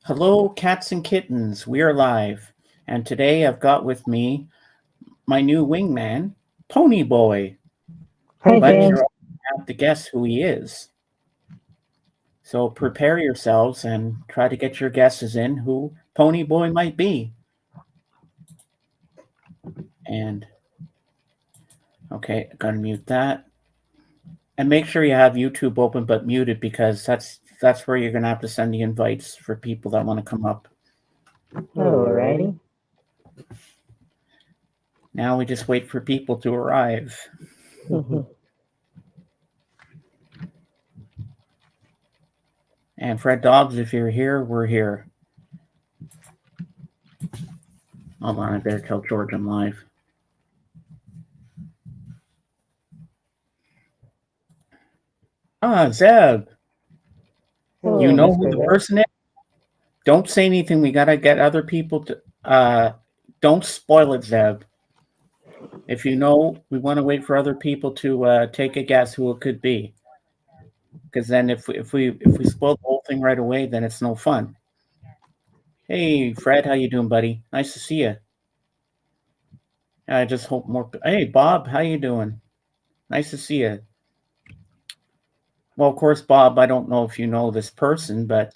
Hello, cats and kittens. We are live. And today I've got with me my new wingman, Pony Boy. Hi, But James. you're all gonna have to guess who he is. So prepare yourselves and try to get your guesses in who Pony Boy might be. And okay, gotta mute that. And make sure you have YouTube open but muted because that's where you're gonna have to send the invites for people that want to come up. Alrighty. Now we just wait for people to arrive. And Fred Dobbs, if you're here, we're here. Hold on, I better tell George I'm live. Ah, Zeb. Hello, You know who Mr. the Red. person is? Don't say anything. We gotta get other people to. Don't spoil it, Zeb. If you know, we want to wait for other people to take a guess who it could be. Because then, if we spoil the whole thing right away, then it's no fun. Hey, Fred, how you doing, buddy? Nice to see you. I just hope more. Hey, Bob, how you doing? Nice to see you. Well, of course, Bob, I don't know if you know this person, but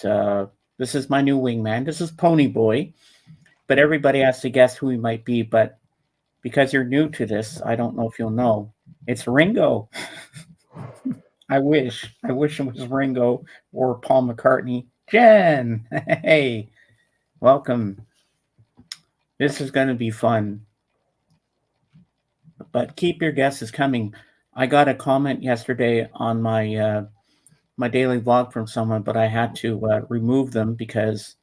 this is my new wingman. This is Pony Boy. But everybody has to guess who he might be. But because you're new to this, I don't know if you'll know. It's Ringo. I wish. I wish it was Ringo or Paul McCartney. Jen, hey, welcome. This is going to be fun. But keep your guesses coming. I got a comment yesterday on my daily vlog from someone, but I had to remove them because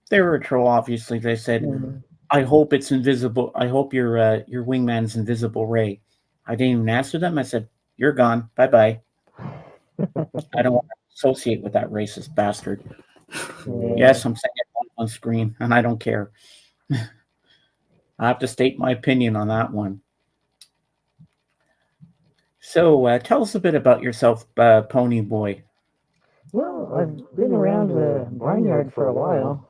they were a troll. Obviously, they said, "I hope it's invisible. I hope your wingman's invisible Ray." I didn't even answer them. I said, "You're gone. Bye bye. I don't want to associate with that racist bastard." Yes, I'm saying it on screen, and I don't care. I have to state my opinion on that one. So, tell us a bit about yourself, Pony Boy. Well, I've been around the barnyard for a while,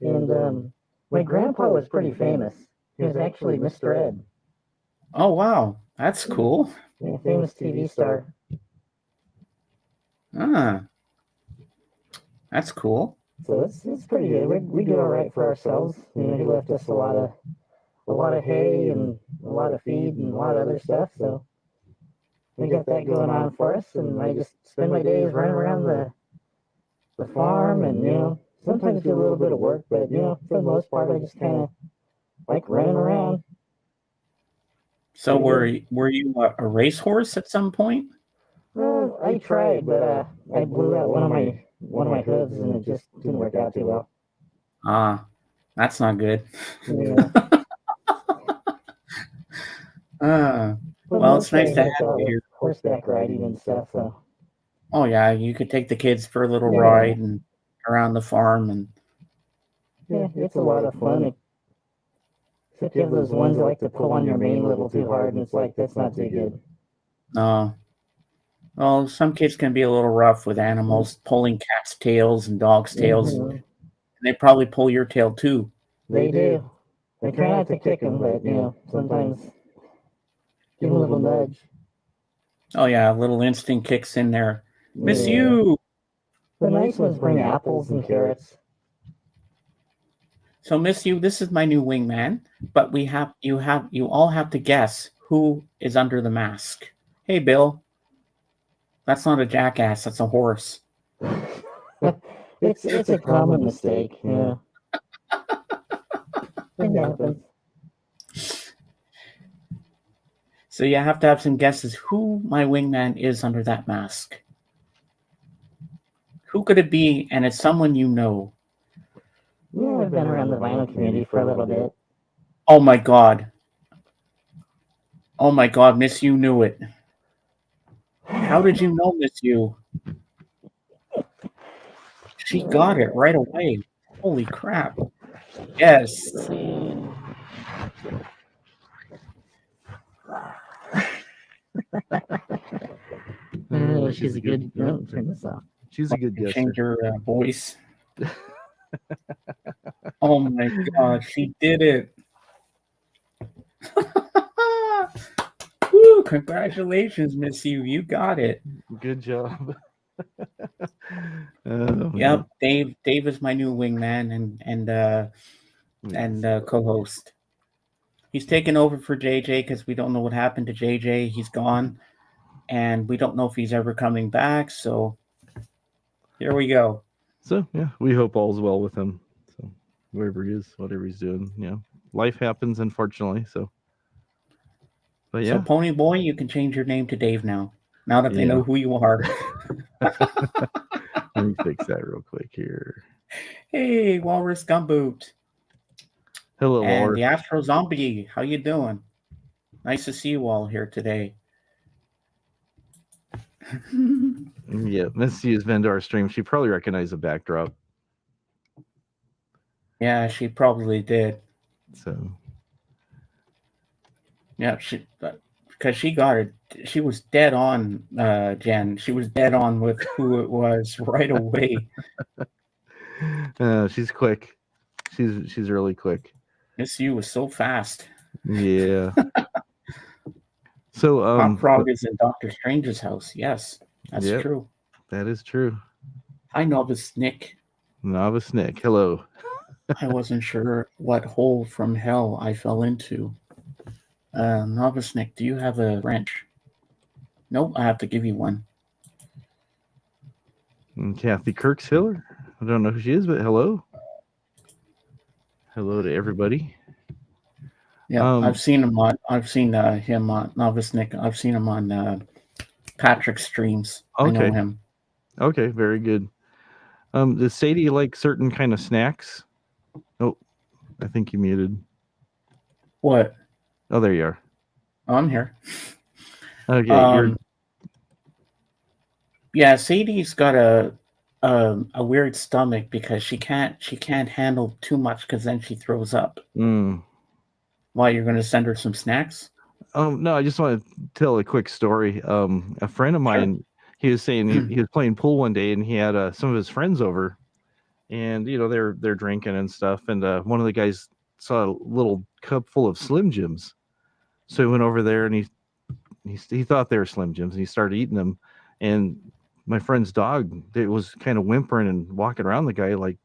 and my grandpa was pretty famous. He was actually Mr. Ed, Oh wow, that's cool. a famous TV star. Ah, that's cool. So it's pretty good. We do all right for ourselves. He left us a lot of hay and a lot of feed and a lot of other stuff. So we got that going on for us, and I just spend my days running around the farm, and sometimes do a little bit of work, but for the most part, I just kind of like running around. So, were you a racehorse at some point? Well, I tried, but I blew out one of my hooves, and it just didn't work out too well. Ah, that's not good. Yeah, Ah, but well, it's nice mostly to it's have you all here. horseback riding and stuff. So Oh yeah, you could take the kids for a little yeah, ride and around the farm, and yeah, it's a lot of fun. Except you have those ones that like to pull on your mane a little too hard, and it's like that's not too good. uh, well, some kids can be a little rough with animals, pulling cats' tails and dogs' tails. Mm-hmm. They probably pull your tail too. They do. I try not to kick them, but sometimes give them a little nudge. Oh yeah, a little instinct kicks in there. Miss Yeah. you. The nice ones bring apples and carrots. So Miss you, this is my new wingman, but you all have to guess who is under the mask. Hey Bill, that's not a jackass, that's a horse. It's a common mistake. Yeah, it happens. So you have to have some guesses who my wingman is under that mask. Who could it be? And it's someone you know. Yeah, I've been around the vinyl community for a little bit. Oh my god. Oh my god, Miss You knew it. How did you know, Miss You? She got it right away. Holy crap. Yes. She's a good. Oh, turn this off. She's a good Change guesser. your voice. Oh my God, she did it. Woo, congratulations, Miss You. You got it. Good job. Oh man. Yep, Dave is my new wingman and co-host. He's taken over for JJ because we don't know what happened to JJ. He's gone, and we don't know if he's ever coming back. So here we go. So yeah, we hope all's well with him. So wherever he is, whatever he's doing, life happens, unfortunately. So, but So yeah, Pony Boy, you can change your name to Dave now. Now that they yeah. know who you are. Let me fix that real quick here. Hey, Walrus Gumboot Hello, and Walrus. the Astro Zombie. How you doing? Nice to see you all here today. Yeah, Missy has been to our stream. She probably recognized the backdrop. Yeah, she probably did. So Yeah, she because she got it. She was dead on, Jen. She was dead on with who it was right away. she's quick. She's really quick. Miss You was so fast. Yeah. So Hot Frog is in Doctor Strange's house. Yes, that's yep, true. that is true. Hi, Novice Nick. Novice Nick. Hello. I wasn't sure what hole from hell I fell into. Novice Nick, do you have a wrench? Nope, I have to give you one. And Kathy Kirkshiller. I don't know who she is, but hello. Hello to everybody. Yeah, I've seen him on. I've seen him on Novice Nick. I've seen him on Patrick's streams. Okay. I know him. Okay, very good. Does Sadie like certain kind of snacks? Oh, I think you muted. What? Oh, there you are. Oh, I'm here. Okay, you're. Yeah, Sadie's got a weird stomach because she can't handle too much because then she throws up. Why, you're going to send her some snacks? No, I just want to tell a quick story. A friend of mine, he was saying he was playing pool one day and he had some of his friends over, and they're drinking and stuff, and one of the guys saw a little cup full of Slim Jims, so he went over there and he thought they were Slim Jims and he started eating them, and my friend's dog, it was kind of whimpering and walking around the guy like,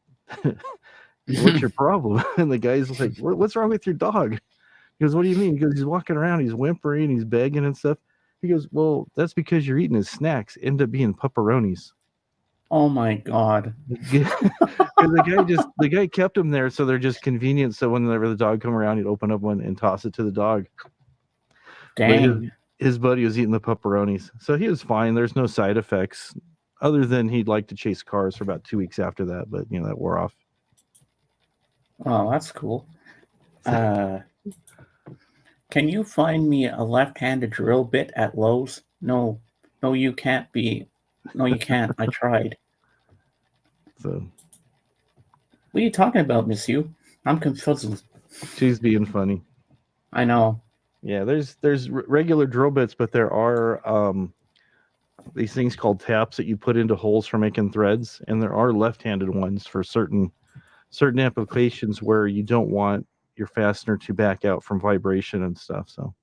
"What's your problem?" And the guy's like, "What's wrong with your dog?" He goes, "What do you mean?" He goes, "He's walking around, he's whimpering, he's begging and stuff." He goes, "Well, that's because you're eating his snacks, end up being pepperonis." Oh my God. the guy kept him there, so they're just convenient. So whenever the dog come around, he'd open up one and toss it to the dog. Dang. But his buddy was eating the pepperonis, so he was fine. There's no side effects, other than he'd like to chase cars for about 2 weeks after that. But that wore off. Oh, that's cool. Can you find me a left-handed drill bit at Lowe's? No, you can't be. No, you can't. I tried. So, what are you talking about, Miss You? I'm confused. She's being funny. I know. Yeah, there's regular drill bits, but there are these things called taps that you put into holes for making threads, and there are left-handed ones for certain applications where you don't want your fastener to back out from vibration and stuff. So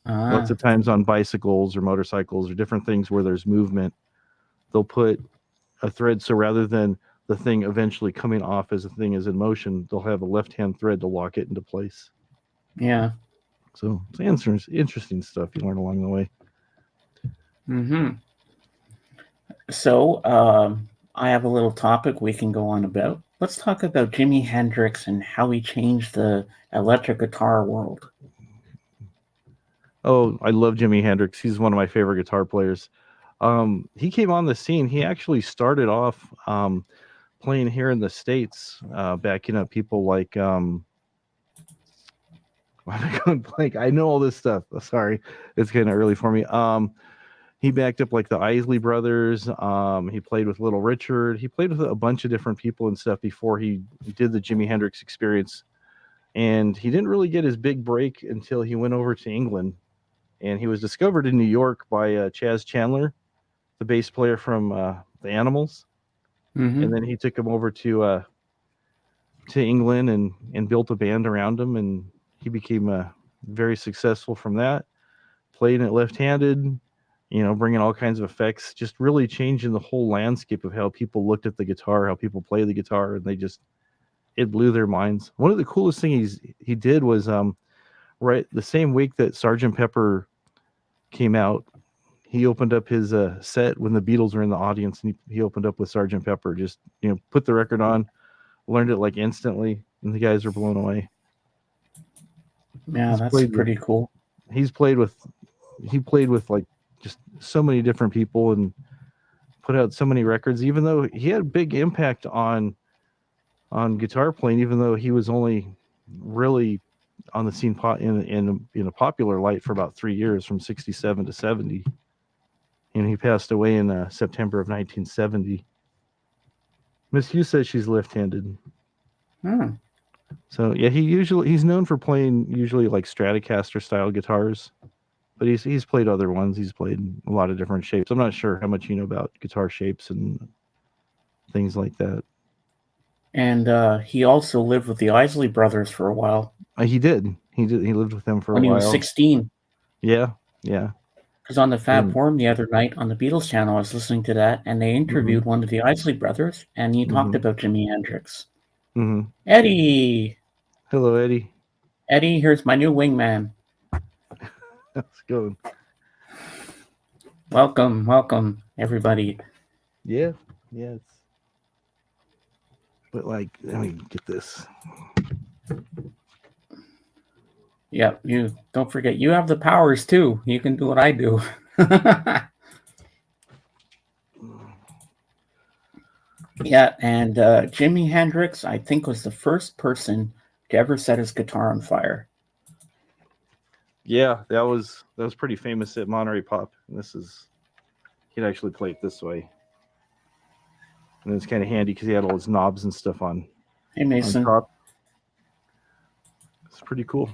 lots of times on bicycles or motorcycles or different things where there's movement, they'll put a thread, so rather than the thing eventually coming off as the thing is in motion, they'll have a left-hand thread to lock it into place. Yeah. So it's interesting stuff you learn along the way. So I have a little topic we can go on about. Let's talk about Jimi Hendrix and how he changed the electric guitar world. Oh, I love Jimi Hendrix. He's one of my favorite guitar players. He came on the scene. He actually started off playing here in the States, backing up people like why am I going blank? I know all this stuff. Sorry, it's kind of early for me. He backed up like the Isley Brothers. He played with Little Richard. He played with a bunch of different people and stuff before he did the Jimi Hendrix Experience. And he didn't really get his big break until he went over to England. And he was discovered in New York by Chaz Chandler, the bass player from the Animals. And then he took him over to to England and built a band around him, and he became very successful from that. Playing it left-handed, bringing all kinds of effects, just really changing the whole landscape of how people looked at the guitar, how people play the guitar, and it blew their minds. One of the coolest things he did was right the same week that Sgt. Pepper came out, he opened up his set when the Beatles were in the audience, and he opened up with Sgt. Pepper. Just put the record on, learned it like instantly, and the guys were blown away. Yeah, that's pretty cool. He played with like just so many different people and put out so many records. Even though he had a big impact on guitar playing, even though he was only really on the scene in a popular light for about 3 years, from 67 to 70. And he passed away in September of 1970. Miss Hughes says she's left-handed. So yeah, he's known for playing usually like Stratocaster style guitars, but he's played other ones. He's played a lot of different shapes. I'm not sure how much you know about guitar shapes and things like that. And he also lived with the Isley Brothers for a while. He did. He lived with them for a while. When he was 16. Yeah. Because on the Fab Forum the other night on the Beatles channel, I was listening to that, and they interviewed one of the Isley Brothers, and he talked about Jimi Hendrix. Eddie! Hello, Eddie. Eddie, here's my new wingman. Let's go. Welcome, everybody. Yeah. But let me get this. Yeah, you don't forget, you have the powers too. You can do what I do. Yeah, and Jimi Hendrix, I think, was the first person to ever set his guitar on fire. Yeah, that was pretty famous at Monterey Pop. And he'd actually play it this way. And it's kind of handy because he had all his knobs and stuff on. Hey, Mason. On top. It's pretty cool.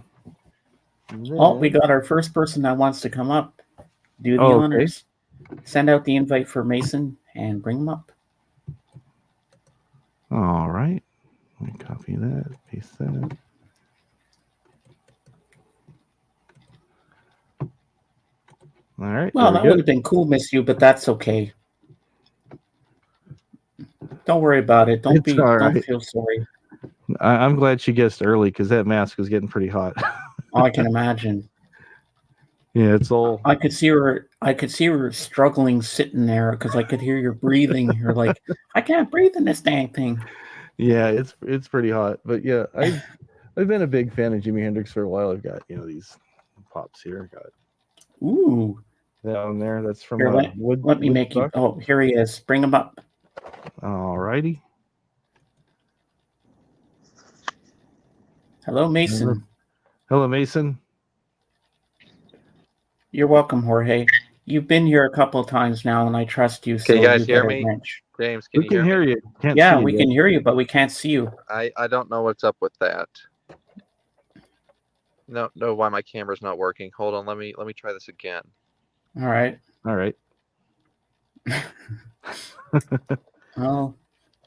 Oh, we got our first person that wants to come up. Do the honors. Send out the invite for Mason and bring him up. All right. Let me copy that, paste that. All right. Well, that would have been cool, Miss You, but that's okay. Don't worry about it. Don't feel sorry. I'm glad she guessed early because that mask was getting pretty hot. Oh, I can imagine. Yeah, it's all. I could see her struggling sitting there because I could hear your breathing. You're like, I can't breathe in this dang thing. Yeah, it's pretty hot. But yeah, I've been a big fan of Jimi Hendrix for a while. I've got these pops here. Ooh. Down there. That's from here, let me make you. Oh, here he is. Bring him up. All righty. Hello, Mason. Hello, Mason. You're welcome, Jorge. You've been here a couple of times now, and I trust you. Can you guys hear me? James, can you hear me? You. Yeah, we can hear you, but we can't see you. I don't know what's up with that. No, why my camera's not working. Hold on, let me try this again. All right. Well,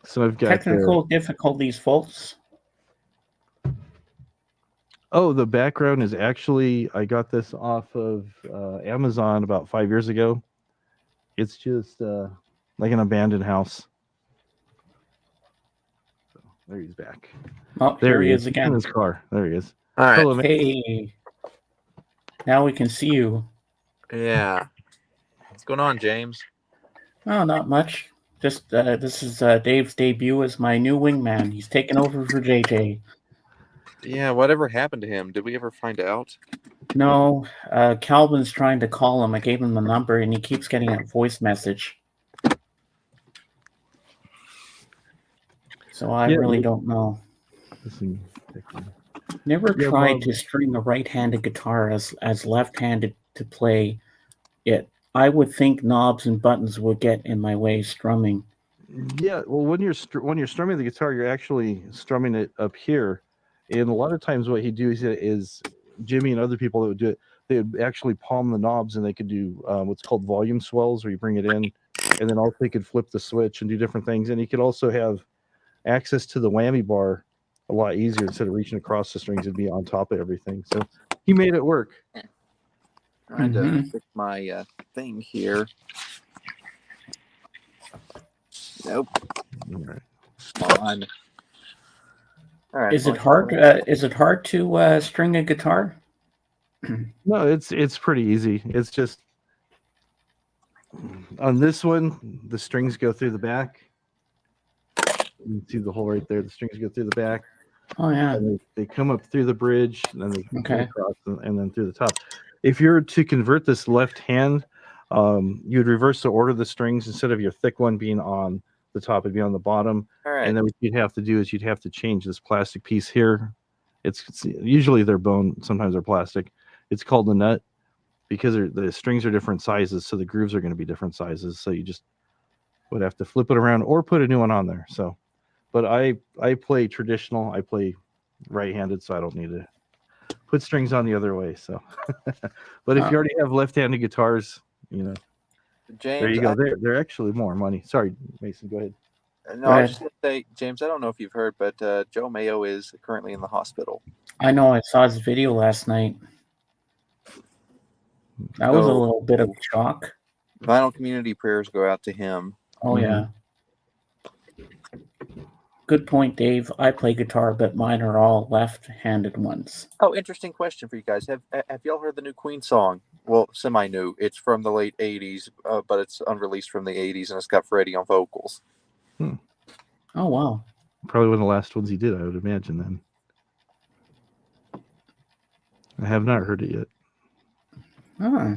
so I've got technical difficulties, folks. Oh, the background is actually, I got this off of Amazon about 5 years ago. It's just like an abandoned house. So, there he's back. Oh, there he is again. In his car. There he is. All right. Hello, hey. Now we can see you. Yeah. What's going on, James? Oh, not much. Just this is Dave's debut as my new wingman. He's taking over for JJ. Yeah, whatever happened to him? Did we ever find out? No, Calvin's trying to call him. I gave him the number, and he keeps getting a voice message. So I really don't know. Never tried to string a right-handed guitar as left-handed to play it. I would think knobs and buttons would get in my way strumming. Yeah, well, when you're strumming the guitar, you're actually strumming it up here. And a lot of times what he do is Jimmy and other people that would do it, they would actually palm the knobs, and they could do what's called volume swells, where you bring it in, and then also they could flip the switch and do different things. And you could also have access to the whammy bar a lot easier. Instead of reaching across the strings, it'd be on top of everything. So he made it work. Trying to fix my thing here. Nope. All right. Come on. All right. Is it hard? Is it hard to string a guitar? No, it's pretty easy. It's just on this one, the strings go through the back. You can see the hole right there. The strings go through the back. Oh yeah. And they come up through the bridge, and then they come Okay. across and then through the top. If you're to convert this left hand, you'd reverse the order of the strings. Instead of your thick one being on the top, it'd be on the bottom. All right. And then what you'd have to do is you'd have to change this plastic piece here. It's usually they're bone, sometimes they're plastic. It's called the nut because the strings are different sizes, so the grooves are going to be different sizes. So you just would have to flip it around or put a new one on there. So, but I play traditional. I play right-handed, so I don't need to put strings on the other way. So, but if you already have left-handed guitars, James, there you go. They're actually more money. Sorry, Mason, go ahead. No, I was just going to say, James, I don't know if you've heard, but Joe Mayo is currently in the hospital. I know. I saw his video last night. That was a little bit of a shock. Vinyl community prayers go out to him. Oh yeah. Good point, Dave. I play guitar, but mine are all left-handed ones. Oh, interesting question for you guys. Have y'all heard the new Queen song? Well, semi-new. It's from the late 80s, but it's unreleased from the 80s, and it's got Freddie on vocals. Oh, wow. Probably one of the last ones he did, I would imagine, then. I have not heard it yet. Huh.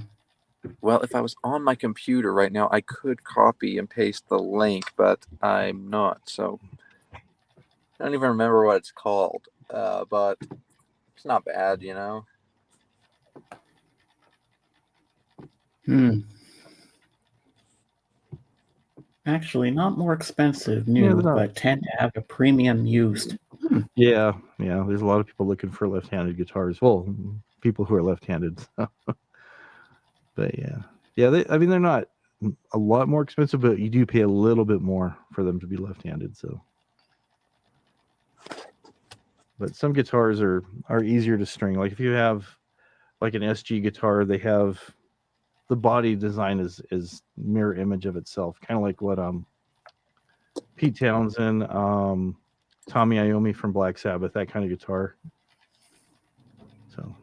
Well, if I was on my computer right now, I could copy and paste the link, but I'm not, so I don't even remember what it's called, but it's not bad, you know? Actually, not more expensive, new, but tend to have a premium used. Yeah. There's a lot of people looking for left-handed guitars. Well, people who are left-handed. But yeah. They're not a lot more expensive, but you do pay a little bit more for them to be left-handed. So, but some guitars are easier to string. Like if you have like an SG guitar, they have the body design is mirror image of itself, kind of like what Pete Townsend, Tommy Iommi from Black Sabbath, that kind of guitar. So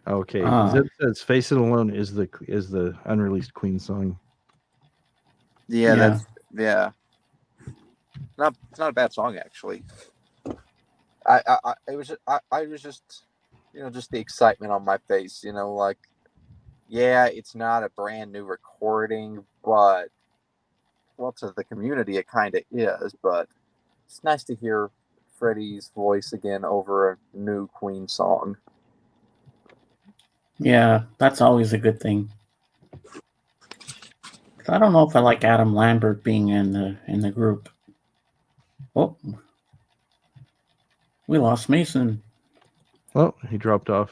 okay, Zip says "Face It Alone" is the unreleased Queen song. Yeah. It's not a bad song actually. I was just just the excitement on my face, like. Yeah, it's not a brand new recording, but to the community it kind of is. But it's nice to hear Freddie's voice again over a new Queen song. Yeah, that's always a good thing. I don't know if I like Adam Lambert being in the group. Oh, we lost Mason. Oh, he dropped off.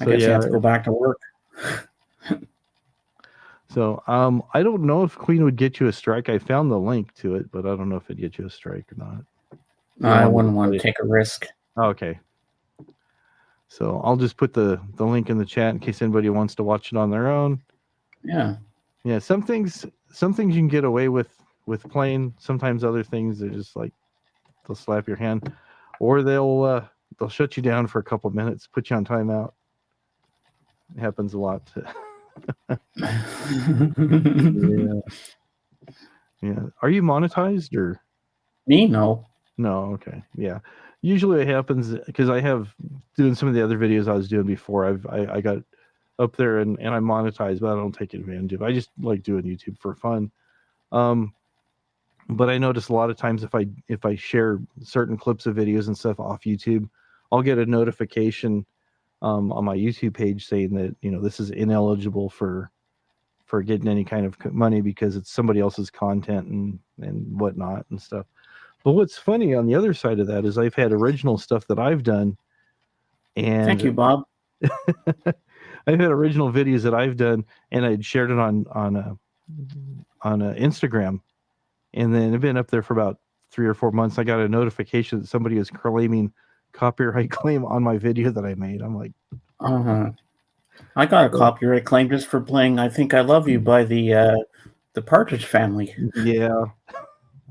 I guess you have to go back to work. So I don't know if Queen would get you a strike. I found the link to it, but I don't know if it'd get you a strike or not. No, I wouldn't want to take a risk. Okay. So I'll just put the link in the chat in case anybody wants to watch it on their own. Yeah. Yeah, some things you can get away with playing. Sometimes other things are just like they'll slap your hand, or they'll shut you down for a couple of minutes, put you on timeout. It happens a lot. Yeah. Are you monetized or? Me? No. No. Okay. Yeah. Usually it happens because I have doing some of the other videos I was doing before. I got up there and I monetized, but I don't take advantage of it. I just like doing YouTube for fun. But I notice a lot of times if I share certain clips of videos and stuff off YouTube, I'll get a notification on my YouTube page saying that this is ineligible for getting any kind of money because it's somebody else's content and whatnot and stuff. But what's funny on the other side of that is I've had original stuff that I've done, and thank you, Bob. I've had original videos that I've done, and I'd shared it on Instagram, and then it's been up there for about 3 or 4 months, I got a notification that somebody was claiming copyright claim on my video that I made. I'm like, I got a copyright claim just for playing "I Think I Love You" by the Partridge Family. yeah,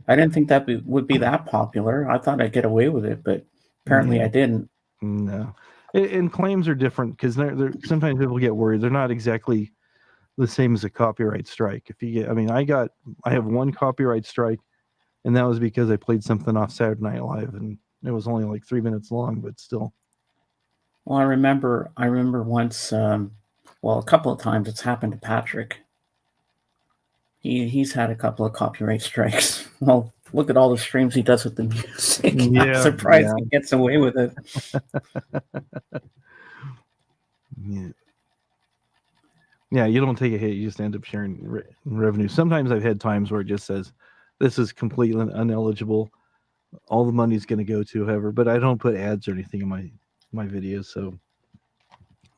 I didn't think that would be that popular. I thought I'd get away with it, but apparently I didn't. no. And claims are different because they're sometimes people get worried. They're not exactly the same as a copyright strike. If you get, I mean, I have one copyright strike, and that was because I played something off Saturday Night Live, and it was only like 3 minutes long, but still. Well, I remember once, a couple of times it's happened to Patrick. He's had a couple of copyright strikes. Well, look at all the streams he does with the music. I'm surprised he gets away with it. Yeah, you don't take a hit. You just end up sharing revenue. Sometimes I've had times where it just says, this is completely uneligible. All the money's going to go to whoever, but I don't put ads or anything in my videos, so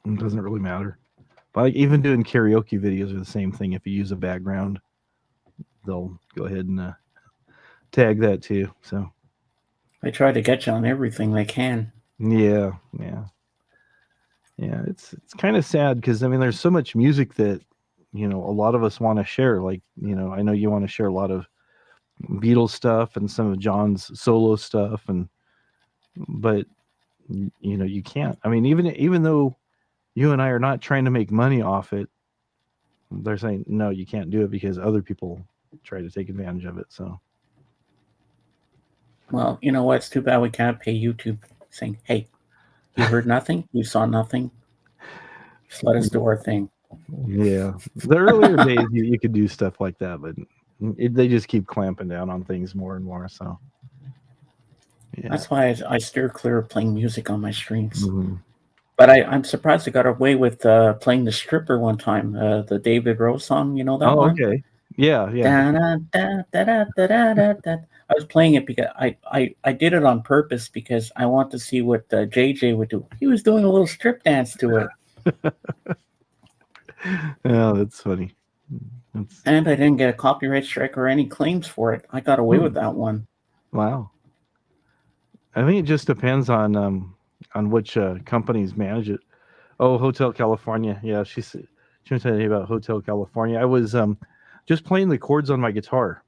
it doesn't really matter. But even doing karaoke videos are the same thing. If you use a background, they'll go ahead and tag that too. So they try to get you on everything they can. Yeah. It's kind of sad because I mean, there's so much music that a lot of us want to share. Like I know you want to share a lot of Beatles stuff and some of John's solo stuff, but you can't. I mean, even though you and I are not trying to make money off it, they're saying no, you can't do it because other people try to take advantage of it. So, well, you know what? It's too bad we can't pay YouTube saying, "Hey, you heard nothing, you saw nothing. Just let us do our thing." Yeah, the earlier days you could do stuff like that, but they just keep clamping down on things more and more. So, yeah. That's why I steer clear of playing music on my streams. Mm-hmm. But I'm surprised I got away with playing the stripper one time, the David Rose song. You know that one? Okay. Yeah. I was playing it because I did it on purpose because I want to see what JJ would do. He was doing a little strip dance to it. Yeah, that's funny. And I didn't get a copyright strike or any claims for it. I got away with that one. Wow. I think it just depends on which companies manage it. Oh, Hotel California. Yeah, she was telling me about Hotel California. I was just playing the chords on my guitar,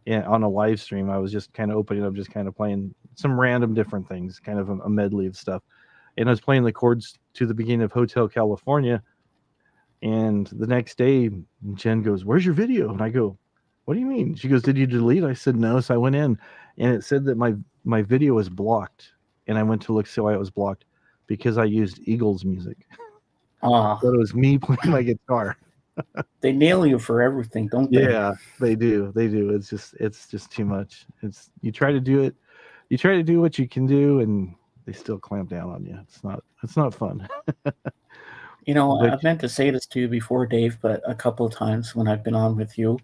on a live stream. I was just kind of opening up, just kind of playing some random different things, kind of a medley of stuff. And I was playing the chords to the beginning of Hotel California. And the next day, Jen goes, "Where's your video?" And I go, "What do you mean?" She goes, "Did you delete?" I said, "No." So I went in, and it said that my video was blocked. And I went to look see why it was blocked, because I used Eagles music. But it was me playing my guitar. They nail you for everything, don't they? Yeah, they do. They do. It's just too much. You try to do it. You try to do what you can do, and they still clamp down on you. It's not fun. I've meant to say this to you before, Dave, but a couple of times when I've been on with you,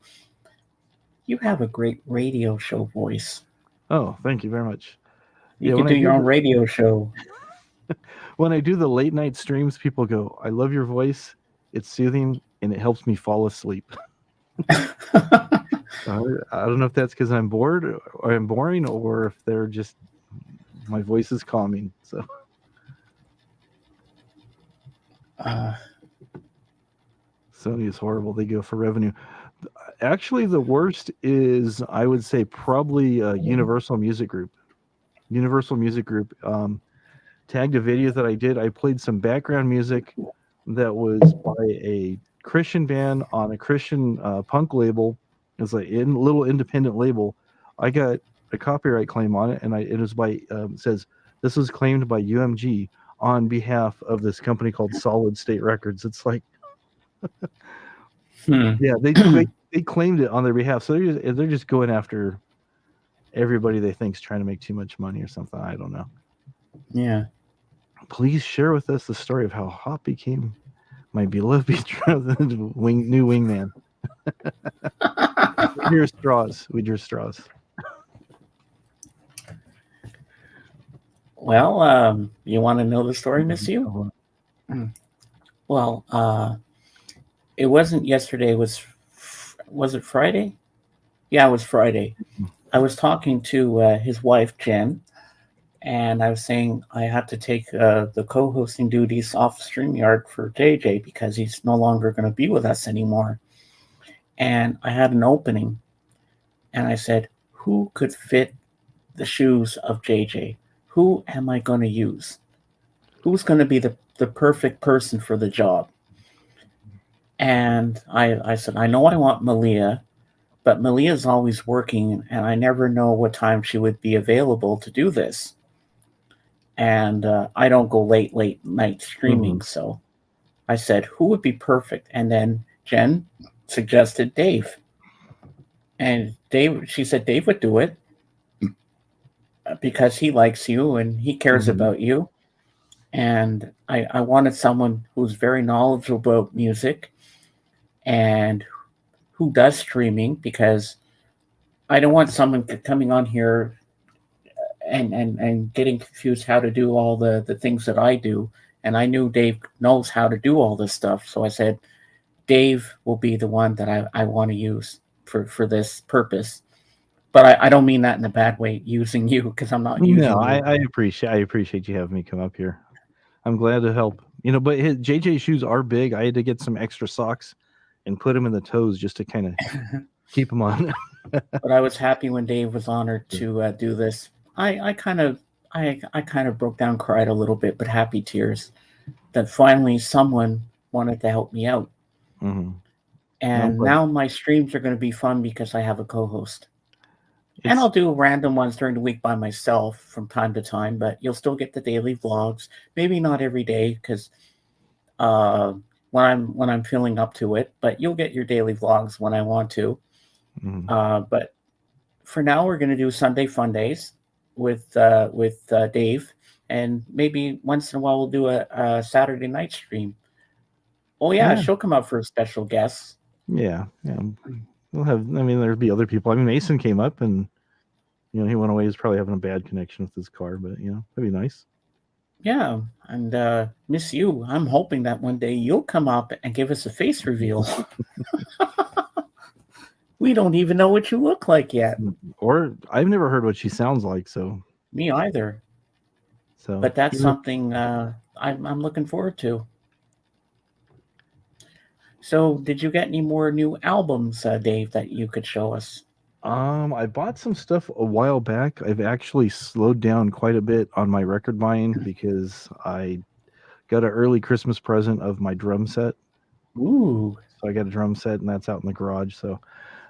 you have a great radio show voice. Oh, thank you very much. You could do your own radio show. When I do the late night streams, people go, "I love your voice. It's soothing, and it helps me fall asleep." I don't know if that's because I'm bored or I'm boring, or if they're just my voice is calming. So. Sony is horrible. They go for revenue. Actually, the worst is, I would say, probably Universal Music Group. Universal Music Group tagged a video that I did. I played some background music that was by a Christian band on a Christian punk label. It's like a little independent label. I got a copyright claim on it, and it was by it says this was claimed by UMG on behalf of this company called Solid State Records. It's like, yeah, they claimed it on their behalf, so they're just going after everybody they think's trying to make too much money or something. I don't know. Yeah. Please share with us the story of how Hop became my beloved new wingman. We drew straws. Well, you want to know the story, Miss You? Well, it wasn't yesterday. Was it Friday? Yeah, it was Friday. I was talking to his wife Jen, and I was saying I have to take the co-hosting duties off StreamYard for JJ because he's no longer going to be with us anymore. And I had an opening, and I said, "Who could fit the shoes of JJ? Who am I going to use? Who's going to be the perfect person for the job?" And I said, "I know I want Malia, but Malia's always working, and I never know what time she would be available to do this. And I don't go late night streaming." So I said, "Who would be perfect?" And then Jen suggested Dave. And she said Dave would do it because he likes you and he cares about you. And I wanted someone who's very knowledgeable about music and who does streaming, because I don't want someone coming on here and getting confused how to do all the things that I do. And I knew Dave knows how to do all this stuff. So I said, Dave will be the one that I want to use for this purpose. But I don't mean that in a bad way, using you, because I'm not using No, you. I appreciate you having me come up here. I'm glad to help. But JJ shoes are big. I had to get some extra socks and put them in the toes just to kind of keep them on. But I was happy when Dave was honored to do this. I kind of broke down, cried a little bit, but happy tears that finally someone wanted to help me out. And now my streams are going to be fun because I have a co-host. And I'll do random ones during the week by myself from time to time, but you'll still get the daily vlogs. Maybe not every day, because when I'm feeling up to it, but you'll get your daily vlogs when I want to. But for now, we're going to do Sunday Fundays with Dave, and maybe once in a while we'll do a Saturday night stream. Oh yeah, she'll come up for a special guest. Yeah. We'll have. I mean, there'd be other people. I mean, Mason came up, and he went away. He's probably having a bad connection with his car, but that'd be nice. Yeah, and miss you. I'm hoping that one day you'll come up and give us a face reveal. We don't even know what you look like yet. Or I've never heard what she sounds like, so. Me either. So, but that's something I'm looking forward to. So, did you get any more new albums, Dave, that you could show us? I bought some stuff a while back. I've actually slowed down quite a bit on my record buying because I got an early Christmas present of my drum set. Ooh. So I got a drum set, and that's out in the garage. So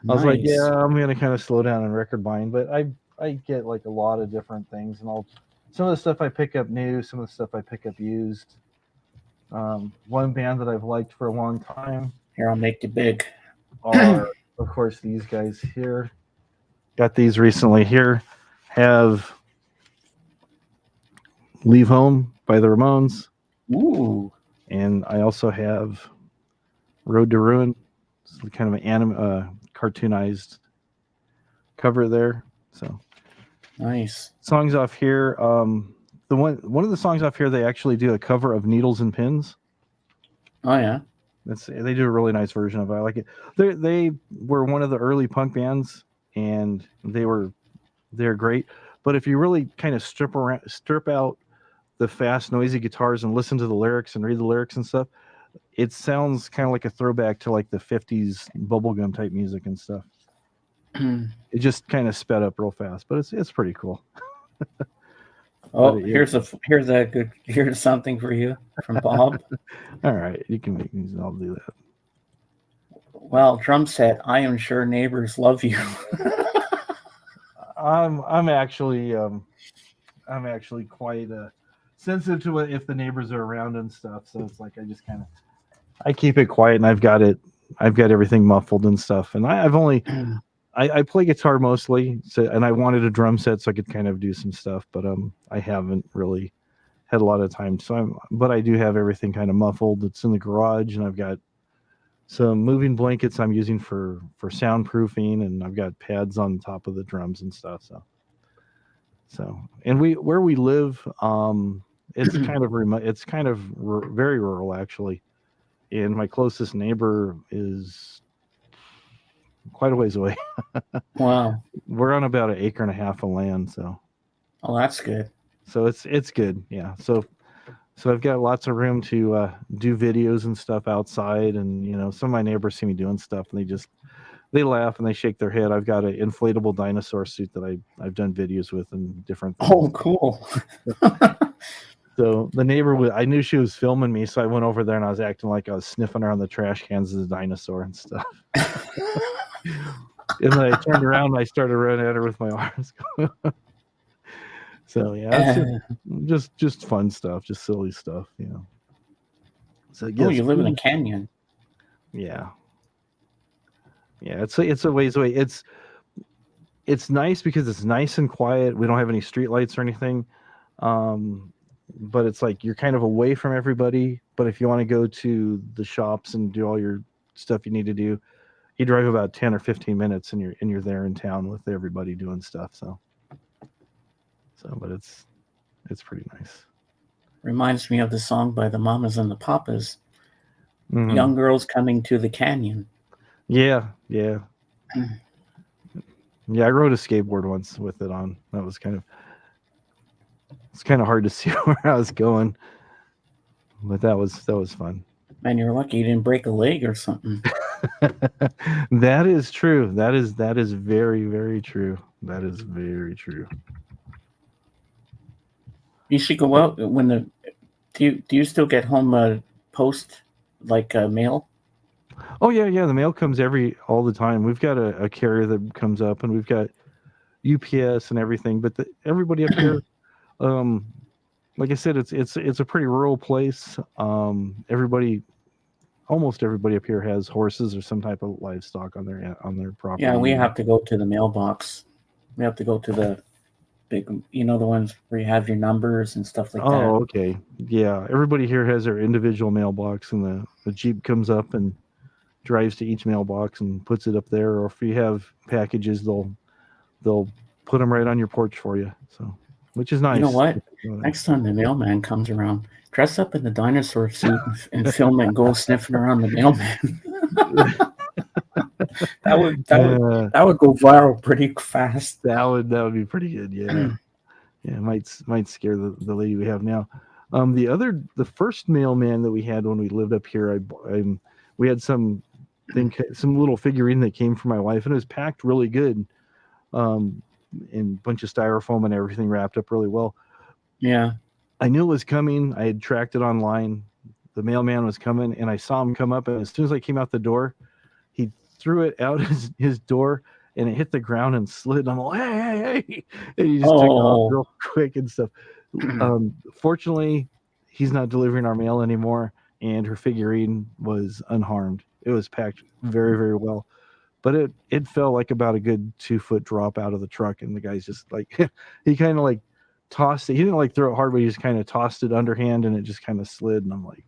Nice. I was like, yeah, I'm gonna kind of slow down on record buying, but I get like a lot of different things, and some of the stuff I pick up new, some of the stuff I pick up used. One band that I've liked for a long time. Here, I'll make it big. Are of course these guys here. Got these recently here. Have Leave Home by the Ramones. Ooh. And I also have Road to Ruin. It's kind of an cartoonized cover there. So nice. Songs off here. The one of the songs off here, they actually do a cover of Needles and Pins. Oh yeah. They do a really nice version of it. I like it. They were one of the early punk bands, and they're great. But if you really kind of strip out the fast, noisy guitars and listen to the lyrics and read the lyrics and stuff, it sounds kind of like a throwback to like the 50s bubblegum type music and stuff. It just kind of sped up real fast, but it's pretty cool. Oh, here's something for you from Bob. All right, you can make these. I'll do that. Well, drum set. I am sure neighbors love you. I'm actually quite sensitive to it if the neighbors are around and stuff. So it's like I keep it quiet, and I've got everything muffled and stuff. And I play guitar mostly, and I wanted a drum set so I could kind of do some stuff, but I haven't really had a lot of time. But I do have everything kind of muffled. It's in the garage, and I've got some moving blankets I'm using for soundproofing, and I've got pads on top of the drums and stuff. So, and where we live, it's kind of remote. It's kind of very rural actually, and my closest neighbor is quite a ways away. Wow. We're on about 1.5 acres of land, so Oh, that's good. it's good. Yeah. So I've got lots of room to do videos and stuff outside, and some of my neighbors see me doing stuff, and they laugh and they shake their head. I've got an inflatable dinosaur suit that I've done videos with and different things. Oh, cool. So the neighbor I knew she was filming me, so I went over there and I was acting like I was sniffing around the trash cans as a dinosaur and stuff. And then I turned around and I started running at her with my arms. So yeah, it's just fun stuff, just silly stuff, So Oh, you live in a canyon. Yeah. Yeah, it's a ways away. It's nice because it's nice and quiet. We don't have any street lights or anything. But it's like you're kind of away from everybody. But if you want to go to the shops and do all your stuff you need to do, you drive about 10 or 15 minutes and you're there in town with everybody doing stuff. So but it's pretty nice. Reminds me of the song by the Mamas and the Papas. Mhm. Young girls coming to the canyon. Yeah. Yeah, I rode a skateboard once with it on. That was it's kind of hard to see where I was going, but that was fun. Man, you're lucky you didn't break a leg or something. That is true. That is very, very true. That is very true. You should go out when do you still get home post like mail? Oh yeah. The mail comes all the time. We've got a carrier that comes up, and we've got UPS and everything. But everybody up here, like I said, it's a pretty rural place. Almost everybody up here has horses or some type of livestock on their property. Yeah, we have to go to the mailbox. We have to go to the big, the ones where you have your numbers and stuff like that. Oh, okay. Yeah, everybody here has their individual mailbox, and the Jeep comes up and drives to each mailbox and puts it up there. Or if you have packages, they'll put them right on your porch for you. So, which is nice. You know what? Next time the mailman comes around, dress up in the dinosaur suit and film it and go sniffing around the mailman. that would go viral pretty fast. That would be pretty good. Yeah. Yeah, might scare the lady we have now. The first mailman that we had when we lived up here, we had some little figurine that came from my wife, and it was packed really good, in a bunch of styrofoam and everything wrapped up really well. Yeah, I knew it was coming. I had tracked it online. The mailman was coming, and I saw him come up, and as soon as I came out the door, he threw it out his door, and it hit the ground and slid. And I'm like, hey. And he just took off real quick and stuff. Fortunately, he's not delivering our mail anymore, and her figurine was unharmed. It was packed very, very well. But it fell like about a good 2-foot drop out of the truck, and the guy's just like, he kind of like tossed it. He didn't like throw it hard, but he just kind of tossed it underhand, and it just kind of slid. And I'm like,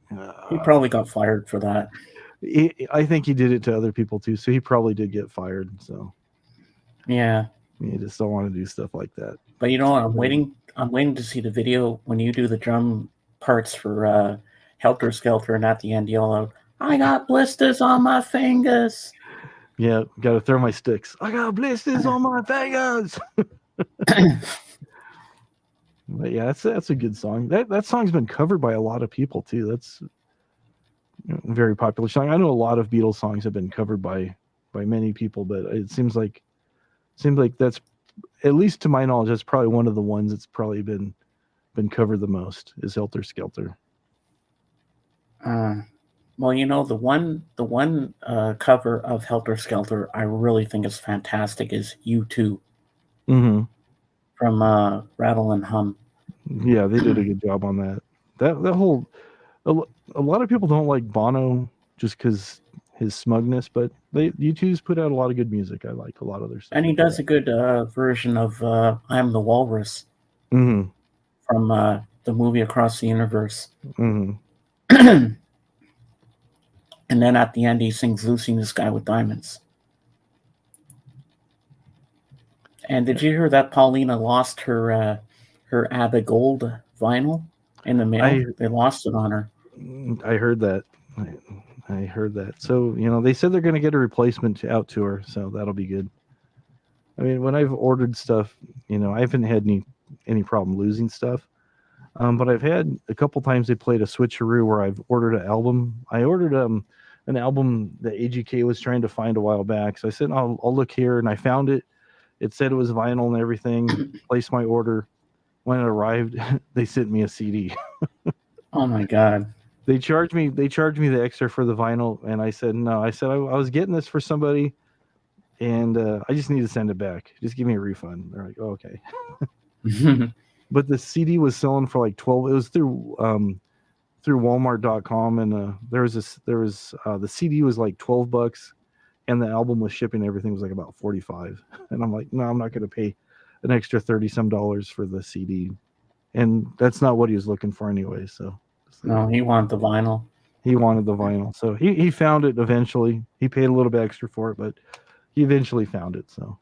he probably got fired for that. I think he did it to other people too, so he probably did get fired. So yeah, you just don't want to do stuff like that. But you know what? I'm waiting to see the video when you do the drum parts for Helter Skelter, and at the end yell out, "I got blisters on my fingers." Yeah, got to throw my sticks. I got blisters on my fingers. But yeah, that's a good song. That song's been covered by a lot of people too. That's a very popular song. I know a lot of Beatles songs have been covered by many people, but it seems like that's, at least to my knowledge, that's probably one of the ones that's probably been covered the most is Helter Skelter. Well, the one cover of Helter Skelter I really think is fantastic is U2. Mm-hmm. From Rattle and Hum. Yeah, they did a good job on that. That whole, a lot of people don't like Bono just because his smugness, but U2's put out a lot of good music. I like a lot of their stuff. And he does a good version of "I'm the Walrus" from the movie Across the Universe. Mm-hmm. And then at the end, he sings "Lucy in the Sky with Diamonds." And did you hear that Paulina lost her ABBA Gold vinyl in the mail? They lost it on her. I heard that. I heard that. So, they said they're going to get a replacement out to her, so that'll be good. I mean, when I've ordered stuff, I haven't had any problem losing stuff. But I've had a couple times they played a switcheroo where I've ordered an album. I ordered an album that AGK was trying to find a while back. So I said, I'll look here, and I found it. It said it was vinyl and everything. Placed my order. When it arrived, they sent me a CD. Oh my God. They charged me the extra for the vinyl, and I said no. I said I was getting this for somebody, and I just need to send it back. Just give me a refund. They're like, oh, okay. But the CD was selling for like 12. It was through Walmart.com, and the CD was like $12, and the album with shipping everything was like about $45. And I'm like, no, I'm not going to pay an extra $30 some for the CD, and that's not what he was looking for anyway. So No, he wanted the vinyl. He wanted the vinyl, so he found it eventually. He paid a little bit extra for it, but he eventually found it. So,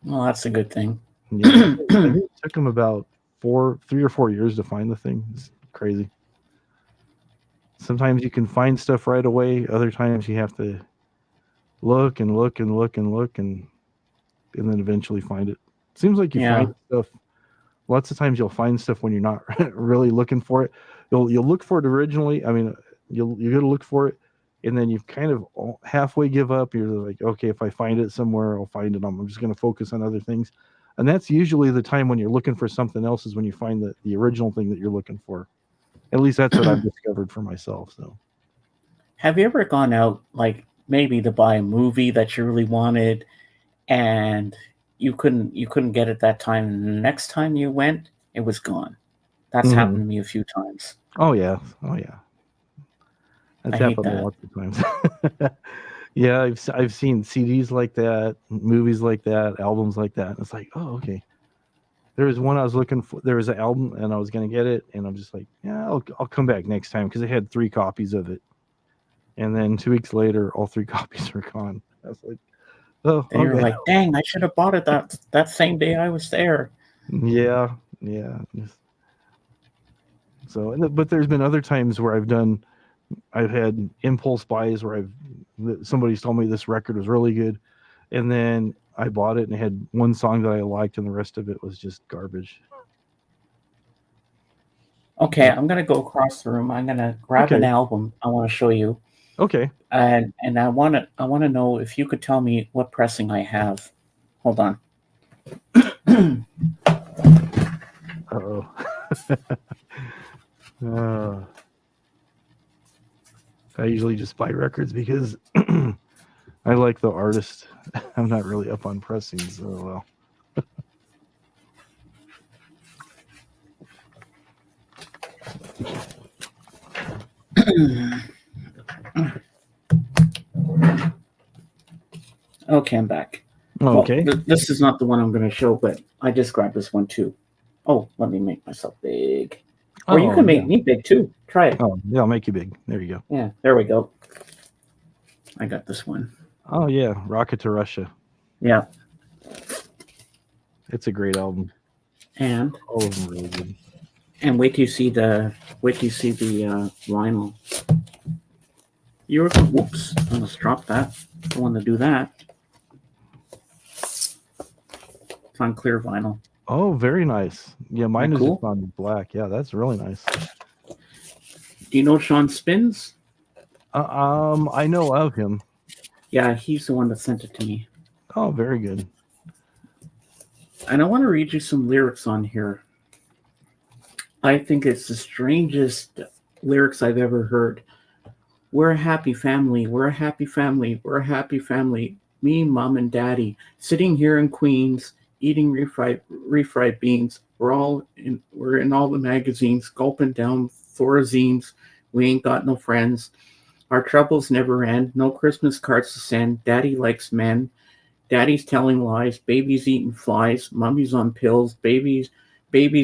Well, that's a good thing. yeah, I think it took him about 3 or 4 years to find the thing. It's crazy. Sometimes you can find stuff right away. Other times you have to look and look and look and look and then eventually find it. Seems like you find stuff. Lots of times you'll find stuff when you're not really looking for it. You'll look for it originally. I mean, you're gonna look for it, and then you kind of halfway give up. You're like, okay, if I find it somewhere, I'll find it. I'm just gonna focus on other things. And that's usually the time when you're looking for something else is when you find the original thing that you're looking for. At least that's what I've discovered for myself. So, have you ever gone out, like maybe to buy a movie that you really wanted, and you couldn't get it that time, and the next time you went, it was gone? That's happened to me a few times. Oh yeah. That's happened lots of times. Yeah, I've seen CDs like that, movies like that, albums like that. And it's like, oh, okay. There was one I was looking for. There was an album, and I was gonna get it, and I'm just like, yeah, I'll come back next time because they had 3 copies of it. And then 2 weeks later, all 3 copies were gone. I was like, oh, and you're like, dang, I should have bought it that same day I was there. Yeah. So, but there's been other times where I've had impulse buys where somebody's told me this record was really good, and then I bought it and it had one song that I liked, and the rest of it was just garbage. Okay, I'm gonna go across the room. I'm gonna grab an album I want to show you. Okay. And I want to know if you could tell me what pressing I have. Hold on. Uh-oh. I usually just buy records because I like the artist. I'm not really up on pressing, so well. Okay, I'm back. Okay. Well, this is not the one I'm going to show, but I just grabbed this one too. Oh, let me make myself big. Or you can make me big too. Try it. Oh, yeah, I'll make you big. There you go. Yeah, there we go. I got this one. Oh, yeah. Rocket to Russia. Yeah. It's a great album. And all of them really good. And wait till you see the vinyl. Whoops! I almost dropped that. I want to do that. It's on clear vinyl. Oh, very nice. Yeah, mine is cool? just on black. Yeah, that's really nice. Do you know Sean Spins? I know of him. Yeah, he's the one that sent it to me. Oh, very good. And I want to read you some lyrics on here. I think it's the strangest lyrics I've ever heard. We're a happy family. We're a happy family. We're a happy family. Me, mom, and daddy sitting here in Queens, eating refried beans. We're in all the magazines, gulping down Thorazines. We ain't got no friends. Our troubles never end. No Christmas cards to send. Daddy likes men. Daddy's telling lies. Baby's eating flies. Mommy's on pills. Baby's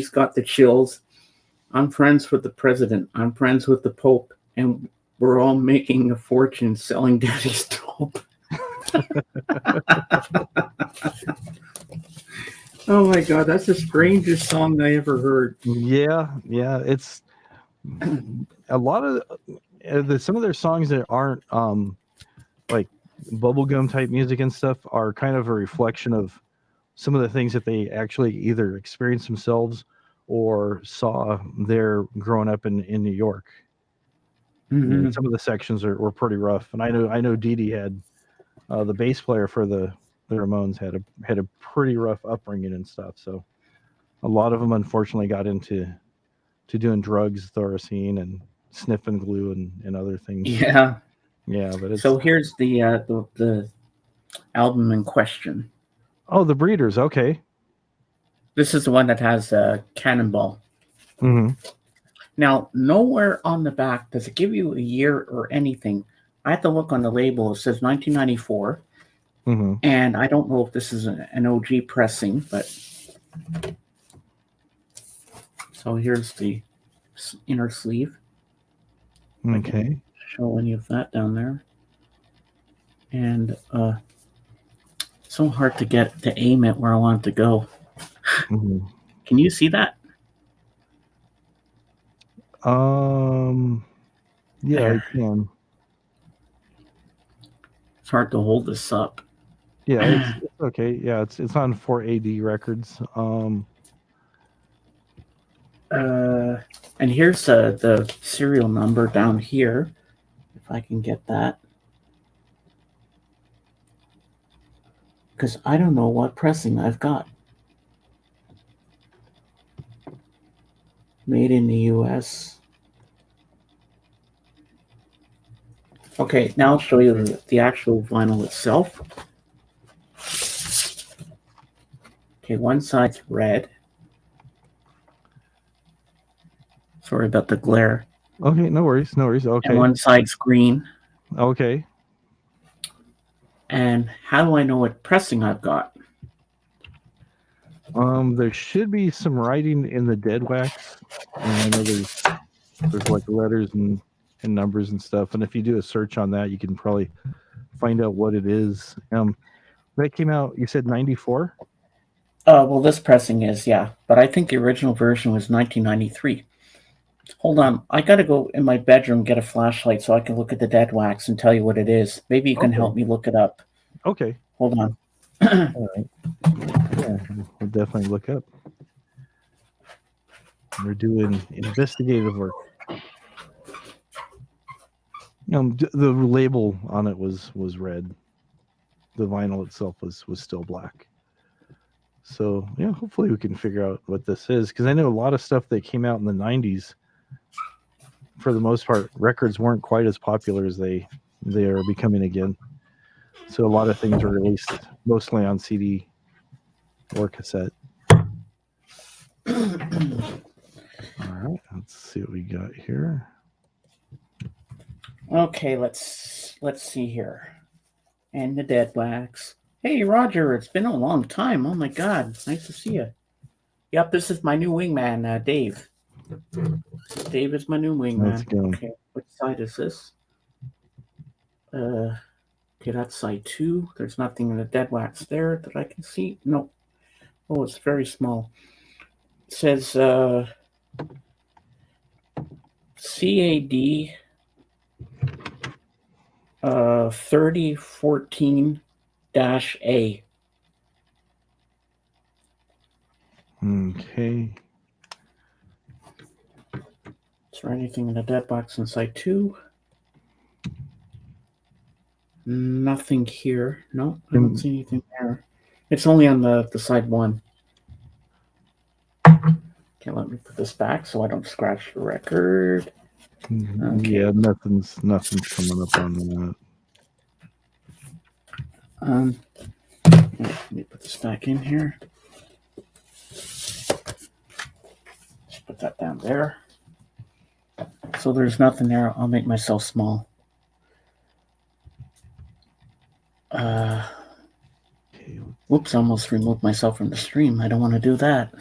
got the chills. I'm friends with the president. I'm friends with the Pope. And we're all making a fortune selling daddy's dope. Oh my God, that's the strangest song I ever heard. Yeah, it's a lot of, some of their songs that aren't like bubblegum type music and stuff are kind of a reflection of some of the things that they actually either experienced themselves or saw there growing up in New York. Mhm. Some of the sections were pretty rough, and I know Dee Dee had the bass player for the Ramones had a pretty rough upbringing and stuff. So a lot of them unfortunately got into doing drugs, Thoracine, and sniffing glue and other things. Yeah. Yeah, but it's So here's the album in question. the Breeders. Okay. This is the one that has Cannonball. Mm-hmm. Now, nowhere on the back does it give you a year or anything. I had to look on the label. It says 1994. Mm-hmm. And I don't know if this is an OG pressing, but so here's the inner sleeve. Okay. Show any of that down there. And so hard to aim it where I want it to go. Mm-hmm. Can you see that? Yeah, There. I can. It's hard to hold this up. Yeah, it's okay. Yeah, it's on 4AD Records. And here's the serial number down here, if I can get that. Because I don't know what pressing I've got. Made in the US. Okay, now I'll show you the actual vinyl itself. Okay, one side's red. Sorry about the glare. Okay, no worries. Okay. And one side's green. Okay. And how do I know what pressing I've got? There should be some writing in the dead wax. I know there's like letters and numbers and stuff. And if you do a search on that, you can probably find out what it is. That came out, you said 94? Well, this pressing is, yeah. But I think the original version was 1993. Hold on. I got to go in my bedroom, get a flashlight so I can look at the dead wax and tell you what it is. Maybe you can help me look it up. Okay. Hold on. All right. Yeah, we'll definitely look up. We're doing investigative work. The label on it was red. The vinyl itself was still black. So yeah, hopefully we can figure out what this is, because I know a lot of stuff that came out in the 90s, for the most part, records weren't quite as popular as they are becoming again. So a lot of things were released mostly on CD or cassette. All right, let's see what we got here. Okay, let's see here. And the dead wax. Hey, Roger, it's been a long time. Oh my God, nice to see you. Yep, this is my new wingman, Dave. Dave is my new wingman. Let's go. Okay, which side is this? Okay, that's side 2. There's nothing in the dead wax there that I can see. No. Oh, it's very small. It says CAD 3014-A. Okay. Is there anything in the dead box inside 2? Nothing here. No, I don't see anything there. It's only on the side 1. Okay, let me put this back so I don't scratch the record. Okay. Yeah, nothing's coming up on that. Let me put this back in here. Just put that down there. So there's nothing there. I'll make myself small. Whoops, I almost removed myself from the stream. I don't want to do that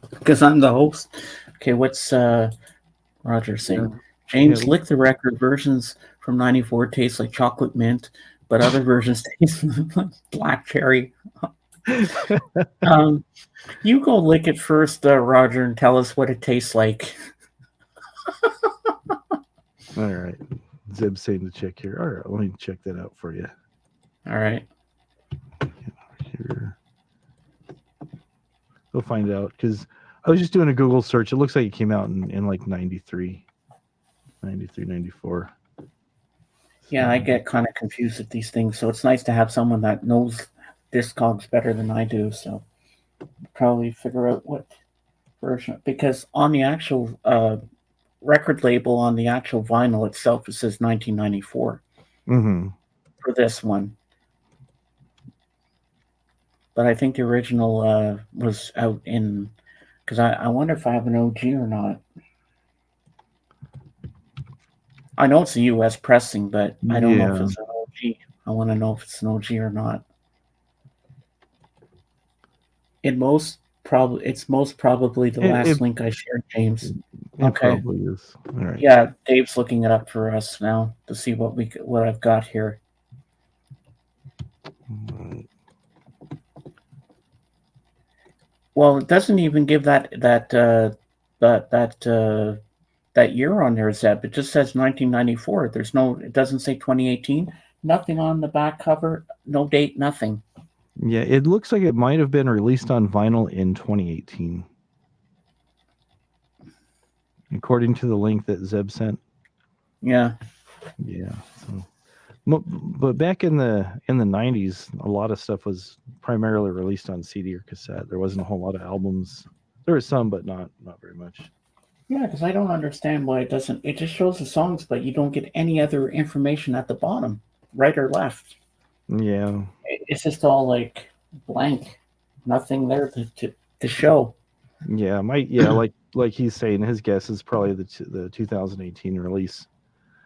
because I'm the host. Okay, what's Roger saying? Yeah. James, lick the record. Versions from 94 taste like chocolate mint, but other versions taste like black cherry. You go lick it first, Roger, and tell us what it tastes like. All right. Zeb's saying to check here. All right, let me check that out for you. All right. Here. We'll find out because I was just doing a Google search. It looks like it came out in like 93, 94. Yeah, I get kind of confused with these things, so it's nice to have someone that knows Discogs better than I do. So probably figure out what version, because on the actual record label, on the actual vinyl itself, it says 1994 Mm-hmm. for this one. But I think the original was out in, because I wonder if I have an OG or not. I know it's a U.S. pressing, but I don't know if Yeah. it's an OG. I want to know if it's an OG or not. It's most probably the last link I shared, James. It Okay. probably is. All right. Yeah, Dave's looking it up for us now to see what I've got here. Well, it doesn't even give that year on there, Zeb. It just says 1994. It doesn't say 2018. Nothing on the back cover. No date. Nothing. Yeah, it looks like it might have been released on vinyl in 2018, according to the link that Zeb sent. Yeah. Yeah. So, but back in the 90s, a lot of stuff was primarily released on CD or cassette. There wasn't a whole lot of albums. There was some, but not very much. Yeah, because I don't understand why it doesn't. It just shows the songs, but you don't get any other information at the bottom, right or left. Yeah. It's just all like blank, nothing there to show. Yeah, like he's saying, his guess is probably the 2018 release.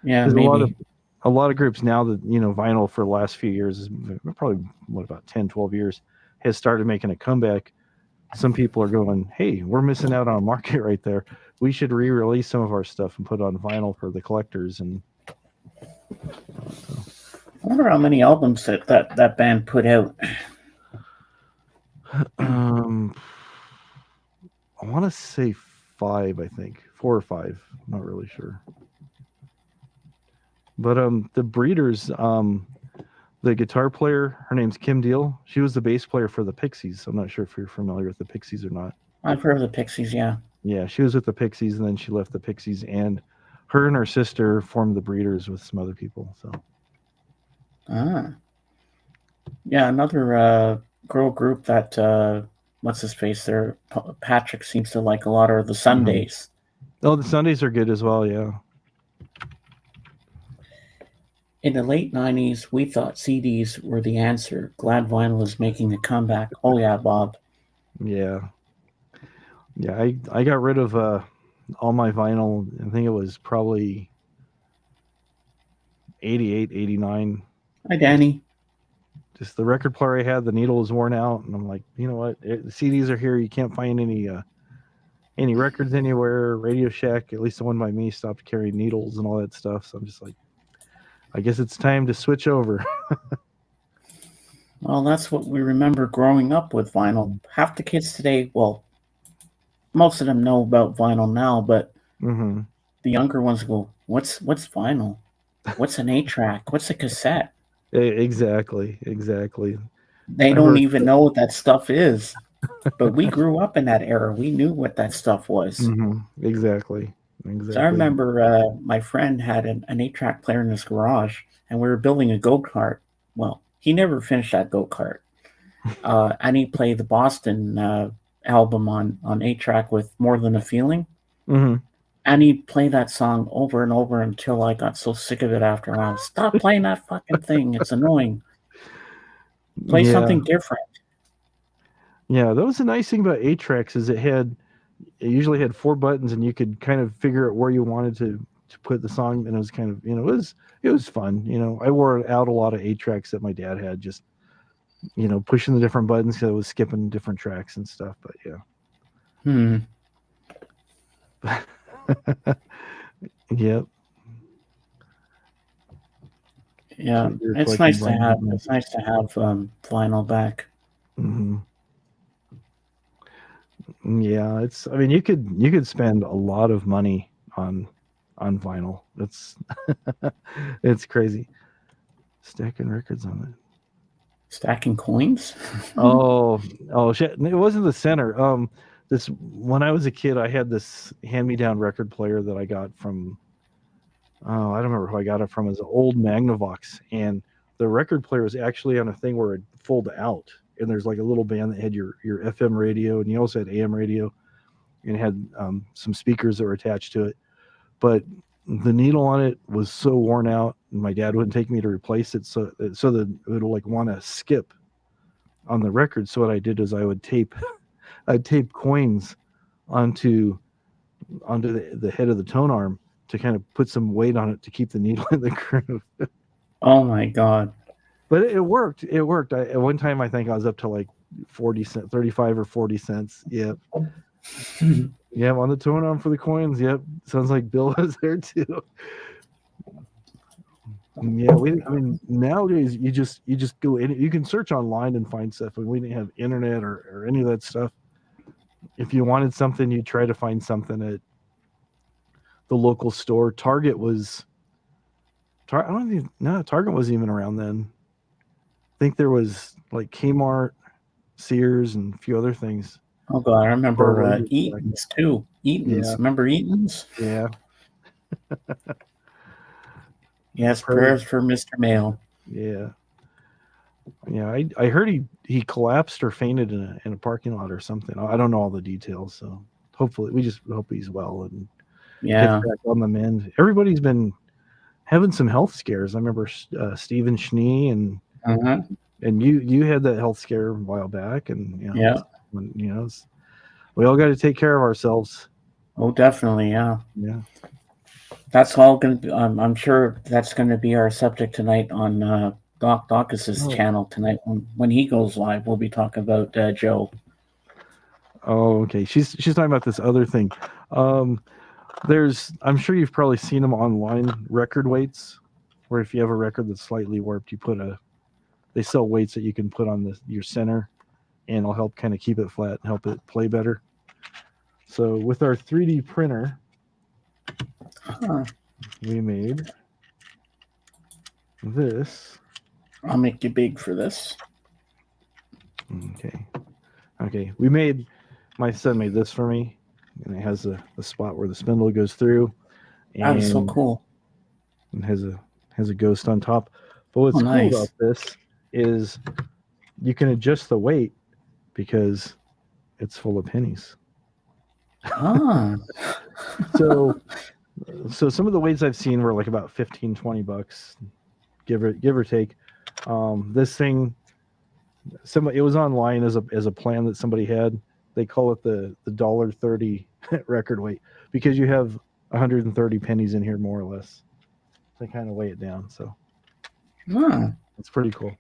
Yeah, There's maybe. a lot of groups now that vinyl for the last few years is probably about 10, 12 years has started making a comeback. Some people are going, hey, we're missing out on a market right there. We should re-release some of our stuff and put it on vinyl for the collectors. And I wonder how many albums that band put out. I want to say 5, I think 4 or 5. I'm not really sure. But the Breeders, the guitar player, her name's Kim Deal. She was the bass player for the Pixies. I'm not sure if you're familiar with the Pixies or not. I've heard of the Pixies, yeah. Yeah, she was with the Pixies, and then she left the Pixies, and her and her sister formed the Breeders with some other people. So, yeah, another girl group that what's his face there? Patrick seems to like a lot of the Sundays. Oh, the Sundays are good as well. Yeah. In the late 90s, we thought CDs were the answer. Glad vinyl is making a comeback. Oh yeah, Bob. Yeah. Yeah, I got rid of all my vinyl. I think it was probably 88, 89. Hi, Danny. Just the record player I had, the needle was worn out, and I'm like, you know what? The CDs are here. You can't find any records anywhere. Radio Shack, at least the one by me, stopped carrying needles and all that stuff. So I'm just like, I guess it's time to switch over. Well, that's what we remember growing up with vinyl. Half the kids today, well, most of them know about vinyl now, but the younger ones go, what's vinyl? What's an 8-track? What's a cassette? Exactly. They don't even know what that stuff is. But we grew up in that era. We knew what that stuff was. Exactly. So I remember my friend had an 8-track player in his garage, and we were building a go-kart. Well, he never finished that go-kart. And he played the Boston album on 8-track with More Than a Feeling. And he'd play that song over and over until I got so sick of it after a while. Stop playing that fucking thing. It's annoying. Play something different. Yeah, that was the nice thing about 8-tracks is it usually had 4 buttons, and you could kind of figure out where you wanted to put the song, and it was kind of, it was fun. I wore out a lot of 8-tracks that my dad had, just pushing the different buttons because I was skipping different tracks and stuff. But yeah. Yep. Yeah, it's nice to have vinyl back. Yeah, I mean, you could spend a lot of money on on vinyl. It's it's crazy. Stacking records on it. Stacking coins? Oh shit! It wasn't the center. This when I was a kid, I had this hand-me-down record player that I got from. Oh, I don't remember who I got it from. It was an old Magnavox, and the record player was actually on a thing where it folded out, and there's like a little band that had your FM radio, and you also had AM radio, and it had some speakers that were attached to it. But the needle on it was so worn out, and my dad wouldn't take me to replace it, so that it would like want to skip on the record. So what I did is I'd tape coins onto the head of the tone arm to kind of put some weight on it to keep the needle in the groove. Oh my God. But it worked. It worked. At one time, I think I was up to like 40 cents, 35 or 40 cents. Yep. Yep. On the tone arm for the coins. Yep. Sounds like Bill was there too. Yeah. I mean, nowadays you just go in, you can search online and find stuff. And we didn't have internet or any of that stuff. If you wanted something, you try to find something at the local store. Target was, I don't think, no, Target wasn't even around then. I think there was like Kmart, Sears, and a few other things. Oh God, I remember Eaton's too. Eaton's, Yeah. remember Eaton's? Yeah. Yes, prayers for Mr. Mail. Yeah. Yeah, I heard he collapsed or fainted in a parking lot or something. I don't know all the details, so hopefully we just hope he's well and gets back on the mend. Everybody's been having some health scares. I remember Stephen Schnee and you had that health scare a while back, and we all got to take care of ourselves. Oh, definitely, yeah. Yeah. That's all going to be. I'm sure that's going to be our subject tonight on Doc Dawkins' channel tonight. When he goes live, we'll be talking about Joe. Oh, okay. She's talking about this other thing. I'm sure you've probably seen them online, record weights, where if you have a record that's slightly warped, they sell weights that you can put on your center, and it'll help kind of keep it flat and help it play better. So with our 3D printer, we made this. I'll make you big for this. Okay. My son made this for me, and it has a spot where the spindle goes through. That is so cool. And has a ghost on top. But what's cool about this is you can adjust the weight because it's full of pennies. So some of the weights I've seen were like about $15-$20, give or take. This thing, it was online as a plan that somebody had. They call it the $1.30 record weight because you have 130 pennies in here more or less. They kind of weigh it down, so it's pretty cool.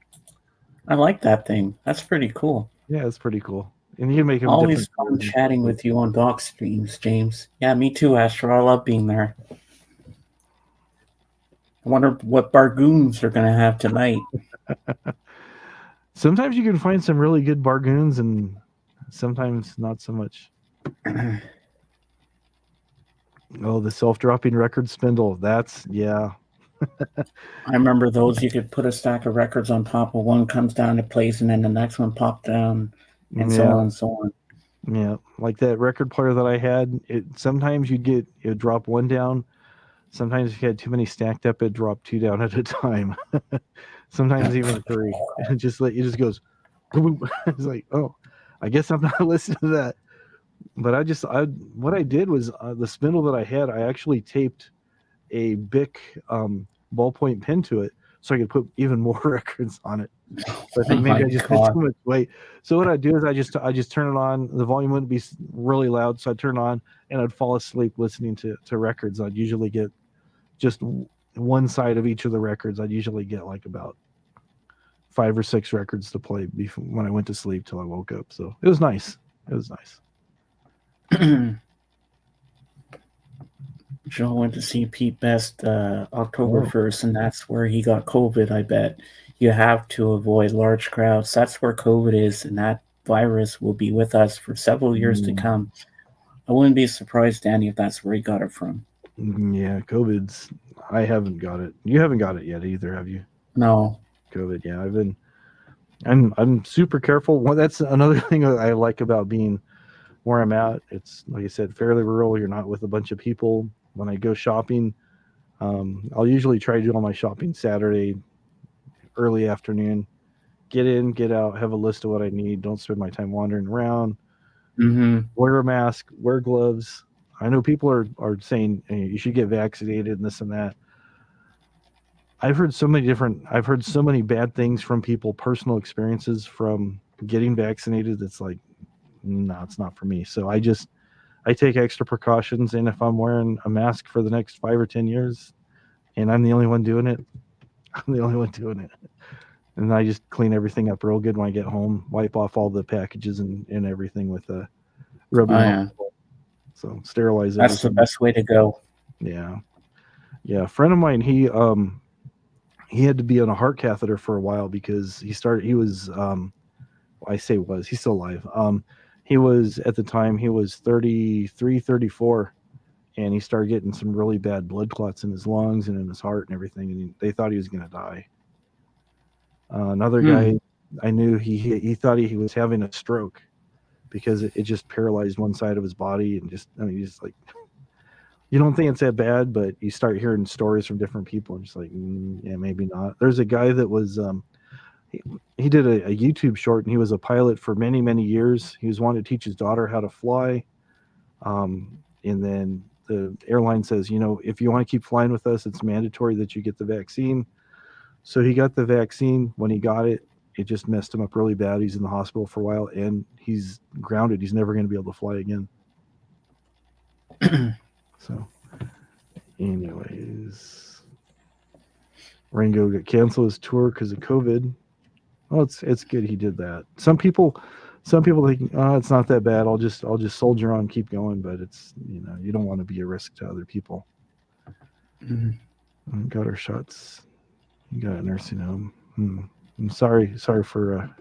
I like that thing. That's pretty cool. Yeah, it's pretty cool. And you can make them always fun chatting with you on Doc streams, James. Yeah, me too, Astro. I love being there. I wonder what bargoons they're going to have tonight. Sometimes you can find some really good bargoons, and sometimes not so much. Oh, the self-dropping record spindle. Yeah. I remember those. You could put a stack of records on top of one, comes down, it plays, and then the next one popped down, and so on and so on. Yeah, like that record player that I had. Sometimes it would drop one down. Sometimes if you had too many stacked up, it'd drop two down at a time. Sometimes even three. It just goes. It's like, oh, I guess I'm not listening to that. But what I did was the spindle that I had, I actually taped a Bic ballpoint pen to it so I could put even more records on it. But I think maybe I just had too much weight. So what I do is I just turn it on. The volume wouldn't be really loud, so I'd turn it on and I'd fall asleep listening to records. I'd usually get just one side of each of the records. I'd usually get like about 5 or 6 records to play before when I went to sleep till I woke up. So it was nice. Joe went to see Pete Best October 1st, and that's where he got COVID, I bet. You have to avoid large crowds. That's where COVID is, and that virus will be with us for several years to come. I wouldn't be surprised, Danny, if that's where he got it from. Yeah, COVID's. I haven't got it. You haven't got it yet either, have you? No. COVID. Yeah, I'm super careful. Well, that's another thing that I like about being where I'm at. It's like I said, fairly rural. You're not with a bunch of people. When I go shopping, I'll usually try to do all my shopping Saturday early afternoon. Get in, get out, have a list of what I need. Don't spend my time wandering around. Mm-hmm. Wear a mask, wear gloves. I know people are saying, hey, you should get vaccinated and this and that. I've heard so many bad things from people, personal experiences from getting vaccinated. That's like, no, it's not for me. So I take extra precautions. And if I'm wearing a mask for the next 5 or 10 years and I'm the only one doing it, I'm the only one doing it. And I just clean everything up real good when I get home, wipe off all the packages and everything with rubbing Oh, yeah. alcohol. So sterilize That's the everything. best way to go. Yeah. Yeah. A friend of mine, he had to be on a heart catheter for a while because he was he's still alive. He was at the time, he was 33, 34, and he started getting some really bad blood clots in his lungs and in his heart and everything. And they thought he was going to die. Another guy I knew, he thought he was having a stroke because it just paralyzed one side of his body. And he's like, you don't think it's that bad, but you start hearing stories from different people and just like, yeah, maybe not. There's a guy that was, he did a YouTube short, and he was a pilot for many, many years. He was wanting to teach his daughter how to fly. And then the airline says, if you want to keep flying with us, it's mandatory that you get the vaccine. So he got the vaccine. When he got it, it just messed him up really bad. He's in the hospital for a while, and he's grounded. He's never going to be able to fly again. So, anyways, Ringo got canceled his tour because of COVID. Well, it's good he did that. Some people think, oh, it's not that bad. I'll just soldier on, keep going. But it's, you don't want to be a risk to other people. Mm-hmm. Got our shots. You got a nursing home. I'm sorry for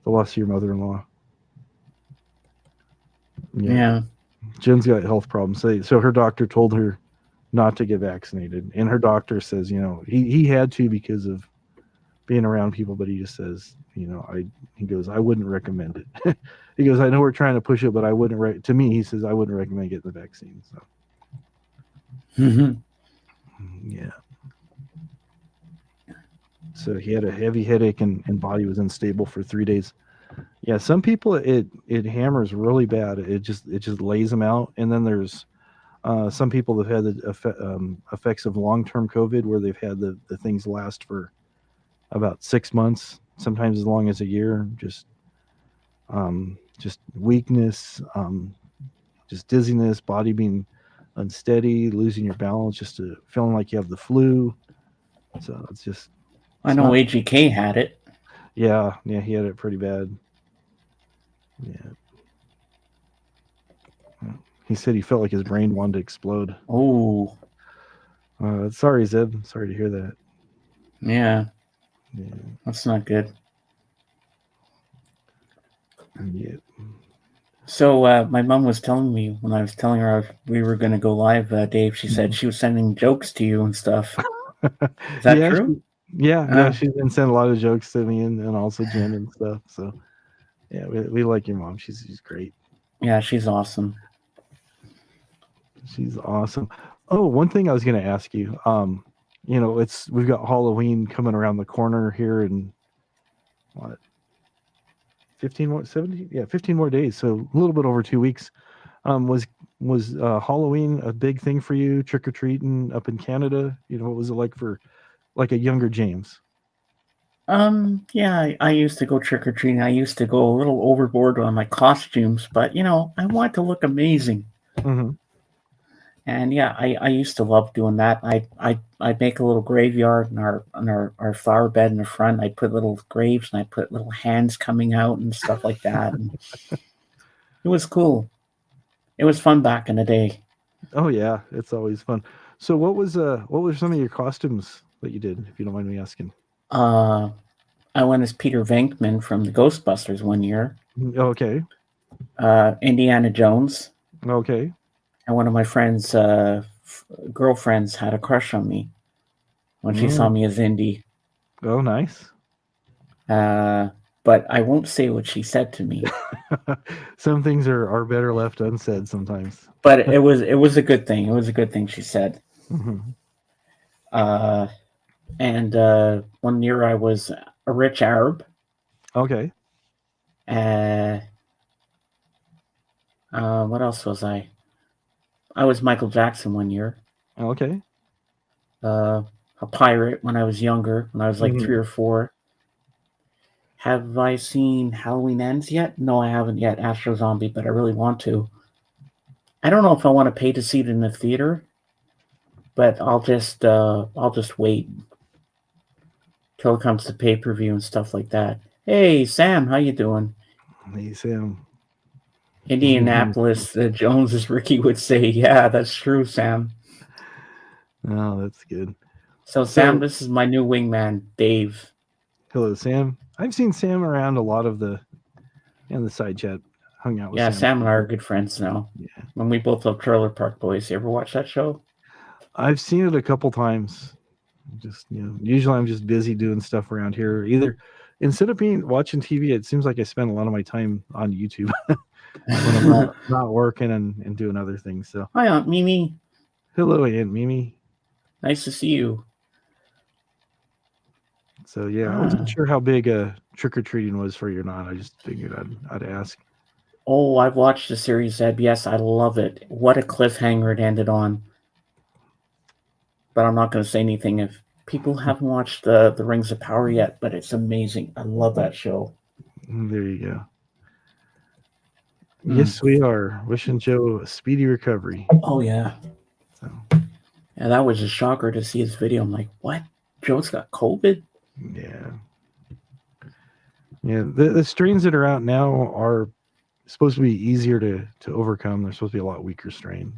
the loss of your mother-in-law. Yeah. Jen's got health problems. So her doctor told her not to get vaccinated, and her doctor says, he had to because of being around people, but he just says, he goes, I wouldn't recommend it. He goes, I know we're trying to push it, but I wouldn't. To me, he says, I wouldn't recommend getting the vaccine. So, Mm-hmm. yeah. So he had a heavy headache and body was unstable for 3 days. Yeah, some people it hammers really bad. It just lays them out. And then there's some people that have had the effects of long-term COVID, where they've had the things last for about 6 months, sometimes as long as a year. Just weakness, just dizziness, body being unsteady, losing your balance, just feeling like you have the flu. So it's just. I know AGK had it. Yeah, he had it pretty bad. Yeah. He said he felt like his brain wanted to explode. Oh. Sorry, Zeb. Sorry to hear that. Yeah. Yeah. That's not good. Yeah. So my mom was telling me when I was telling her we were going to go live, Dave, she said she was sending jokes to you and stuff. Is that true? Yeah. She's been sending a lot of jokes to me and also Jen and stuff. So, yeah, we like your mom. She's great. Yeah, she's awesome. She's awesome. Oh, one thing I was going to ask you. We've got Halloween coming around the corner here in what? 15 more, 17? Yeah, 15 more days. So a little bit over 2 weeks. Was Halloween a big thing for you? Trick or treating up in Canada? What was it like for like a younger James? Yeah, I used to go trick or treating. I used to go a little overboard on my costumes, but I want to look amazing. Mm-hmm. And yeah, I used to love doing that. I'd make a little graveyard in our flower bed in the front. I'd put little graves and I put little hands coming out and stuff like that. And it was cool. It was fun back in the day. Oh yeah, it's always fun. So what were some of your costumes that you did, if you don't mind me asking? I went as Peter Venkman from the Ghostbusters one year. Okay. Indiana Jones. Okay. And one of my friends, girlfriends had a crush on me when she saw me as Indy. Oh, nice. But I won't say what she said to me. Some things are better left unsaid sometimes. But it was a good thing. It was a good thing she said. Mhm. And one year I was a rich Arab. Okay. What else was I? I was Michael Jackson one year. Okay. A pirate when I was younger, when I was like Mhm. 3 or 4. Have I seen Halloween Ends yet? No, I haven't yet. Astro Zombie, but I really want to. I don't know if I want to pay to see it in the theater, but I'll just wait till it comes to pay-per-view and stuff like that. Hey, Sam, how you doing? Hey, Sam. Indianapolis Jones, as Ricky would say. Yeah, that's true, Sam. Oh, that's good. So, Sam, this is my new wingman, Dave. Hello, Sam. I've seen Sam around a lot of the side chat. Hung out with Yeah, Sam. Sam and I are good friends now. Yeah. When we both love Trailer Park Boys. You ever watch that show? I've seen it a couple times. Just usually I'm just busy doing stuff around here. Either instead of watching TV, it seems like I spend a lot of my time on YouTube when I'm not working and doing other things. So hi, Aunt Mimi. Hello, Aunt Mimi. Nice to see you. So yeah, I wasn't sure how big trick or treating was for you or not. I just figured I'd ask. Oh, I've watched the series, Zeb. Yes, I love it. What a cliffhanger it ended on. But I'm not going to say anything if people haven't watched the Rings of Power yet, but it's amazing. I love that show. There you go. Yes, we are wishing Joe a speedy recovery. Oh, yeah. So. Yeah, that was a shocker to see his video. I'm like, what? Joe's got COVID? Yeah. Yeah, the strains that are out now are supposed to be easier to overcome. They're supposed to be a lot weaker strain.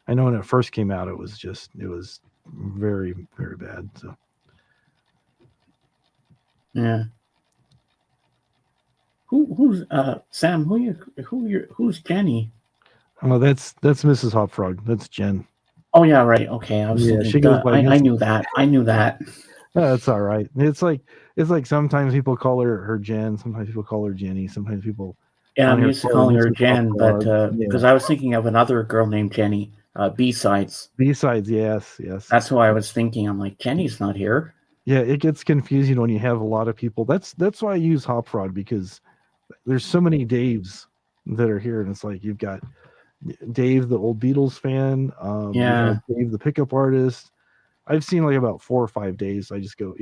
I know when it first came out, it was very, very bad. So yeah. Who's Sam? Who's Jenny? Oh, that's Mrs. Hopfrog. That's Jen. Oh yeah, right. Okay, I was thinking. She goes by I knew that. I knew that. That's all right. It's like sometimes people call her Jen. Sometimes people call her Jenny. Sometimes people. Yeah, I'm used to calling her Jen, but Hopfrog. because I was thinking of another girl named Jenny. B-sides. B-sides, yes. That's why I was thinking. I'm like, Jenny's not here. Yeah, it gets confusing when you have a lot of people. That's why I use Hopfrog, because there's so many Daves that are here, and it's like you've got Dave, the old Beatles fan. You have Dave, the pickup artist. I've seen like about 4 or 5 days. I just go,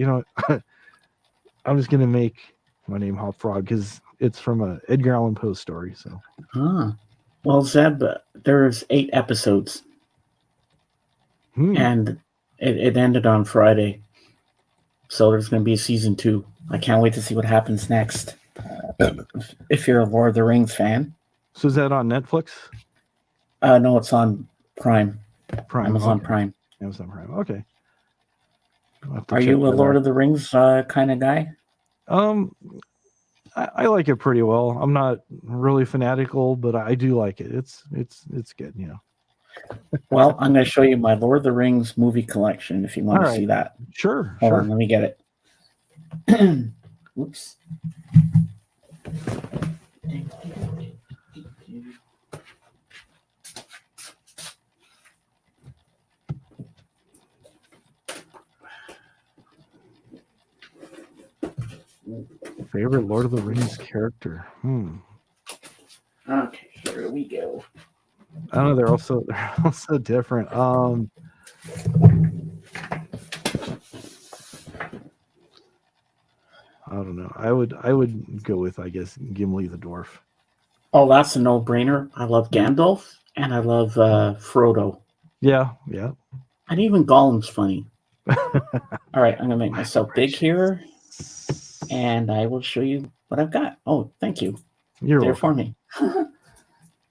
I'm just gonna make my name Hopfrog because it's from a Edgar Allan Poe story. So, well, Zeb, there's 8 episodes, and it ended on Friday. So there's going to be a season 2. I can't wait to see what happens next. If you're a Lord of the Rings fan. So is that on Netflix? No, it's on Prime. Amazon Prime. Amazon Prime. Okay. Are you a Lord of the Rings kind of guy? I like it pretty well. I'm not really fanatical, but I do like it. It's good, Well, I'm going to show you my Lord of the Rings movie collection if you want to see that. Sure. Hold on, let me get it. Oops. Favorite Lord of the Rings character? Okay, here we go. I don't know. They're also different. I don't know. I would go with, I guess, Gimli the dwarf. Oh, that's a no-brainer. I love Gandalf and I love Frodo. Yeah. And even Gollum's funny. All right, I'm gonna make myself big here, and I will show you what I've got. Oh, thank you. You're there welcome. for me.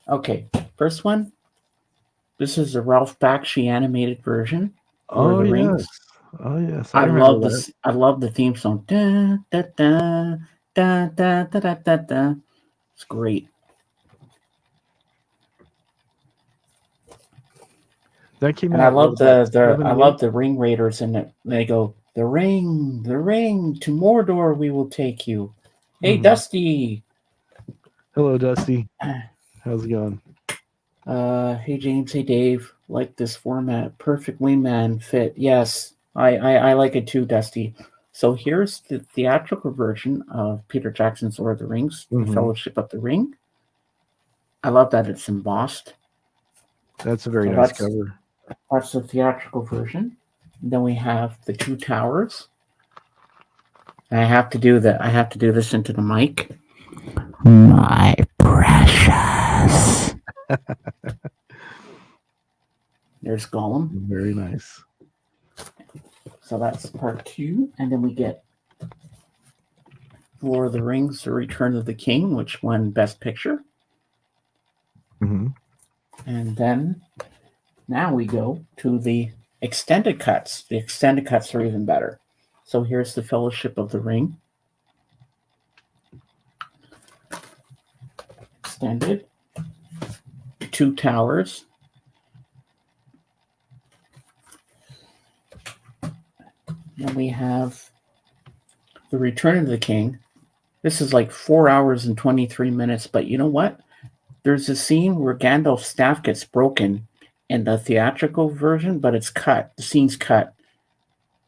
Okay, first one. This is the Ralph Bakshi animated version. Oh yes. Rings. Oh yes. I love this. I love the theme song. Da, da, da, da, da, da, da, da, da. It's great. That came And I out. love What, about the I 78? love the ring raiders in it. They go, the ring, to Mordor we will take you. Hey, Mhm. Dusty. Hello, Dusty. How's it going? Hey James, hey Dave. Like this format. Perfect wingman fit. Yes. I like it too, Dusty. So here's the theatrical version of Peter Jackson's Lord of the Rings, The Mhm. Fellowship of the Ring. I love that it's embossed. That's a very So nice cover. that's the theatrical version. Then we have the Two Towers. And I have to do this into the mic. My precious. There's Gollum. Very nice. So that's part 2. And then we get Lord of the Rings, The Return of the King, which won Best Picture. Hmm. And then now we go to the extended cuts. The extended cuts are even better. So here's the Fellowship of the Ring. Extended. Two Towers. Then we have The Return of the King. This is like 4 hours and 23 minutes, but you know what? There's a scene where Gandalf's staff gets broken in the theatrical version, but it's cut. The scene's cut.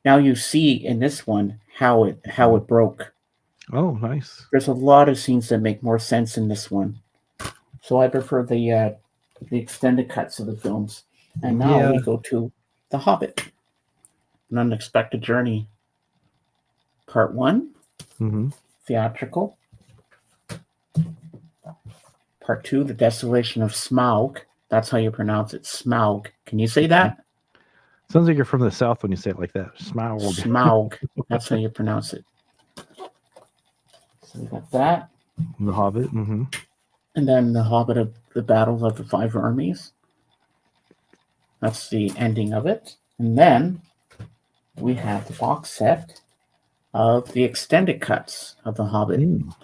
Now you see in this one how it broke. Oh, nice. There's a lot of scenes that make more sense in this one. So I prefer the extended cuts of the films. And now Yeah. we go to The Hobbit, An Unexpected Journey, Part 1, Hmm. theatrical. Part 2, The Desolation of Smaug. That's how you pronounce it, Smaug. Can you say that? Sounds like you're from the South when you say it like that. Smile. Smaug. That's how you pronounce it. So we got that. The Hobbit. Hmm. And then The Hobbit of the Battle of the Five Armies. That's the ending of it. And then we have the box set of the extended cuts of The Hobbit. Mm.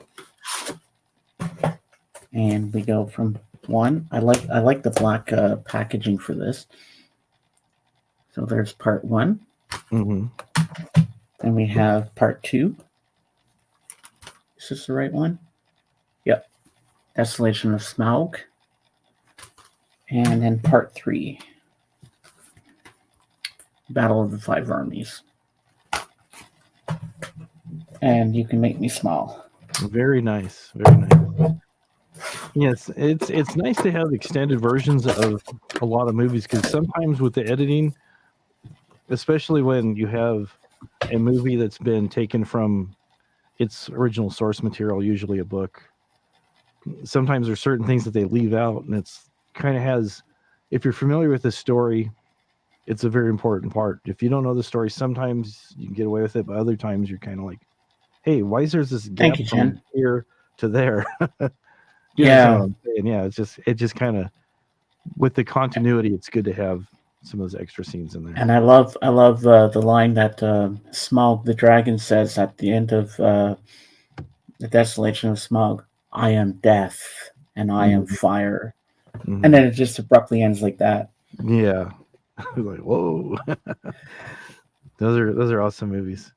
And we go from 1. I like the black packaging for this. So there's part 1. Hmm. Then we have part 2. Is this the right one? Yep. Desolation of Smaug. And then part 3. Battle of the Five Armies. And you can make me smile. Very nice. Very nice. Yes, it's nice to have extended versions of a lot of movies because sometimes with the editing, especially when you have a movie that's been taken from its original source material, usually a book, sometimes there's certain things that they leave out, and it's kind of has. If you're familiar with the story, it's a very important part. If you don't know the story, sometimes you can get away with it, but other times you're kind of like, "Hey, why is there this gap Thank you, from Jen. here to there?" You understand Yeah. what I'm saying? Yeah, it just kind of with the continuity, it's good to have some of those extra scenes in there. And I love the line that Smaug the dragon says at the end of the Desolation of Smaug. I am death and I am fire. Mhm. And then it just abruptly ends like that. Yeah, like whoa, those are awesome movies.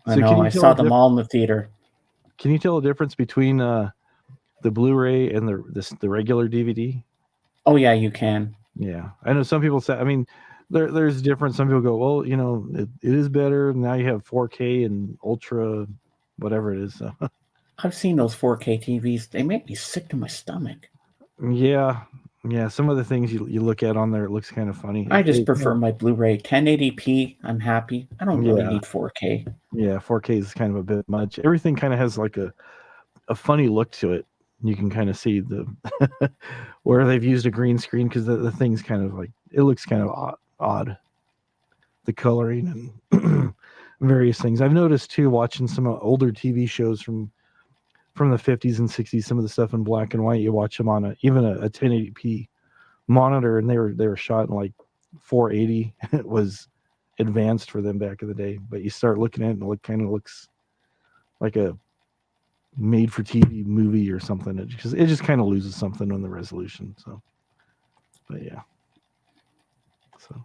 I So know. I saw them all in the theater. Can you tell the difference between the Blu-ray and the regular DVD? Oh yeah, you can. Yeah, I know some people say. I mean, there's difference. Some people go, well, you know, it is better now. You have 4K and Ultra, whatever it is. So. I've seen those 4K TVs. They make me sick to my stomach. Yeah. Some of the things you look at on there, it looks kind of funny. I just prefer my Blu-ray 1080p. I'm happy. I don't really need 4K. Yeah, 4K is kind of a bit much. Everything kind of has like a funny look to it. You can kind of see the where they've used a green screen because the thing's kind of like it looks kind of odd. The coloring and various things. I've noticed too watching some older TV shows from the 50s and 60s. Some of the stuff in black and white. You watch them on even a 1080p monitor, and they were shot in like 480. It was advanced for them back in the day. But you start looking at it, and it kind of looks like a made for TV movie or something. It just kind of loses something on the resolution. So, but yeah. So,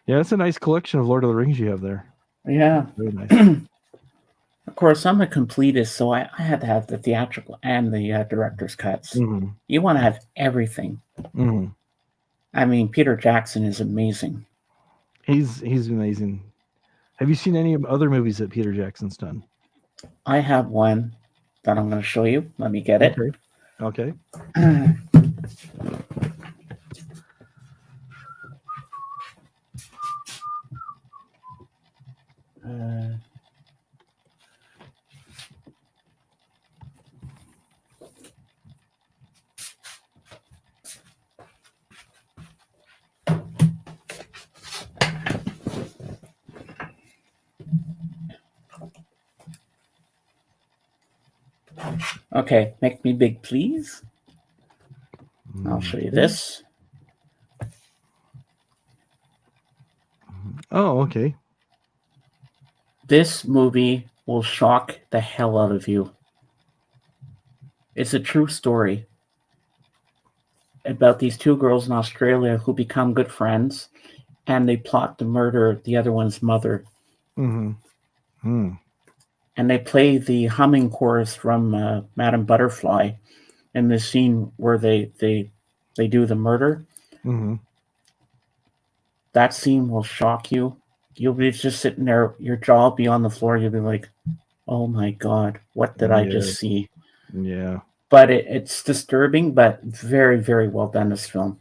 yeah, it's a nice collection of Lord of the Rings you have there. Yeah. Very nice. Of course, I'm a completist, so I had to have the theatrical and the director's cuts. Mm-hmm. You want to have everything. Mm-hmm. I mean, Peter Jackson is amazing. He's amazing. Have you seen any other movies that Peter Jackson's done? I have one that I'm going to show you. Let me get it. Okay. Okay, make me big, please. I'll show you this. Oh, okay. This movie will shock the hell out of you. It's a true story about these two girls in Australia who become good friends, and they plot to murder the other one's mother. Mm-hmm. Mm. And they play the humming chorus from Madame Butterfly in the scene where they do the murder. Mm-hmm. That scene will shock you. You'll be just sitting there, your jaw will be on the floor. You'll be like, "Oh my God, what did I just see?" Yeah. But it's disturbing, but very, very well done, this film.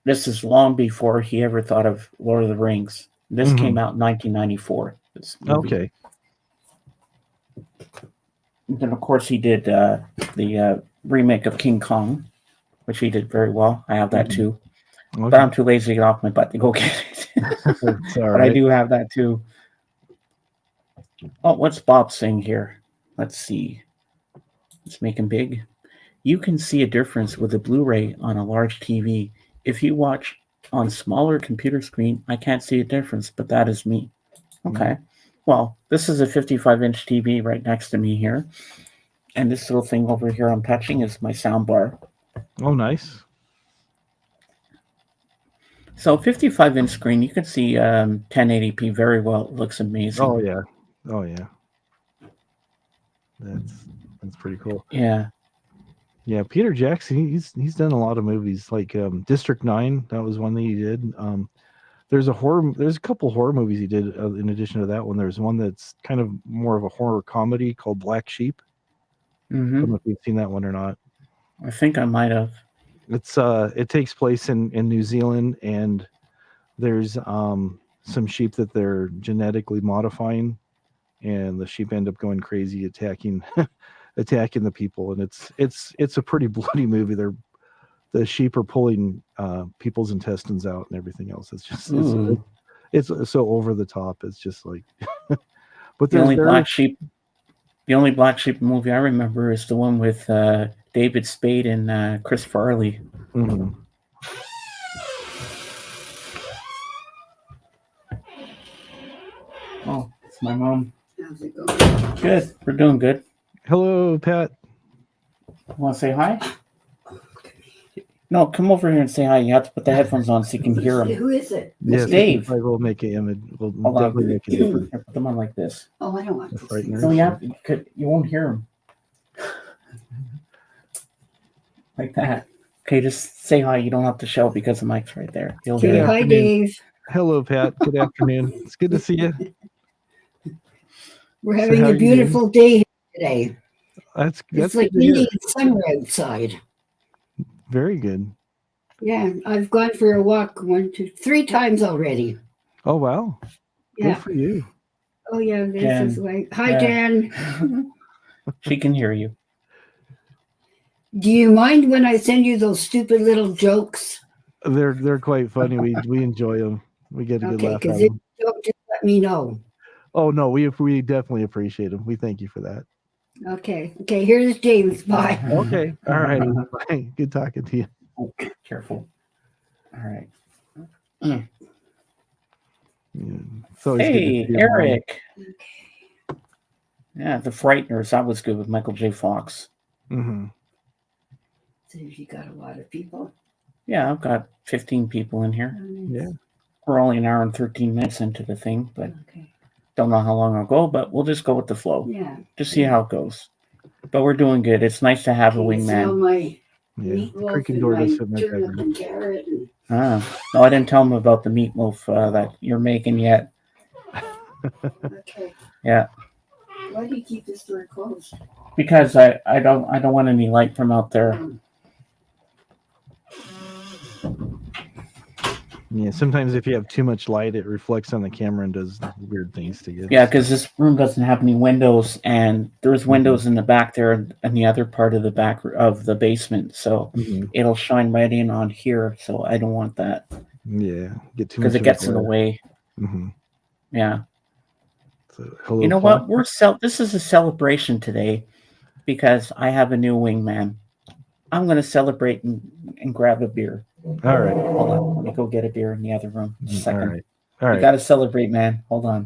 This is long before he ever thought of Lord of the Rings. This came out in 1994. This movie. Okay. And then, of course, he did the remake of King Kong, which he did very well. I have that too. Okay. But I'm too lazy to get off my butt to go get it. It's all But I right. do have that too. Oh, what's Bob saying here? Let's see. Let's make him big. You can see a difference with a Blu-ray on a large TV. If you watch on smaller computer screen, I can't see a difference, but that is me. Okay. Well, this is a 55-inch TV right next to me here. And this little thing over here I'm touching is my sound bar. Oh, nice. So 55-inch screen, you can see 1080p very well. It looks amazing. Oh, yeah. Oh, yeah. That's pretty cool. Yeah. Yeah, Peter Jackson, he's done a lot of movies like District 9. That was one that he did. There's a couple horror movies he did in addition to that one. There's one that's kind of more of a horror comedy called Black Sheep. I don't know if you've seen that one or not. I think I might have. It takes place in New Zealand, and there's some sheep that they're genetically modifying, and the sheep end up going crazy, attacking the people, and it's a pretty bloody movie. The sheep are pulling people's intestines out and everything else. It's just it's so over the top. It's just like, but the only black sheep movie I remember is the one with David Spade and Chris Farley. Mm-hmm. Oh, it's my mom. How's it going? Good. We're doing good. Hello, Pat. Want to say hi? No, come over here and say hi. You have to put the headphones on so you can hear him. Who is it? Yes, Dave. We'll make an image. We'll Hold on. definitely make a difference. Put them on like this. Oh, I don't want That's to right, see. nerd. No, you won't hear him. Like that. Okay, just say hi. You don't have to shout because the mic's right there. You'll Okay, hear hi, afternoon. Dave. Hello, Pat. Good afternoon. It's good to see you. We're So having how a are you beautiful day here today. That's It's like good to hear. windy and summer outside. Very good. Yeah, I've gone for a walk 3 times already. Oh wow. Yeah. Good for you. Oh, yeah. This Jan. is like, hi, Yeah. Jan. She can hear you. Do you mind when I send you those stupid little jokes? They're quite funny. We enjoy them. We get a good Okay, laugh out because of if them. you don't, just let me know. Oh no, we definitely appreciate them. We thank you for that. Okay. Okay, here's James. Bye. Okay. All right. Bye. Good talking to you. Oh, careful. All right. Yeah. It's always good to Hey, see you, Mom. Eric. Yeah, The Frighteners. That was good with Michael J. Fox. Mhm. So you got a lot of people. Yeah, I've got 15 people in here. Yeah. We're only an hour and 13 minutes into the thing, but Okay. don't know how long I'll go, but we'll just go with the flow. Yeah. Just see how it goes. But we're doing good. It's nice to have a Can you smell wingman. my Yeah. meatloaf Creaking and door my does fit my turnip bedroom. and carrot and No, I didn't tell him about the meatloaf that you're making yet. okay. Yeah, Why do you keep this door closed? because I don't want any light from out there. Yeah. Sometimes if you have too much light, it reflects on the camera and does weird things to you. Yeah, because this room doesn't have any windows, and there's windows in the back there and the other part of the back of the basement, so Mhm. it'll shine right in on here. So I don't want that Yeah. Get too much because it of gets in the glare. way. Mhm. Yeah. So, hello, You know Paul. what? This is a celebration today because I have a new wingman. I'm going to celebrate and grab a beer. All right. Hold on. Let me go get a beer in the other room. Just a All second. right. All We right. got to celebrate, man. Hold on.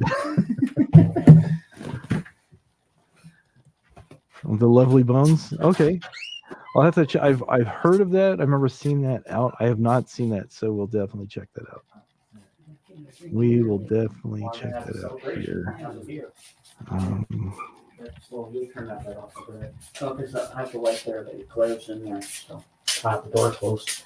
The Lovely Bones. Okay. I'll have to. I've heard of that. I remember seeing that out. I have not seen that, so we'll definitely check that out. We will definitely check that out here. You turn that light off. Oh, because I have the light there that glares in there. So I have the door closed.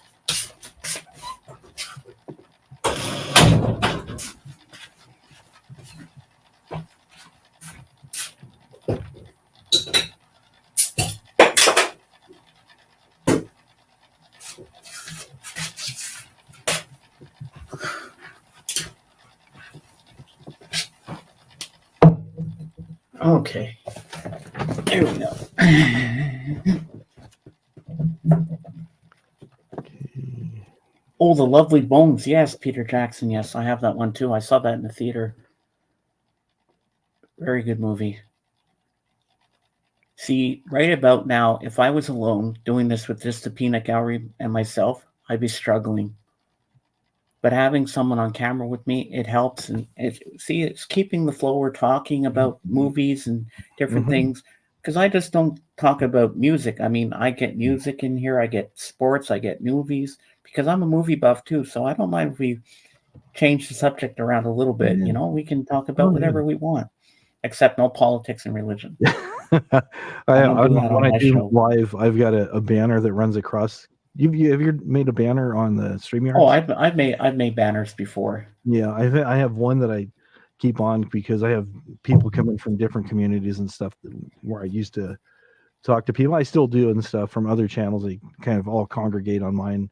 Okay. There we go. Oh, The Lovely Bones. Yes, Peter Jackson. Yes, I have that one too. I saw that in the theater. Very good movie. See, right about now, if I was alone doing this with just the peanut gallery and myself, I'd be struggling. But having someone on camera with me, it helps. And it's keeping the flow. We're talking about movies and different things. Because I just don't talk about music. I mean, I get music in here. I get sports. I get movies. Because I'm a movie buff too. So I don't mind if we change the subject around a little bit. You know, we can talk about whatever we want. Except no politics and religion. When I my do show. live, I've got a banner that runs across. Have you made a banner on the StreamYard? Oh, I've made banners before. Yeah, I have one that I keep on because I have people coming from different communities and stuff where I used to talk to people. I still do and stuff from other channels. They kind of all congregate on mine.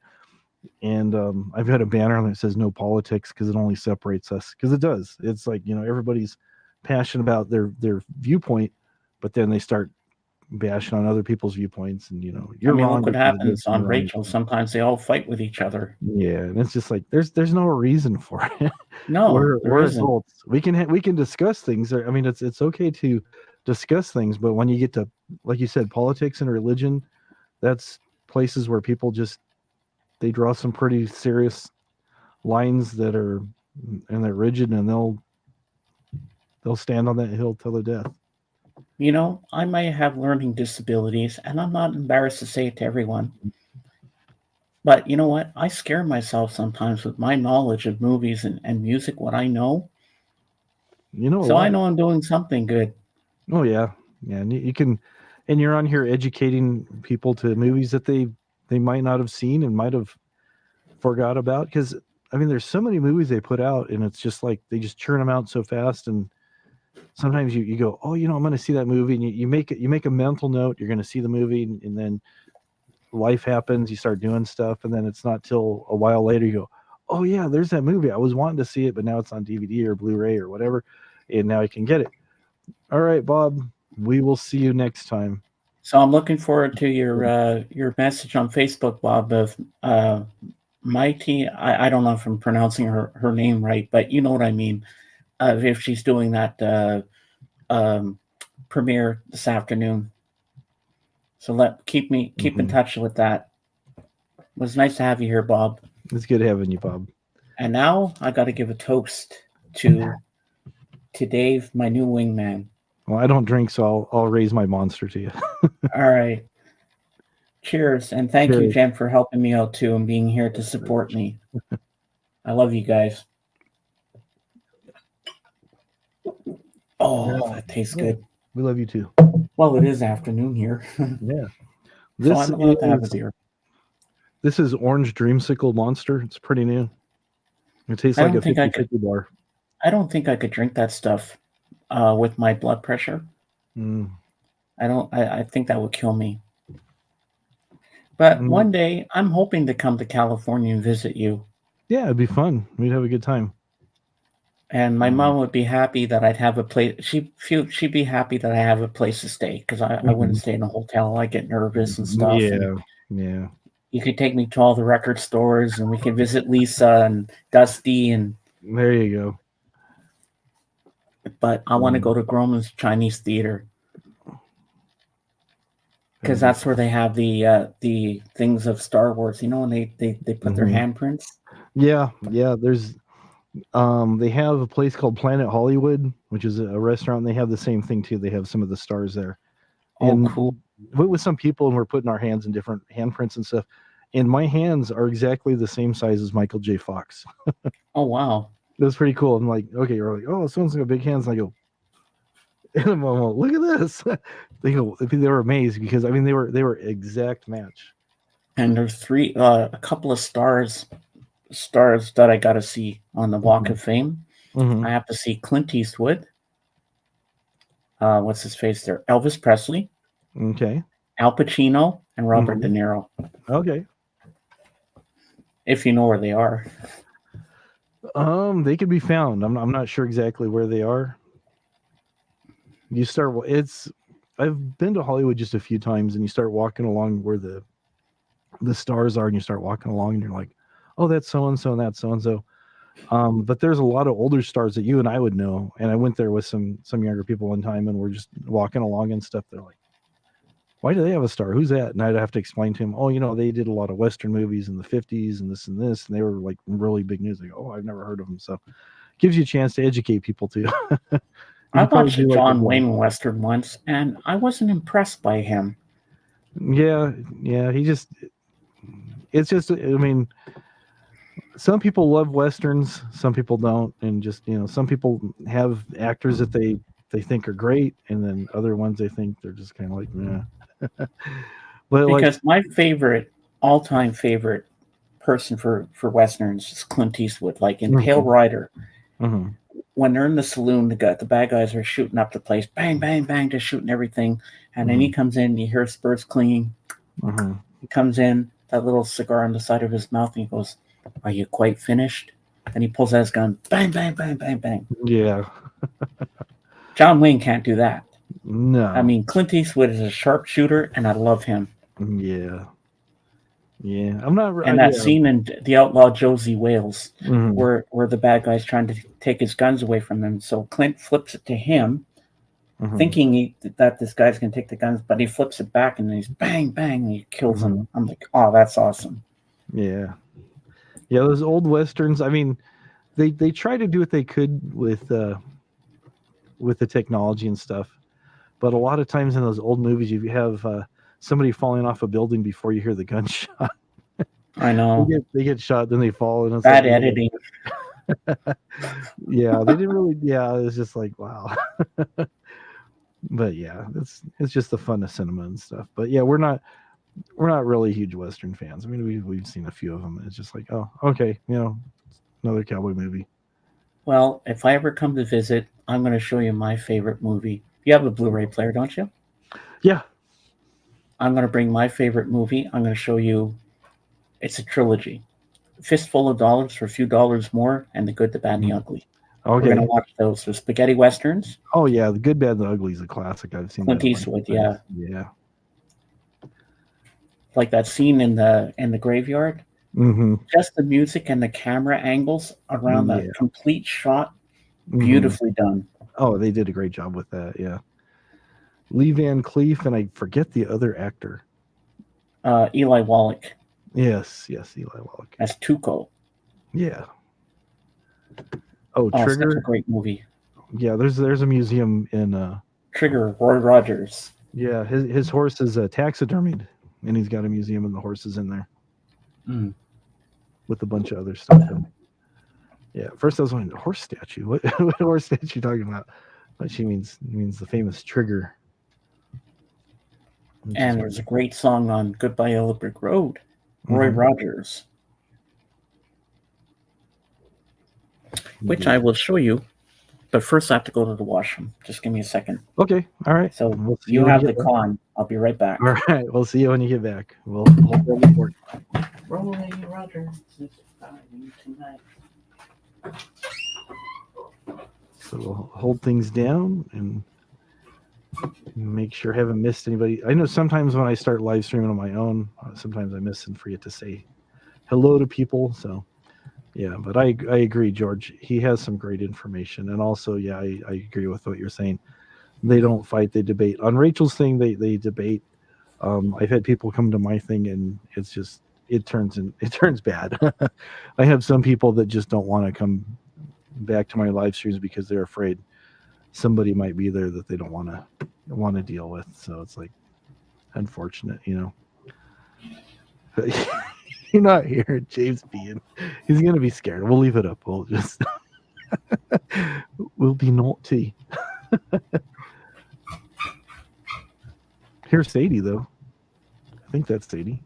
And I've had a banner that says no politics because it only separates us. Because it does. It's like, everybody's passionate about their viewpoint, but then they start bashing on other people's viewpoints, and you're wrong. Look what because of this, happens you're on wrong. Rachel. Sometimes they all fight with each other. Yeah, and it's just like there's no reason for it. No, we're isn't. adults. We can discuss things. I mean, it's okay to discuss things, but when you get to, like you said, politics and religion, that's places where people just they draw some pretty serious lines that are and they're rigid, and they'll stand on that hill till the death. I may have learning disabilities, and I'm not embarrassed to say it to everyone. But you know what? I scare myself sometimes with my knowledge of movies and music, what I know. So I know I'm doing something good. Oh yeah. Yeah. And you can, and you're on here educating people to movies that they might not have seen and might have forgot about. Because I mean, there's so many movies they put out, and it's just like they just churn them out so fast. And sometimes you go, oh, I'm going to see that movie, and you make a mental note. You're going to see the movie, and then life happens. You start doing stuff, and then it's not till a while later you go, oh yeah, there's that movie. I was wanting to see it, but now it's on DVD or Blu-ray or whatever, and now I can get it. All right, Bob. We will see you next time. So I'm looking forward to your message on Facebook, Bob, of Mighty. I don't know if I'm pronouncing her name right, but you know what I mean. If she's doing that premiere this afternoon. So keep in touch with that. It was nice to have you here, Bob. It's good having you, Bob. And now I got to give a toast to Dave, my new wingman. Well, I don't drink, so I'll raise my monster to you. All right. Cheers, and thank you, Cheers. Jen, for helping me out too and being here to support me. I love you guys. Oh, that tastes good. We love you too. Well, it is afternoon here, Yeah. so I'm allowed to have a beer. This is Orange Dreamsicle Monster. It's pretty new. It tastes I like don't a think I 50 bar. I don't think I could drink that stuff with my blood pressure. Mm. I think that would kill me. But one day, I'm hoping to come to California and visit you. Yeah, it'd be fun. We'd have a good time. And my mom would be happy that I'd have a place. She'd be happy that I have a place to stay because I wouldn't stay in a hotel. I get nervous and stuff. Yeah, and you could take me to all the record stores, and we could visit Lisa and Dusty. And there you go. But I want to go to Grauman's Chinese Theater because that's where they have the things of Star Wars. You know, when they put their handprints. Yeah. There's they have a place called Planet Hollywood, which is a restaurant. And they have the same thing too. They have some of the stars there. And cool. With some people, and we're putting our hands in different handprints and stuff. And my hands are exactly the same size as Michael J. Fox. Oh wow. That's pretty cool. I'm like, okay, you're like, oh, someone's got big hands. And I go, and I'm like, look at this. They were amazed because I mean they were exact match. And there's a couple of stars that I got to see on the Walk of Fame. I have to see Clint Eastwood. What's his face there? Elvis Presley. Okay. Al Pacino and Robert De Niro. Okay. If you know where they are. They could be found. I'm not sure exactly where they are. I've been to Hollywood just a few times, and you start walking along where the stars are, and you start walking along, and you're like, oh, that's so and so, and that's so and so. But there's a lot of older stars that you and I would know, and I went there with some younger people one time, and we're just walking along and stuff. They're like, why do they have a star? Who's that? And I'd have to explain to him, oh, they did a lot of Western movies in the 50s and this, and they were like really big news. Like, oh, I've never heard of them. So it gives you a chance to educate people too. I watched a John Wayne Western once, and I wasn't impressed by him. Yeah. It's just, I mean, some people love Westerns, some people don't. And just, some people have actors that they think are great, and then other ones they think they're just kind of like, meh. But because my all-time favorite person for Westerns is Clint Eastwood. Like in Pale Rider, when they're in the saloon, the bad guys are shooting up the place, bang, bang, bang, just shooting everything. And then he comes in, you hear spurs clinging. He comes in, that little cigar on the side of his mouth, and he goes, "Are you quite finished?" And he pulls out his gun, bang, bang, bang, bang, bang. Yeah. John Wayne can't do that. No. I mean, Clint Eastwood is a sharpshooter, and I love him. Yeah. I'm not. And that scene in The Outlaw Josie Wales, where the bad guy's trying to take his guns away from him. So Clint flips it to him, thinking that this guy's going to take the guns, but he flips it back, and he's bang, bang, and he kills him. I'm like, oh, that's awesome. Yeah. Those old Westerns. I mean, they try to do what they could with the technology and stuff, but a lot of times in those old movies, you have somebody falling off a building before you hear the gunshot. I know. They get shot, then they fall, and it's bad editing. Yeah, they didn't really. Yeah, it's just like, wow. But yeah, it's just the fun of cinema and stuff. But yeah, we're not really huge Western fans. I mean, we've seen a few of them. It's just like, oh, okay, another cowboy movie. Well, if I ever come to visit, I'm going to show you my favorite movie. You have a Blu-ray player, don't you? Yeah. I'm going to bring my favorite movie. I'm going to show you. It's a trilogy. Fistful of Dollars for a Few Dollars More, and The Good, the Bad, and the Ugly. Okay. We're going to watch those. They're spaghetti westerns. Oh yeah, The Good, Bad, and the Ugly is a classic. I've seen Clint that Eastwood, yeah. Yeah. Like that scene in the graveyard. Just the music and the camera angles around that complete shot, beautifully done. Oh, they did a great job with that. Yeah. Lee Van Cleef, and I forget the other actor. Eli Wallach. Yes, Eli Wallach. As Tuco. Yeah. Oh, Trigger. Such a great movie. Yeah, there's a museum in Trigger, Roy Rogers. Yeah, his horse is taxidermied and he's got a museum and the horses in there with a bunch of other stuff. Yeah, at first I was wondering, horse statue. What horse statue you talking about? But she means the famous Trigger. And there's a great song on Goodbye Yellow Brick Road, Roy Rogers, which I will show you. But first, I have to go to the washroom. Just give me a second. Okay, all right. So We'll see you when have you the get back. con. I'll be right back. All right, we'll see you when you get back. We'll report. Roy Rogers is dying tonight. So we'll hold things down and make sure I haven't missed anybody. I know sometimes when I start live streaming on my own, sometimes I miss and forget to say hello to people. So yeah, but I agree, George. He has some great information, and also yeah, I agree with what you're saying. They don't fight; they debate. On Rachel's thing, they debate. I've had people come to my thing, and it's just it turns bad. I have some people that just don't want to come back to my live streams because they're afraid somebody might be there that they don't want to deal with. So it's like unfortunate, you know. You're not here, James being. He's gonna be scared. We'll leave it up. We'll just we'll be naughty. Here's Sadie though. I think that's Sadie.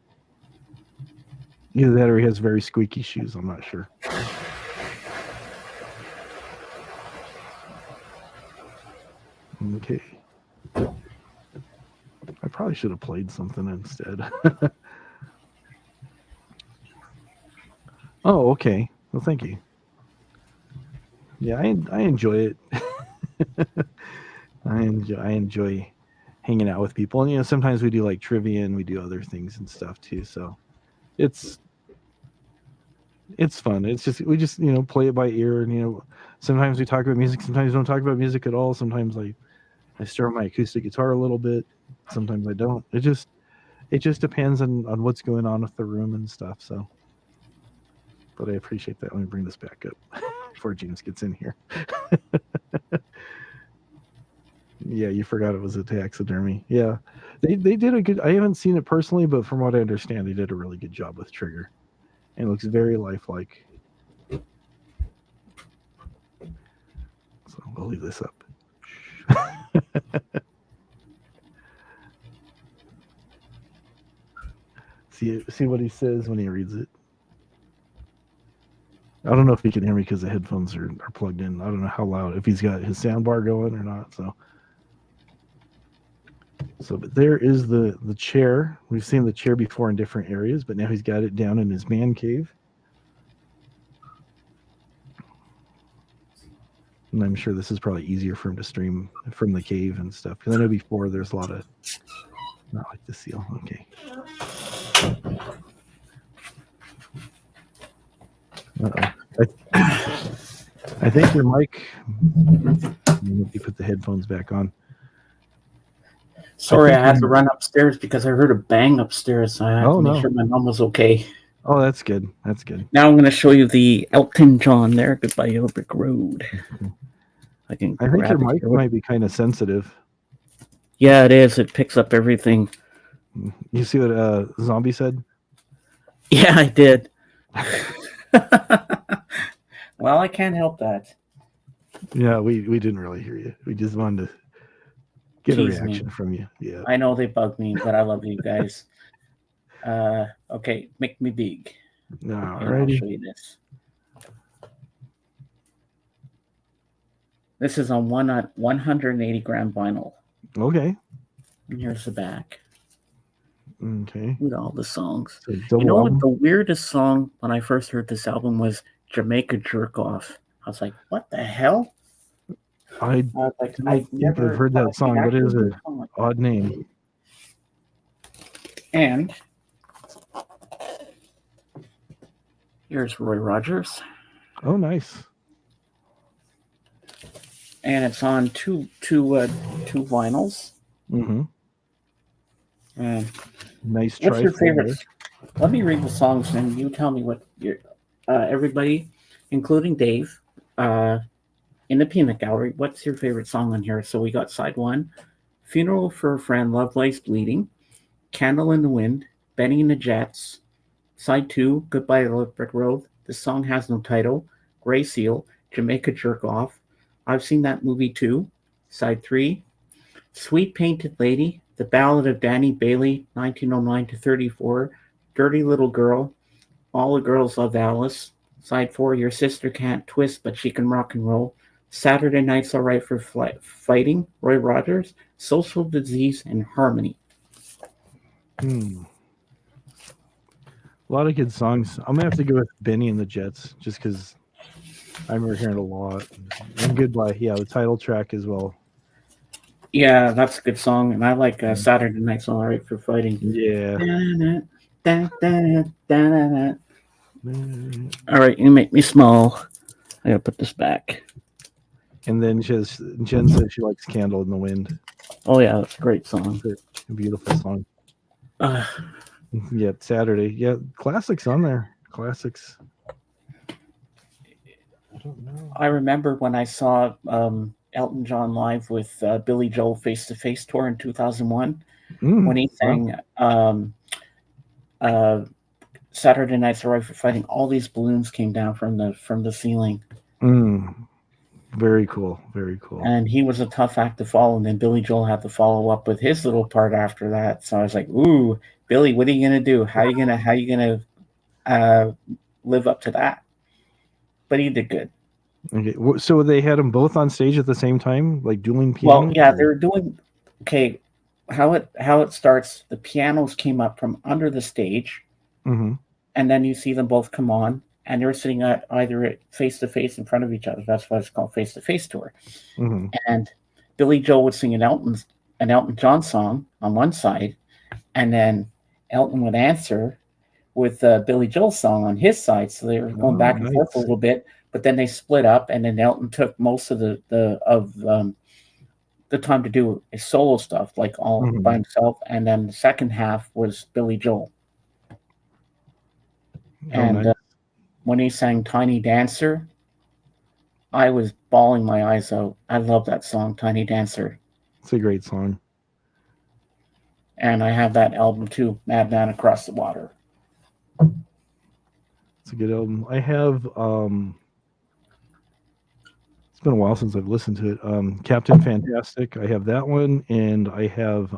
Either that or he has very squeaky shoes. I'm not sure. Okay. I probably should have played something instead. Oh, okay. Well, thank you. Yeah, I enjoy it. I enjoy hanging out with people, and sometimes we do like trivia and we do other things and stuff too. So it's fun. It's just we just play it by ear, and sometimes we talk about music, sometimes we don't talk about music at all. Sometimes I strum my acoustic guitar a little bit. Sometimes I don't. It just depends on what's going on with the room and stuff. So, but I appreciate that. Let me bring this back up before James gets in here. Yeah, you forgot it was a taxidermy. Yeah, they did a good. I haven't seen it personally, but from what I understand, they did a really good job with Trigger, and it looks very lifelike. So we'll leave this up. See what he says when he reads it. I don't know if he can hear me because the headphones are plugged in. I don't know how loud, if he's got his sound bar going or not. So but there is the chair. We've seen the chair before in different areas, but now he's got it down in his man cave. And I'm sure this is probably easier for him to stream from the cave and stuff. Because I know before there's a lot of, not like the seal. Okay. Uh-oh. I think your mic, you put the headphones back on. Sorry, I had to run upstairs because I heard a bang upstairs. So I had to make sure my mom was okay. Oh, that's good. That's good. Now I'm going to show you the Elton John there, Goodbye Yellow Brick Road. I think your mic might be kind of sensitive. Yeah, it is. It picks up everything. You see what Zombie said? Yeah, I did. Well, I can't help that. Yeah, we didn't really hear you. We just wanted to get a reaction from you. Yeah. I know they bug me, but I love you guys. Okay, make me big. Alrighty. I'll show you this. This is on 180 gram vinyl. Okay. And here's the back. Okay. With all the songs. So you know what the weirdest song when I first heard this album was Jamaica Jerk Off. I was like, what the hell? I think I've heard that song, but it is an odd name. And here's Roy Rogers. Oh, nice. And it's on two vinyls. Mm-hmm. And nice. What's your favorite? Let me read the songs, and you tell me what your everybody, including Dave, in the Peanut Gallery. What's your favorite song on here? So we got side one, "Funeral for a Friend," "Love Lies Bleeding," Candle in the Wind, Benny and the Jets. Side 2, Goodbye Electric Road. The song has no title. Gray Seal, Jamaica Jerk Off. I've seen that movie too. Side 3, Sweet Painted Lady, The Ballad of Danny Bailey, 1909 to 34. Dirty Little Girl, All the Girls Love Alice. Side 4, Your Sister Can't Twist, but She Can Rock and Roll. Saturday Night's Alright for Fighting, Roy Rogers. Social Disease and Harmony. A lot of good songs. I'm gonna have to go with Benny and the Jets, just because I remember hearing it a lot. And Goodbye, yeah, the title track as well. Yeah, that's a good song, and I like Saturday Night's Alright for Fighting. Yeah. All right, you make me small. I gotta put this back. And then Jen said she likes Candle in the Wind. Oh yeah, that's a great song. A beautiful song. Uh, Yeah, Saturday. Yeah, classics on there. Classics. I don't know. I remember when I saw Elton John live with Billy Joel Face to Face tour in 2001 when he sang Saturday Night's Alright for Fighting. All these balloons came down from the ceiling. Very cool. Very cool. And he was a tough act to follow. And then Billy Joel had to follow up with his little part after that. So I was like, "Ooh, Billy, what are you gonna do? How are you gonna live up to that?" But he did good. Okay, so they had them both on stage at the same time, like dueling piano? Well, yeah, they were doing okay. How it starts? The pianos came up from under the stage, and then you see them both come on, and they're sitting at either face to face in front of each other. That's why it's called Face to Face tour. And Billy Joel would sing an Elton John song on one side, and then Elton would answer with Billy Joel's song on his side. So they were going back and forth a little bit, but then they split up, and then Elton took most of the time to do his solo stuff, like all by himself, and then the second half was Billy Joel. When he sang Tiny Dancer, I was bawling my eyes out. I love that song, Tiny Dancer. It's a great song. And I have that album too, Madman Across the Water. It's a good album. I have it's been a while since I've listened to it. Captain Fantastic. I have that one, and I have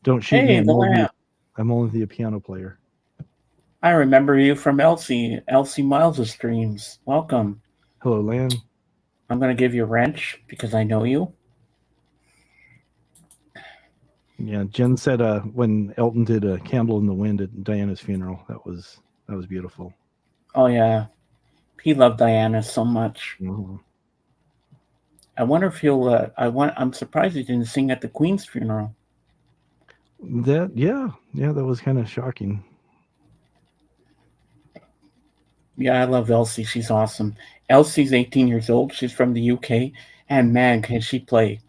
Don't Shoot Me. I'm only the piano player. I remember you from Elsie Miles' streams. Welcome. Hello, Lan. I'm going to give you a wrench because I know you. Yeah, Jen said when Elton did a Candle in the Wind at Diana's funeral, that was beautiful. Oh yeah, he loved Diana so much. I wonder if he'll. I'm surprised he didn't sing at the Queen's funeral. That was kind of shocking. Yeah, I love Elsie. She's awesome. Elsie's 18 years old. She's from the UK, and man, can she play!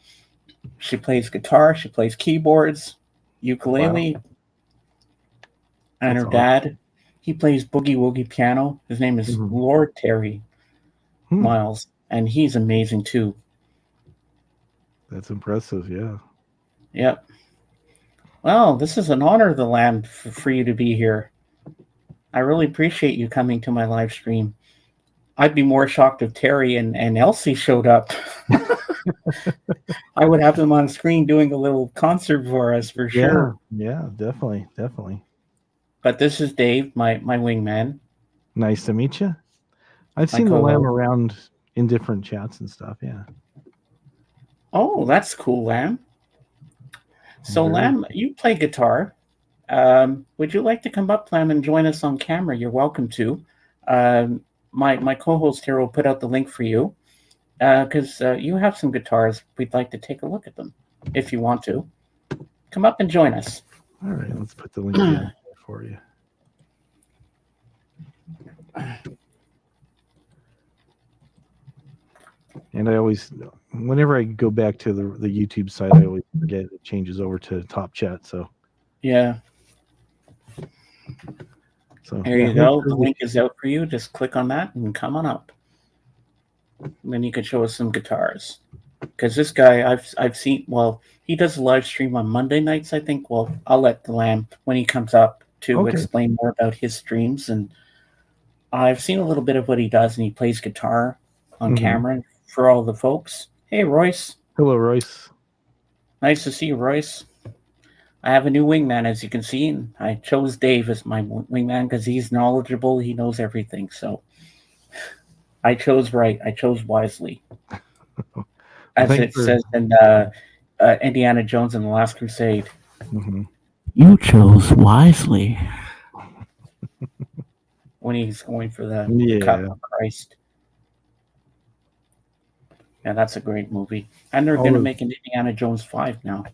She plays guitar. She plays keyboards, ukulele, and her dad, he plays boogie woogie piano. His name is Lord Terry Miles, and he's amazing too. That's impressive. Yeah. Yep. Well, this is an honor of the land for you to be here. I really appreciate you coming to my live stream. I'd be more shocked if Terry and Elsie showed up. I would have them on screen doing a little concert for us for sure. Yeah, definitely. But this is Dave, my wingman. Nice to meet you. I've seen the Lamb around in different chats and stuff. Yeah. Oh, that's cool, Lamb. So, Lamb, you play guitar. Would you like to come up, Lamb, and join us on camera? You're welcome to. My co-host here will put out the link for you because you have some guitars. We'd like to take a look at them if you want to. Come up and join us. All right, let's put the link in for you. And I always, whenever I go back to the YouTube site, I always forget it changes over to Top Chat. So yeah. So there you go. The link is out for you. Just click on that and come on up. And then you could show us some guitars. because this guy I've seen. Well, he does a live stream on Monday nights, I think. Well, I'll let the lamb when he comes up to Okay. explain more about his streams, and I've seen a little bit of what he does, and he plays guitar on camera for all the folks. Hey, Royce. Hello, Royce. Nice to see you, Royce. I have a new wingman, as you can see, and I chose Dave as my wingman because he's knowledgeable. He knows everything, so I chose right. I chose wisely. As it says in Indiana Jones and the Last Crusade. You chose wisely. When he's going for the cup of Christ. Yeah, that's a great movie. And they're going to make an Indiana Jones 5 now.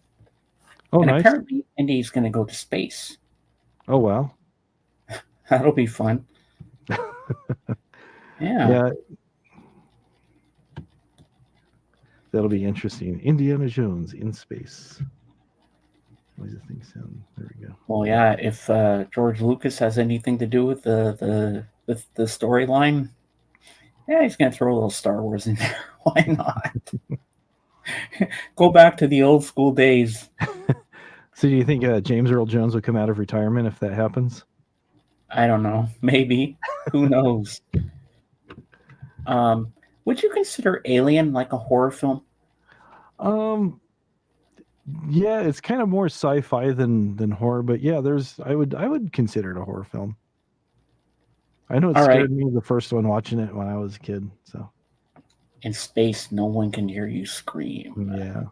Oh, and nice. Apparently, Indy's going to go to space. Oh, wow. That'll be fun. Yeah. That'll be interesting. Indiana Jones in space. Why does the thing sound? There we go. Well, yeah. If George Lucas has anything to do with the storyline, yeah, he's going to throw a little Star Wars in there. Why not? Go back to the old school days. So, do you think James Earl Jones will come out of retirement if that happens? I don't know. Maybe. Who knows? Would you consider Alien like a horror film? Yeah, it's kind of more sci-fi than horror, but yeah, I would consider it a horror film. I know it scared me the first one watching it when I was a kid. So in space, no one can hear you scream. Yeah,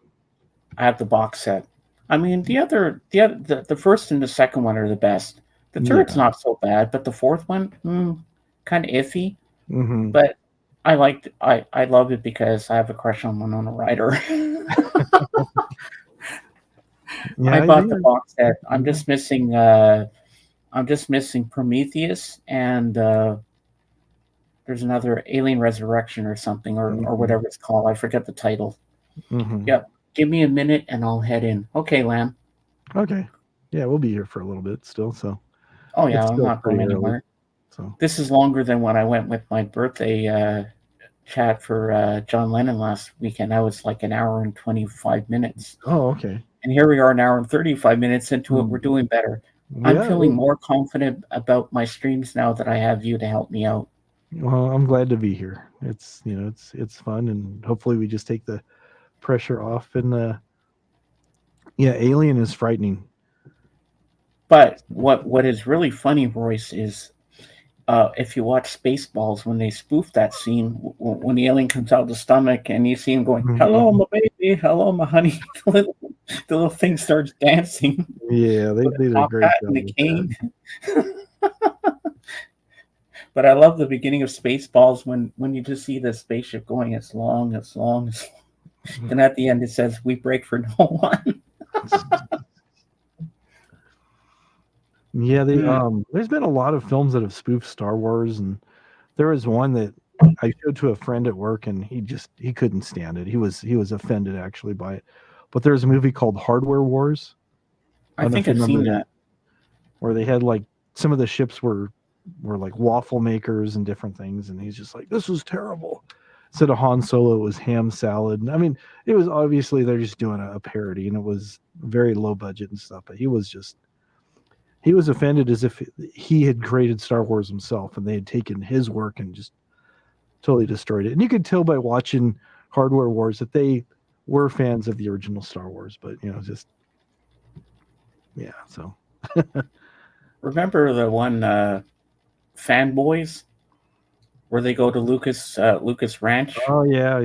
I have the box set. I mean, the first and the second one are the best. The third's not so bad, but the fourth one, kind of iffy. But I love it because I have a crush on Winona Ryder. I bought the box set. I'm just missing Prometheus and there's another Alien Resurrection or something or whatever it's called. I forget the title. Yep. Give me a minute and I'll head in. Okay, Lamb. Okay. Yeah, we'll be here for a little bit still. So. Oh yeah, I'm not going anywhere. So this is longer than when I went with my birthday chat for John Lennon last weekend. That was like an hour and 25 minutes. Oh, okay. And here we are an hour and 35 minutes into it. We're doing better. I'm feeling more confident about my streams now that I have you to help me out. Well, I'm glad to be here. It's it's fun, and hopefully we just take the pressure off. And Alien is frightening. But what is really funny, Royce, is if you watch Spaceballs, when they spoof that scene, when the alien comes out of the stomach and you see him going, "Hello, my baby. Hello, my honey." the little thing starts dancing. Yeah, they did a great job. The cane. But I love the beginning of Spaceballs when you just see the spaceship going as long. And at the end it says, "We break for no one." Yeah, there's been a lot of films that have spoofed Star Wars, and there was one that I showed to a friend at work, and he couldn't stand it. He was offended actually by it. But there's a movie called Hardware Wars. I think I've seen that. Where they had like some of the ships were like waffle makers and different things, and he's just like, "This was terrible." Instead of Han Solo, it was ham salad. And I mean, it was obviously they're just doing a parody, and it was very low budget and stuff. But he was offended as if he had created Star Wars himself, and they had taken his work and just totally destroyed it. And you could tell by watching Hardware Wars that they were fans of the original Star Wars, but so. Remember the one Fanboys, where they go to Lucas Ranch? Oh yeah.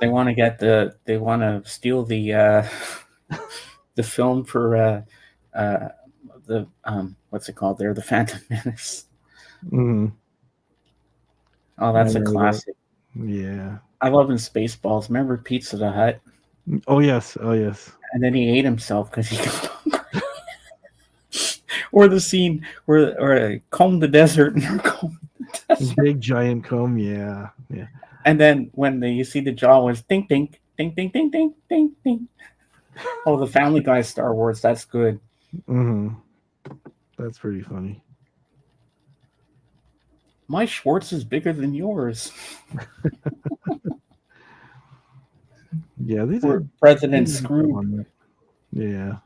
They want to steal the the film for the what's it called there? The Phantom Menace. Mm-hmm. Oh, that's a classic. Yeah. I love in Spaceballs. Remember Pizza the Hut? Oh yes. And then he ate himself because he got hungry. Or the scene where comb the desert and comb the desert. Big giant comb, yeah. And then when you see the jaw was ding ding ding ding ding ding ding ding. Oh, the Family Guy Star Wars, that's good. That's pretty funny. My Schwartz is bigger than yours. Yeah, these We're are President Scrooge. Yeah.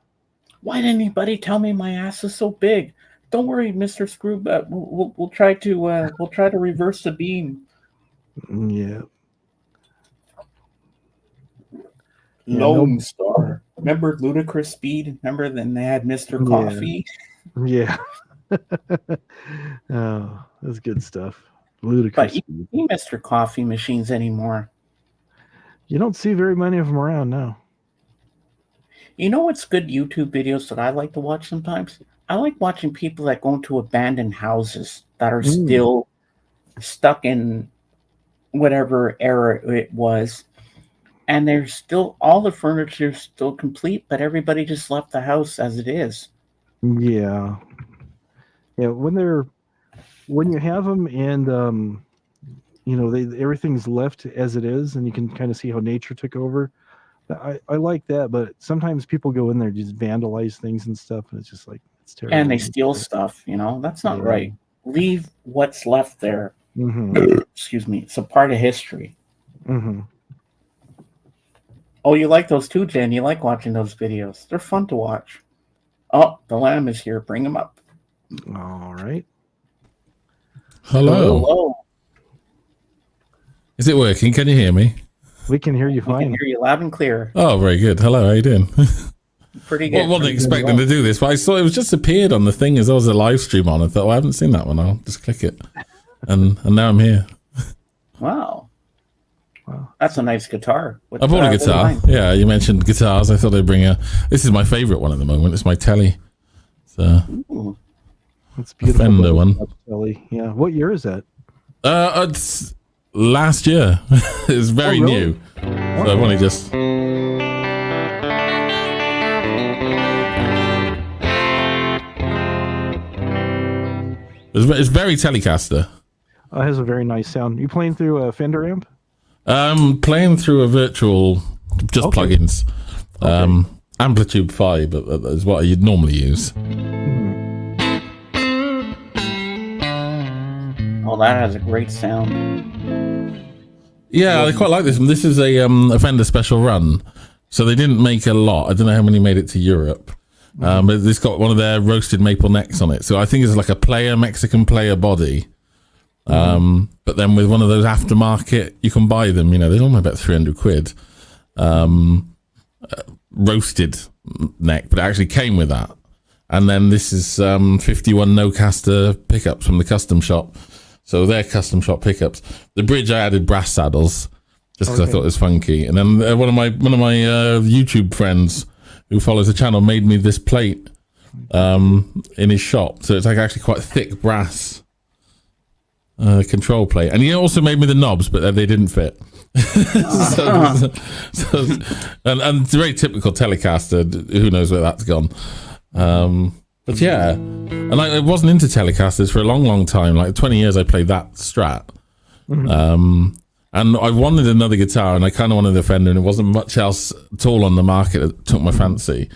Why didn't anybody tell me my ass is so big? Don't worry, Mr. Scrooge. We'll try to reverse the beam. Yeah. Lone Star. Remember Ludicrous Speed? Remember then they had Mr. Coffee? Yeah. Oh, that's good stuff. Ludicrous. But you don't see Mr. Coffee machines anymore. You don't see very many of them around now. You know what's good YouTube videos that I like to watch sometimes? I like watching people that go into abandoned houses that are still stuck in whatever era it was. And there's still, all the furniture is still complete, but everybody just left the house as it is. Yeah. Yeah, when you have them and you know, everything's left as it is and you can kind of see how nature took over. I like that, but sometimes people go in there just vandalize things and stuff, and it's just like, it's terrible. And they steal stuff, you know? That's not right. Leave what's left there. Excuse me. It's a part of history. Oh, you like those too, Jen? You like watching those videos. They're fun to watch. Oh, the lamb is here. Bring him up. All right. Hello. Hello. Is it working? Can you hear me? We can hear you We fine. can hear you loud and clear. Oh, very good. Hello, how you doing? Pretty good. Well, wasn't expecting to do this, but I saw it was just appeared on the thing as there was a live stream on. I thought, I haven't seen that one. I'll just click it. And now I'm here. Wow. That's a nice guitar. I bought a guitar. Yeah, you mentioned guitars. I thought I'd bring this is my favorite one at the moment. It's my Telly. So, It's beautiful. Fender one. Telly. Yeah. What year is that? It's last year. It's very new. So I've only just... It's very Telecaster. It has a very nice sound. You playing through a Fender amp? Playing through a virtual, just plugins. Amplitude 5 but is what you'd normally use. Oh, that has a great sound. Yeah, I quite like this one. This is a Fender special run. So they didn't make a lot. I don't know how many made it to Europe. But it's got one of their roasted maple necks on it. So I think it's like a Mexican player body. But then with one of those aftermarket, you can buy them, you know, they're only about 300 quid. Roasted neck, but it actually came with that. And then this is 51 no-caster pickups from the custom shop. So they're custom shop pickups. The bridge, I added brass saddles just because I thought it was funky. And then one of my YouTube friends who follows the channel made me this plate in his shop. So it's like actually quite thick brass control plate. And he also made me the knobs, but they didn't fit. And it's a very typical Telecaster. Who knows where that's gone. But yeah, and I wasn't into Telecasters for a long time. Like 20 years I played that Strat. And I wanted another guitar, and I kind of wanted a Fender, and there wasn't much else at all on the market that took my fancy.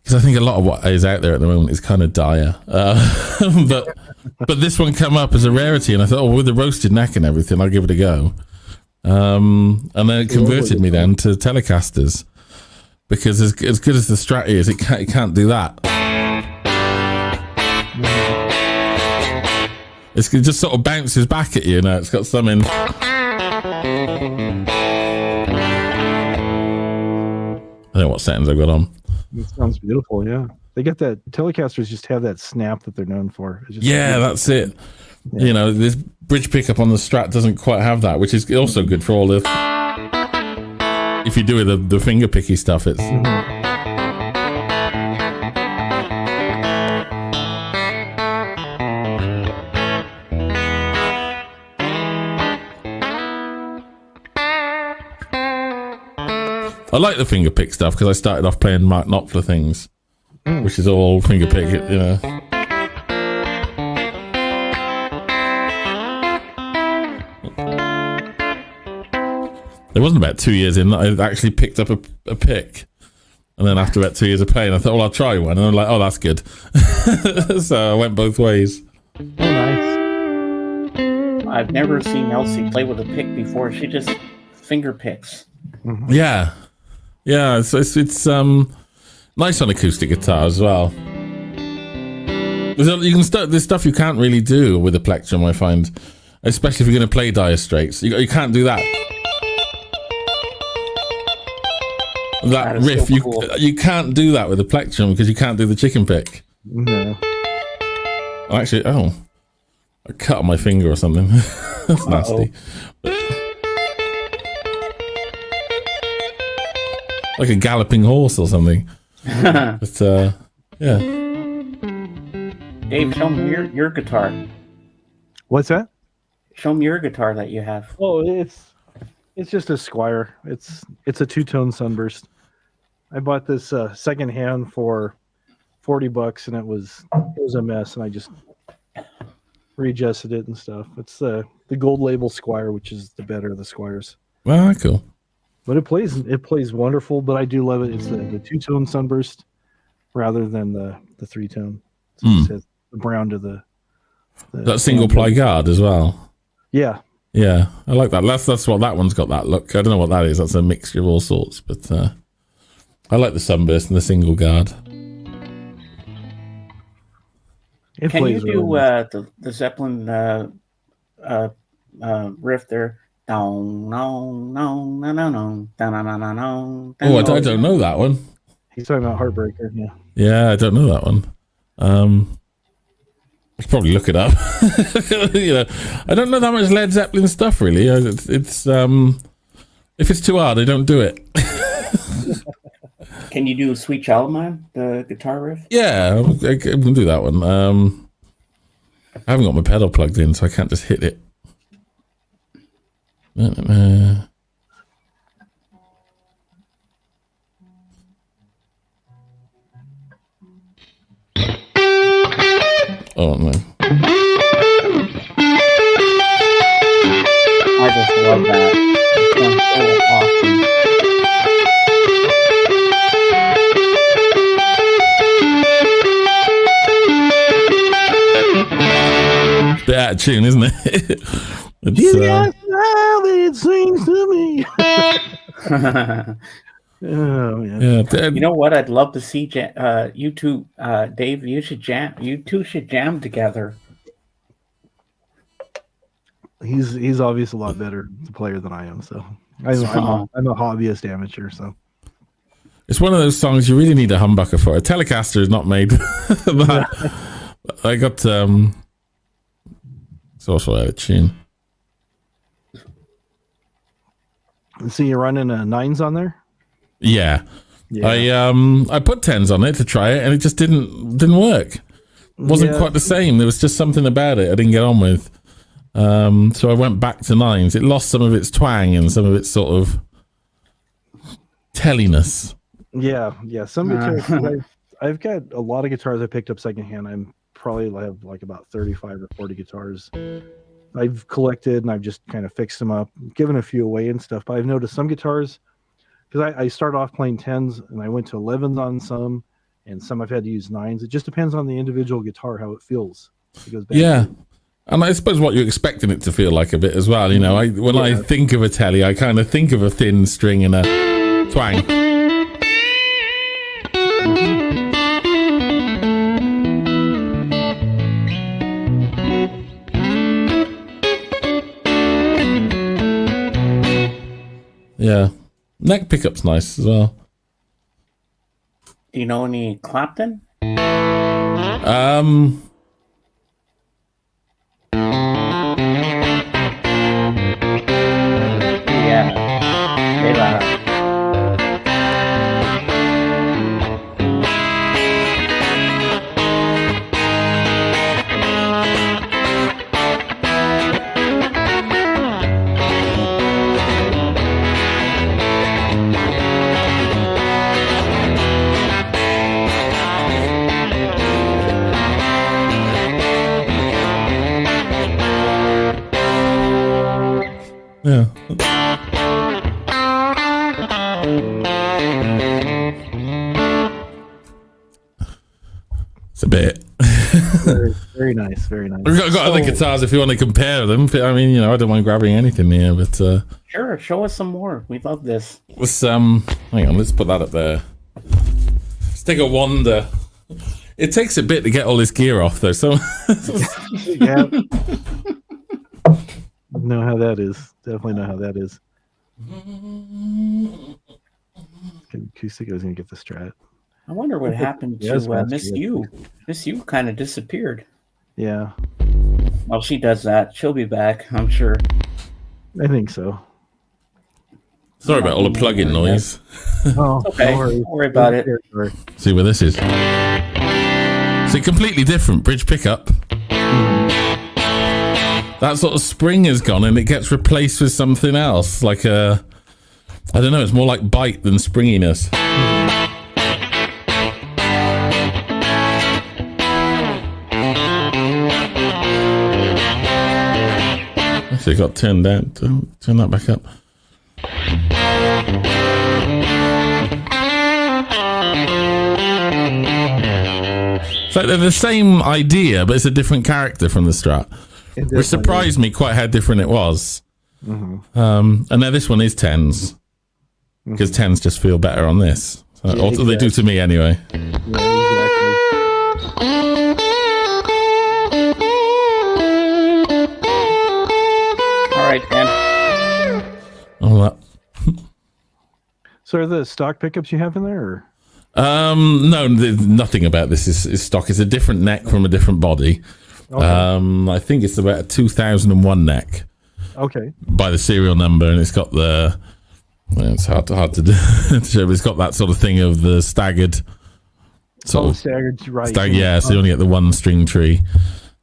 Because I think a lot of what is out there at the moment is kind of dire. But this one came up as a rarity, and I thought, oh, with the roasted neck and everything, I'll give it a go. And then it converted me then to Telecasters. Because as good as the Strat is, it can't do that. It just sort of bounces back at you now. It's got some in. I don't know what settings I've got on. It sounds beautiful, yeah. They get that, Telecasters just have that snap that they're known for. Yeah, that's it. Yeah. You know, this bridge pickup on the Strat doesn't quite have that, which is also good for all the... If you do the finger picky stuff, it's... I like the finger pick stuff because I started off playing Mark Knopfler things, which is all finger pick, you know. It wasn't about 2 years in that I actually picked up a pick. And then after about 2 years of playing, I thought, well, I'll try one. And I'm like, oh, that's good. So I went both ways. Oh, nice. I've never seen Elsie play with a pick before. She just finger picks. Yeah, yeah. It's nice on acoustic guitar as well. There's stuff you can't really do with a plectrum, I find, especially if you're going to play Dire Straits. You can't do that. That riff, so cool. you can't do that with a plectrum because you can't do the chicken pick. No. Actually, I cut on my finger or something. That's nasty. Like a galloping horse or something. But yeah. Dave, show me your guitar. What's that? Show me your guitar that you have. Oh, it's just a Squire. It's a two-tone Sunburst. I bought this secondhand for $40, and it was a mess, and I just readjusted it and stuff. It's the gold label Squire, which is the better of the Squires. Ah, cool. But it plays wonderful. But I do love it. It's the two-tone Sunburst rather than the three-tone. So it says the brown to the that single ply guard as well. Yeah. Yeah, I like that. That's what that one's got, that look. I don't know what that is. That's a mixture of all sorts, but I like the Sunburst and the single guard. Can you do the Zeppelin riff there? Oh, I don't know that one. He's talking about Heartbreaker. Yeah. Yeah, I don't know that one. I could probably look it up. I don't know that much Led Zeppelin stuff really. It's if it's too hard, I don't do it. Can you do Sweet Child of Mine, the guitar riff? Yeah, I can do that one. I haven't got my pedal plugged in, so I can't just hit it. Oh no. I just love that. It sounds so awesome. It's a bit out of tune, isn't it? It's, it sings to me. Oh, yeah. You know what? I'd love to see you two, Dave. You should jam. You two should jam together. He's obviously a lot better player than I am. So I'm a hobbyist amateur. So it's one of those songs you really need a humbucker for. A Telecaster is not made. But I got it's also out of tune. So you're running nines on there? Yeah. I put 10s on it to try it, and it just didn't work. It wasn't quite the same. There was just something about it I didn't get on with. So I went back to 9s. It lost some of its twang and some of its sort of telliness. Yeah. Some guitars. I've got a lot of guitars I picked up secondhand. I'm probably have like about 35 or 40 guitars I've collected, and I've just kind of fixed them up, given a few away and stuff. But I've noticed some guitars, because I started off playing 10s and I went to 11s on some, and some I've had to use 9s. It just depends on the individual guitar, how it feels. It goes back. Yeah. And I suppose what you're expecting it to feel like a bit as well. You know, when I think of a telly, I kind of think of a thin string and a twang. Yeah. Neck pickup's nice as well. Do you know any Clapton? Yeah. Yeah. It's a bit. Very, Very nice, very nice. We've got other guitars if you want to compare them. I mean, I don't mind grabbing anything here, but Sure, show us some more. We love this. let's hang on, let's put that up there. Let's take a wander. It takes a bit to get all this gear off, though. So Yeah. Know how that is. Definitely know how that is. Acoustic. I was gonna get the Strat. I wonder what happened Yeah, to Miss You. Miss You kind of disappeared. Yeah, Well, she does that. She'll be back, I'm sure. I think so. sorry about all the plug-in noise. Oh, Okay, don't worry about it. See where this is. See, completely different bridge pickup. That sort of spring is gone, and it gets replaced with something else, like I don't know. It's more like bite than springiness. Actually, it got turned down. Turn that back up. It's like they're the same idea, but it's a different character from the Strat, which surprised me quite how different it was. And now this one is 10s, because 10s just feel better on this. Or they do to me anyway. All right, Dan. All that. So are the stock pickups you have in there? Or? No, nothing about this is stock. It's a different neck from a different body. Okay. I think it's about a 2001 neck. Okay. By the serial number, and it's got the. Well, it's hard to do. But it's got that sort of thing of the staggered. Staggered, right? Yeah, so you only get the one string tree.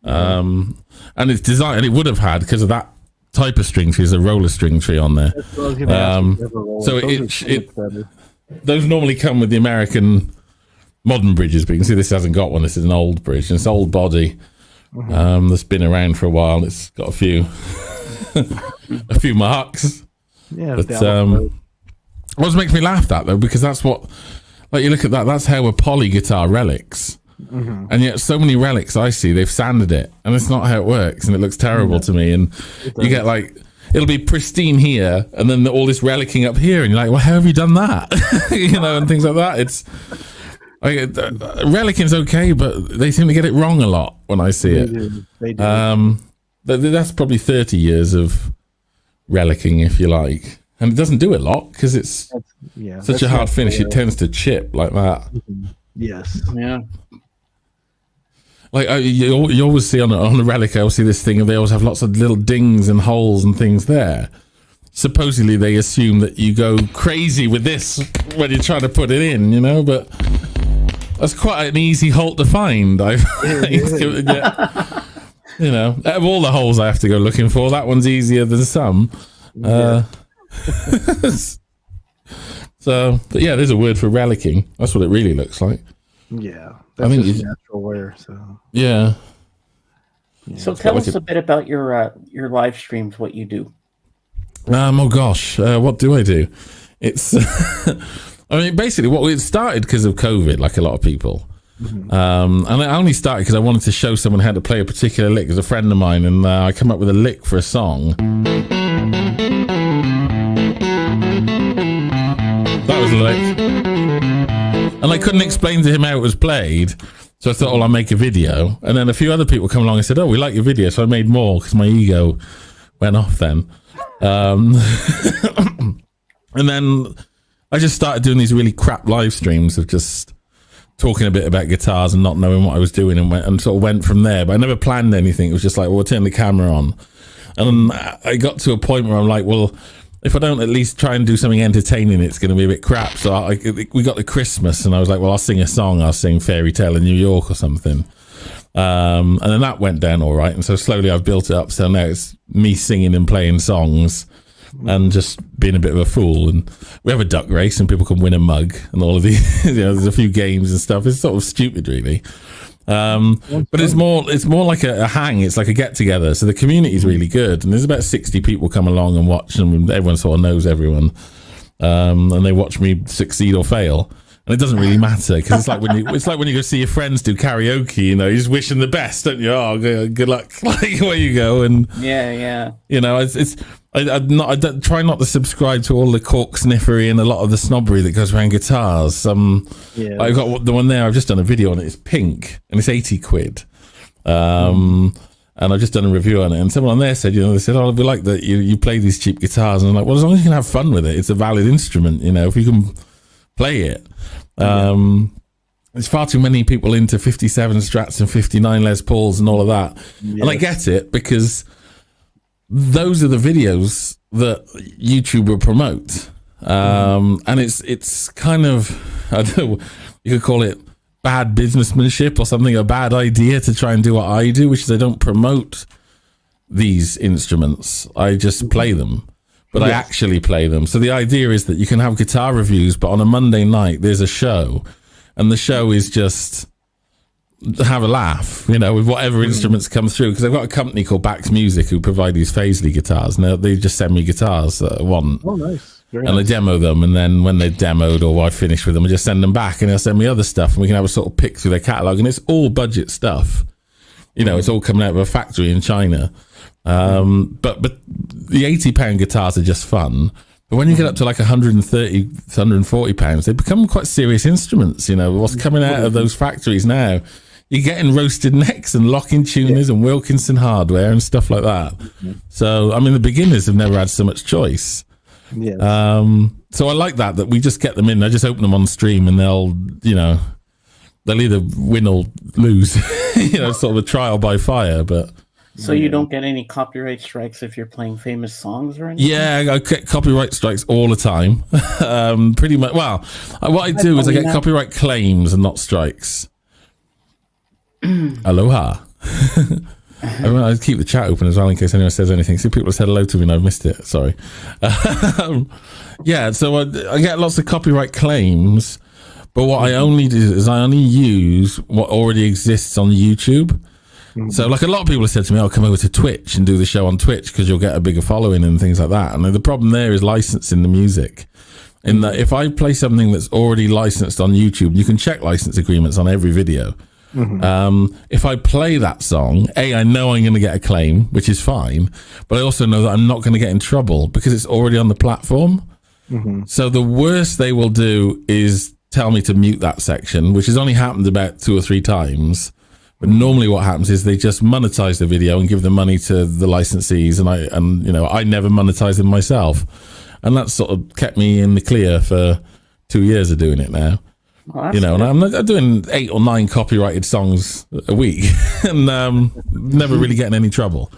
And it's designed, and it would have had, because of that type of string tree, is a roller string tree on there. So those normally come with the American modern bridges, but you can see this hasn't got one. This is an old bridge, and it's old body that's been around for a while. It's got a few a few marks. Yeah, but what makes me laugh that though, because that's what, like, you look at that, that's how a poly guitar relics. And yet so many relics I see, they've sanded it, and it's not how it works, and it looks terrible to me. And you get like, it'll be pristine here, and then all this relicking up here, and you're like, well, how have you done that? And things like that. It's like, relicing's okay, but they seem to get it wrong a lot when I see it. They do. That's probably 30 years of relicking, if you like, and it doesn't do a lot because it's such a hard finish. It tends to chip like that. Yes. Yeah. Like you always see on a relic, I always see this thing, and they always have lots of little dings and holes and things there. Supposedly they assume that you go crazy with this when you're trying to put it in, but that's quite an easy hole to find. Out of all the holes I have to go looking for, that one's easier than some. So, but yeah, there's a word for relicking. That's what it really looks like. Yeah, that's just natural wear. So yeah. So tell us a bit about your live streams. What you do? Oh gosh, what do I do? It's, I mean, basically, it started because of COVID, like a lot of people. And I only started because I wanted to show someone how to play a particular lick. As a friend of mine, and I come up with a lick for a song. That was a lick. And I couldn't explain to him how it was played, so I thought, I'll make a video. And then a few other people come along and said, we like your video. So I made more because my ego went off then. And then I just started doing these really crap live streams of just talking a bit about guitars and not knowing what I was doing, and sort of went from there. But I never planned anything. It was just like, we'll turn the camera on. And I got to a point where I'm like, well, if I don't at least try and do something entertaining, it's going to be a bit crap. So we got to Christmas, and I was like, well, I'll sing a song. I'll sing Fairy Tale in New York or something. And then that went down all right. And so slowly I've built it up. So now it's me singing and playing songs and just being a bit of a fool. And we have a duck race, and people can win a mug and all of these. There's a few games and stuff. It's sort of stupid, really. But it's more like a hang. It's like a get together. So the community is really good, and there's about 60 people come along and watch, and everyone sort of knows everyone, and they watch me succeed or fail. And it doesn't really matter because it's like when you go see your friends do karaoke, you know, you just wish them the best, don't you? Oh, good luck, like where you go, and yeah. You know, I don't, try not to subscribe to all the cork sniffery and a lot of the snobbery that goes around guitars. I've got the one there. I've just done a video on it. It's pink and it's 80 quid. And I've just done a review on it. And someone on there said, they said, "Oh, we like that you play these cheap guitars." And I'm like, well, as long as you can have fun with it, it's a valid instrument. You know, if you can play it. There's far too many people into 57 Strats and 59 Les Pauls and all of that. Yes. And I get it because those are the videos that YouTube will promote. And it's kind of, I don't know, you could call it bad businessmanship or something, a bad idea to try and do what I do, which is I don't promote these instruments. I just play them. But I actually play them. So the idea is that you can have guitar reviews, but on a Monday night, there's a show. And the show is just have a laugh, with whatever instruments come through. Because I've got a company called Bax Music who provide these Paisley guitars. Now, they just send me guitars that I want. Oh, nice. Very nice. I demo them. And then when they're demoed or I finish with them, I just send them back. And they'll send me other stuff. And we can have a sort of pick through their catalogue. And it's all budget stuff. It's all coming out of a factory in China. But the £80 guitars are just fun. But when you get up to like 130, 140 pounds, they become quite serious instruments. What's coming out of those factories now, you're getting roasted necks and locking tuners and Wilkinson hardware and stuff like that. So, the beginners have never had so much choice. Yes. So I like that we just get them in. I just open them on stream and they'll either win or lose, sort of a trial by fire, but... So you don't get any copyright strikes if you're playing famous songs or anything? Yeah, I get copyright strikes all the time. Pretty much. Well, what I do is I get copyright claims and not strikes. Aloha. I keep the chat open as well in case anyone says anything. See, people have said hello to me and I've missed it. Sorry. So I get lots of copyright claims, but what I only do is I only use what already exists on YouTube. So like a lot of people have said to me, I'll come over to Twitch and do the show on Twitch because you'll get a bigger following and things like that. And the problem there is licensing the music. In that if I play something that's already licensed on YouTube, you can check license agreements on every video. If I play that song, I know I'm going to get a claim, which is fine. But I also know that I'm not going to get in trouble because it's already on the platform. So the worst they will do is tell me to mute that section, which has only happened about 2 or 3 times. But normally what happens is they just monetize the video and give the money to the licensees. And I never monetize them myself. And that's sort of kept me in the clear for 2 years of doing it now. And I'm doing 8 or 9 copyrighted songs a week and never really getting any trouble.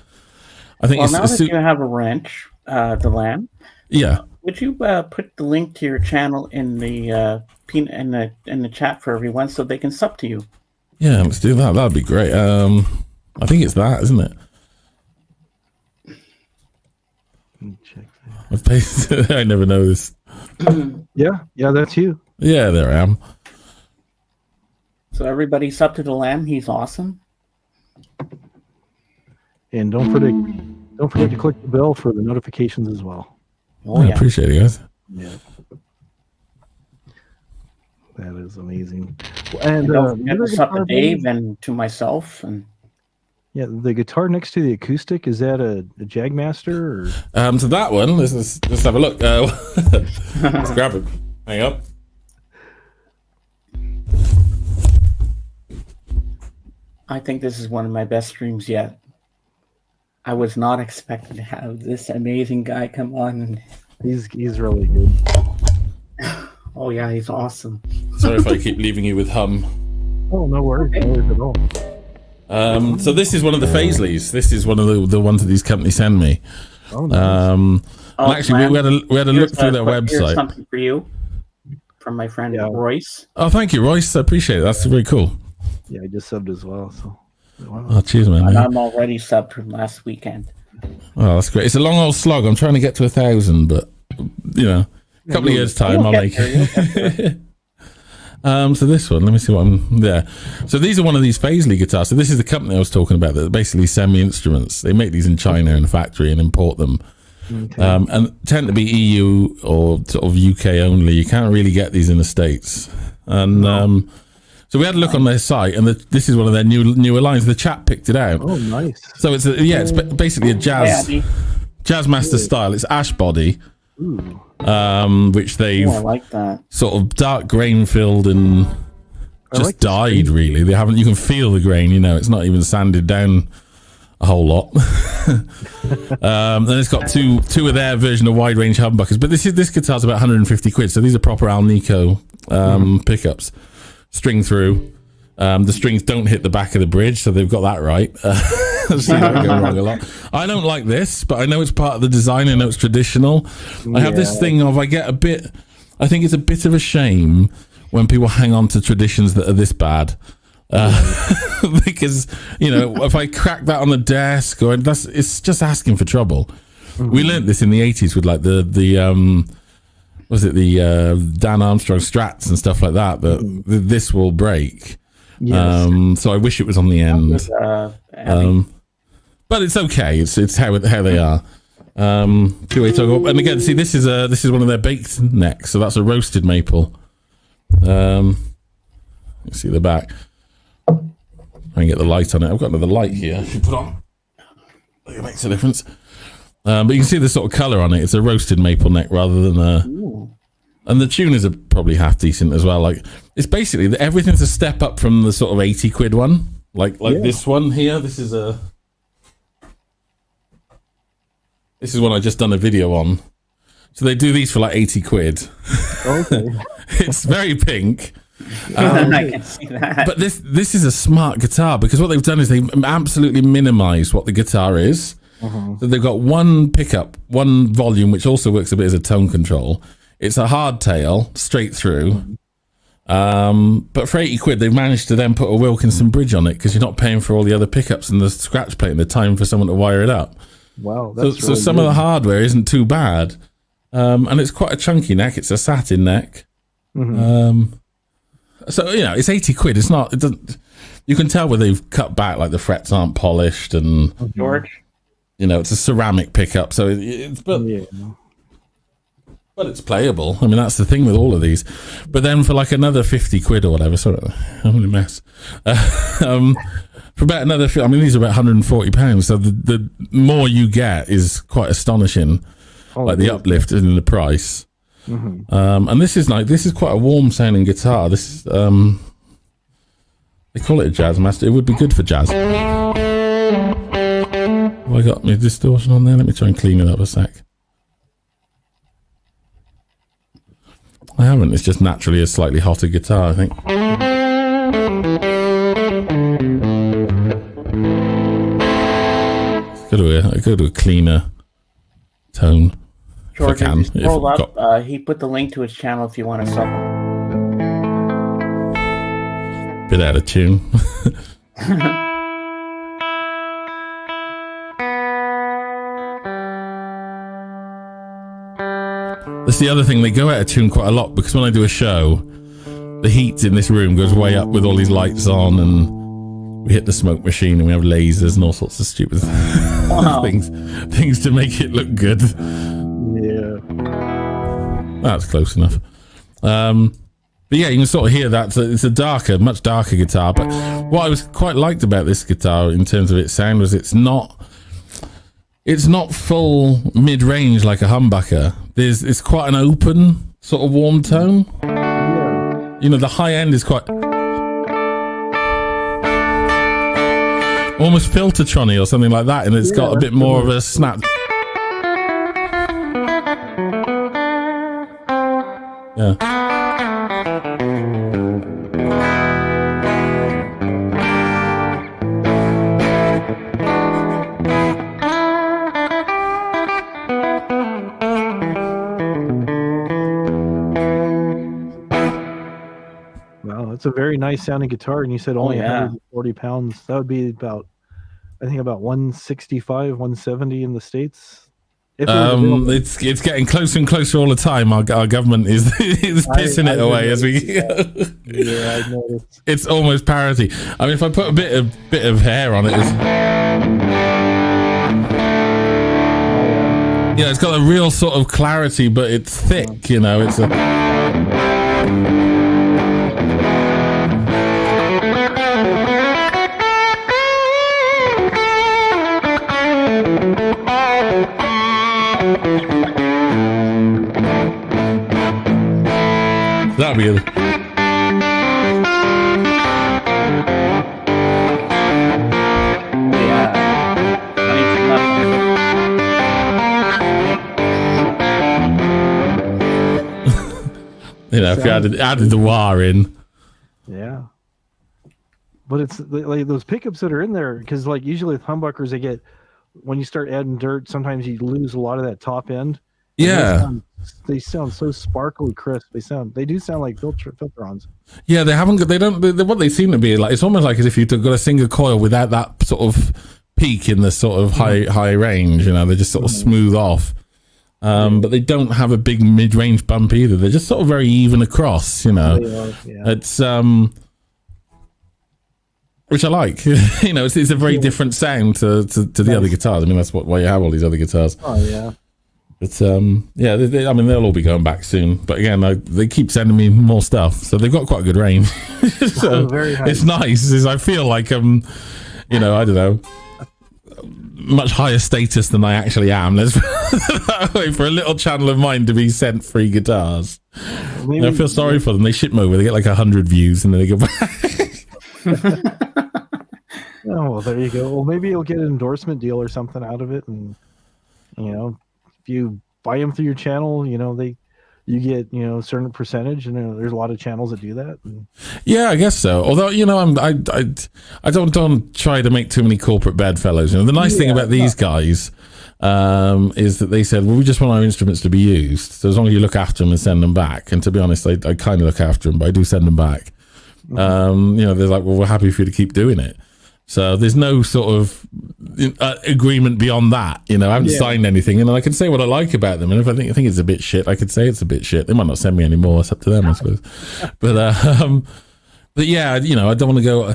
I think now that you have a wrench, the Lamb. Yeah. Would you put the link to your channel in the in the chat for everyone so they can sub to you? Yeah, let's do that. That'd be great. I think it's that, isn't it? Check that. I've pasted. I never know this. Yeah, that's you. Yeah, there I am. So everybody sub to the Lamb. He's awesome. And don't forget to click the bell for the notifications as well. I appreciate it, guys. Yeah. That is amazing. And it's up to Dave and to myself. And the guitar next to the acoustic, is that a Jagmaster? Or? So that one, let's have a look. Let's grab it. Hang up. I think this is one of my best streams yet. I was not expecting to have this amazing guy come on. He's really good. Oh yeah, he's awesome. Sorry if I keep leaving you with hum. Oh, no worries. No worries at all. So this is one of the Paisleys. This is one of the ones that these companies send me. Oh, nice. Actually, we had a look through their website. Here's something for you from my friend Royce. Oh, thank you, Royce. I appreciate it. That's very cool. Yeah, I just subbed as well. So. Wow. Oh, cheers, man. And I'm already subbed from last weekend. Oh, that's great. It's a long old slog. I'm trying to get to 1,000, but a couple of years' time, I'll make it. So this one, let me see what I'm there. So these are one of these Paisley guitars. So this is the company I was talking about that basically send me instruments. They make these in China in a factory and import them. Okay. And tend to be EU or sort of UK only. You can't really get these in the States. And so we had a look on their site, and this is one of their newer lines. The chap picked it out. Oh, nice. So it's basically a jazz master style. It's ash body, which they've I like that. sort of dark grain filled and just dyed. Really, they haven't. You can feel the grain. You know, it's not even sanded down a whole lot. Then it's got two of their version of wide range humbuckers. But this guitar's about 150 quid. So these are proper Alnico pickups. String through. The strings don't hit the back of the bridge, so they've got that right. So that go wrong a lot. I don't like this, but I know it's part of the design. I know it's traditional. I have this thing of I think it's a bit of a shame when people hang on to traditions that are this bad. Because, you know, if I crack that on the desk, it's just asking for trouble. We learnt this in the 80s with like the Dan Armstrong Strats and stuff like that, this will break. Yes. So I wish it was on the end. But it's okay. It's how they are. And again, see, this is one of their baked necks, so that's a roasted maple. You see the back. I can get the light on it. I've got another light here. I should put on. It makes a difference. But you can see the sort of colour on it. It's a roasted maple neck rather than a... And the tuners are probably half decent as well. Like, it's basically everything's a step up from the sort of 80 quid one. Like this one here. This is one I just done a video on. So they do these for like 80 quid. Okay. It's very pink. I can see that. But this is a smart guitar, because what they've done is they've absolutely minimized what the guitar is. So they've got one pickup, one volume, which also works a bit as a tone control. It's a hardtail straight through. But for 80 quid, they've managed to then put a Wilkinson bridge on it, because you're not paying for all the other pickups and the scratch plate and the time for someone to wire it up. Wow. So some of the hardware isn't too bad. And it's quite a chunky neck. It's a satin neck. So, you know, it's 80 quid. It doesn't, you can tell where they've cut back, like the frets aren't polished and, George, you know, it's a ceramic pickup. So but it's playable. I mean, that's the thing with all of these. But then for like another 50 quid or whatever, sorry, I'm in a mess. For about another, I mean, these are about £140. So the more you get is quite astonishing. Like the uplift in the price. And this is quite a warm sounding guitar. This is, they call it a jazz master. It would be good for jazz. Have I got my distortion on there? Let me try and clean it up a sec. I haven't. It's just naturally a slightly hotter guitar, I think. Go to a cleaner tone. George, scroll up. He put the link to his channel if you want to sub him. Bit out of tune. That's the other thing, they go out of tune quite a lot, because when I do a show, the heat in this room goes way up with all these lights on, and we hit the smoke machine, and we have lasers and all sorts of stupid things to make it look good. Yeah, that's close enough. But yeah, you can sort of hear that. It's a much darker guitar. But what I was quite liked about this guitar in terms of its sound was it's not full mid-range like a humbucker. It's quite an open sort of warm tone. Yeah. You know, the high end is quite almost Filtertronic or something like that, and it's got a bit more of a snap. Yeah. Wow, that's a very nice sounding guitar, and you said only 140 pounds. That would be about 165, 170 in the States. It's getting closer and closer all the time. Our government is pissing it away as we go. Yeah, I noticed. It's almost parity. I mean, if I put a bit of hair on it, it's got a real sort of clarity, but it's thick. You know, it's a. That'd be it. You know, if you added the wah in. Yeah. But it's like those pickups that are in there, because like usually with humbuckers, they get, when you start adding dirt, sometimes you lose a lot of that top end. Yeah. They sound so sparkly crisp. They do sound like filtrons. Yeah, what they seem to be like, it's almost like as if you got a single coil without that sort of peak in the sort of high range, you know, they just sort of smooth off. But they don't have a big mid-range bump either. They're just sort of very even across, you know. It's which I like. You know, it's a very different sound to the other guitars. I mean, that's why you have all these other guitars. Oh yeah. But yeah, I mean, they'll all be going back soon. But again, they keep sending me more stuff, so they've got quite a good range. So very nice. It's nice. I feel like you know, I don't know, much higher status than I actually am. Let's put it that way, for a little channel of mine to be sent free guitars. Maybe, I feel sorry for them. They ship them over. They get like 100 views, and then they go back. Oh, well, there you go. Well, maybe you'll get an endorsement deal or something out of it, and you know, if you buy them through your channel, you know, you get, you know, a certain percentage, and there's a lot of channels that do that. Yeah, I guess so. Although, you know, I don't try to make too many corporate bedfellows. You know, the nice thing about these guys is that they said, well, we just want our instruments to be used. So as long as you look after them and send them back. And to be honest, I kind of look after them, but I do send them back. You know, they're like, well, we're happy for you to keep doing it. So there's no sort of agreement beyond that. You know, I haven't signed anything, and I can say what I like about them. And if I think it's a bit shit, I could say it's a bit shit. They might not send me any more. It's up to them, I suppose. But yeah, you know, I don't want to go.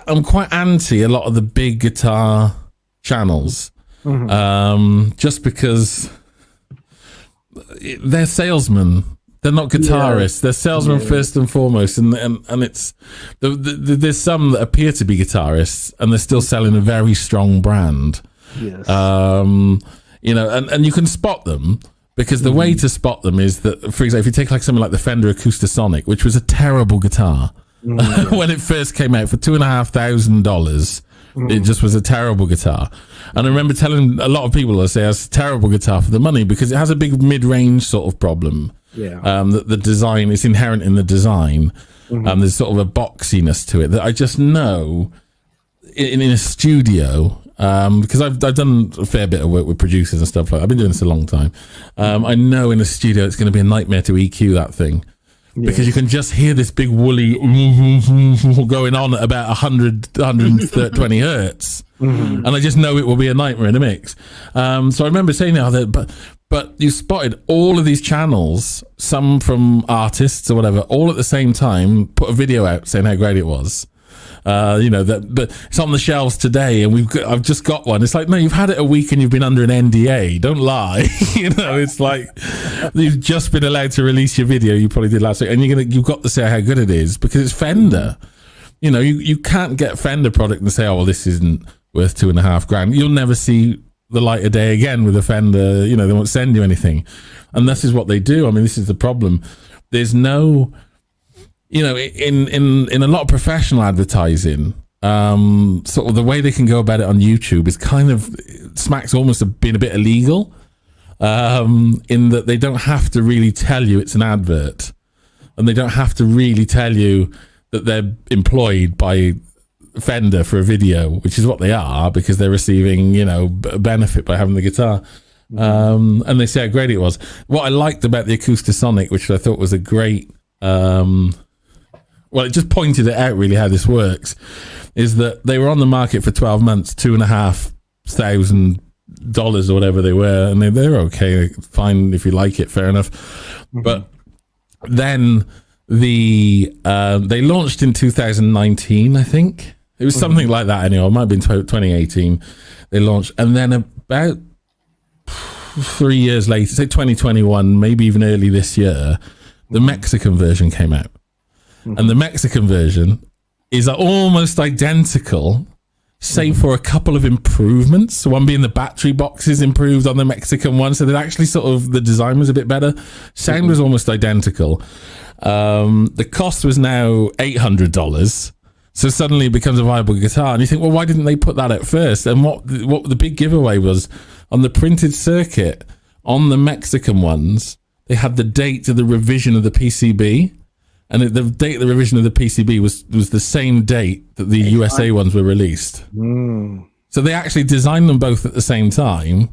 I'm quite anti a lot of the big guitar channels, just because they're salesmen. They're not guitarists. They're salesmen first and foremost, and it's there's some that appear to be guitarists, and they're still selling a very strong brand. Yes. You know, and you can spot them, because the way to spot them is that, for example, if you take like something like the Fender Acoustasonic, which was a terrible guitar when it first came out for $2,500. It just was a terrible guitar. And I remember telling a lot of people, I say, it's a terrible guitar for the money, because it has a big mid-range sort of problem. The design is inherent in the design. There's sort of a boxiness to it that I just know in a studio, because I've done a fair bit of work with producers and stuff like that. I've been doing this a long time. I know in a studio it's going to be a nightmare to EQ that thing. Because you can just hear this big woolly going on at about 120 hertz. And I just know it will be a nightmare in a mix. So I remember saying that, but you spotted all of these channels, some from artists or whatever, all at the same time, put a video out saying how great it was. You know, but it's on the shelves today, and I've just got one. It's like, no, you've had it a week and you've been under an NDA. Don't lie. You know, it's like you've just been allowed to release your video you probably did last week, and you've got to say how good it is, because it's Fender. You know, you can't get Fender product and say, oh, well, this isn't worth $2,500. You'll never see the light of day again with a Fender. You know, they won't send you anything, and this is what they do. I mean, this is the problem. There's no, you know, in a lot of professional advertising, sort of the way they can go about it on YouTube is kind of smacks almost of being a bit illegal, in that they don't have to really tell you it's an advert, and they don't have to really tell you that they're employed by Fender for a video, which is what they are, because they're receiving, you know, a benefit by having the guitar. And they say how great it was. What I liked about the Acoustasonic, which I thought was a great, well, it just pointed it out really how this works, is that they were on the market for 12 months, $2,500 or whatever they were, and they're okay, fine if you like it, fair enough. But then they launched in 2019, I think. It was something like that anyway. It might have been 2018 they launched, and then about 3 years later, say 2021, maybe even early this year, the Mexican version came out. And the Mexican version is almost identical save for a couple of improvements. One being the battery boxes improved on the Mexican one, so that actually sort of the design was a bit better. Sound was almost identical. The cost was now $800. So suddenly it becomes a viable guitar, and you think, well, why didn't they put that at first? And what the big giveaway was on the printed circuit on the Mexican ones, they had the date of the revision of the PCB, and the date of the revision of the PCB was the same date that the USA ones were released. So they actually designed them both at the same time,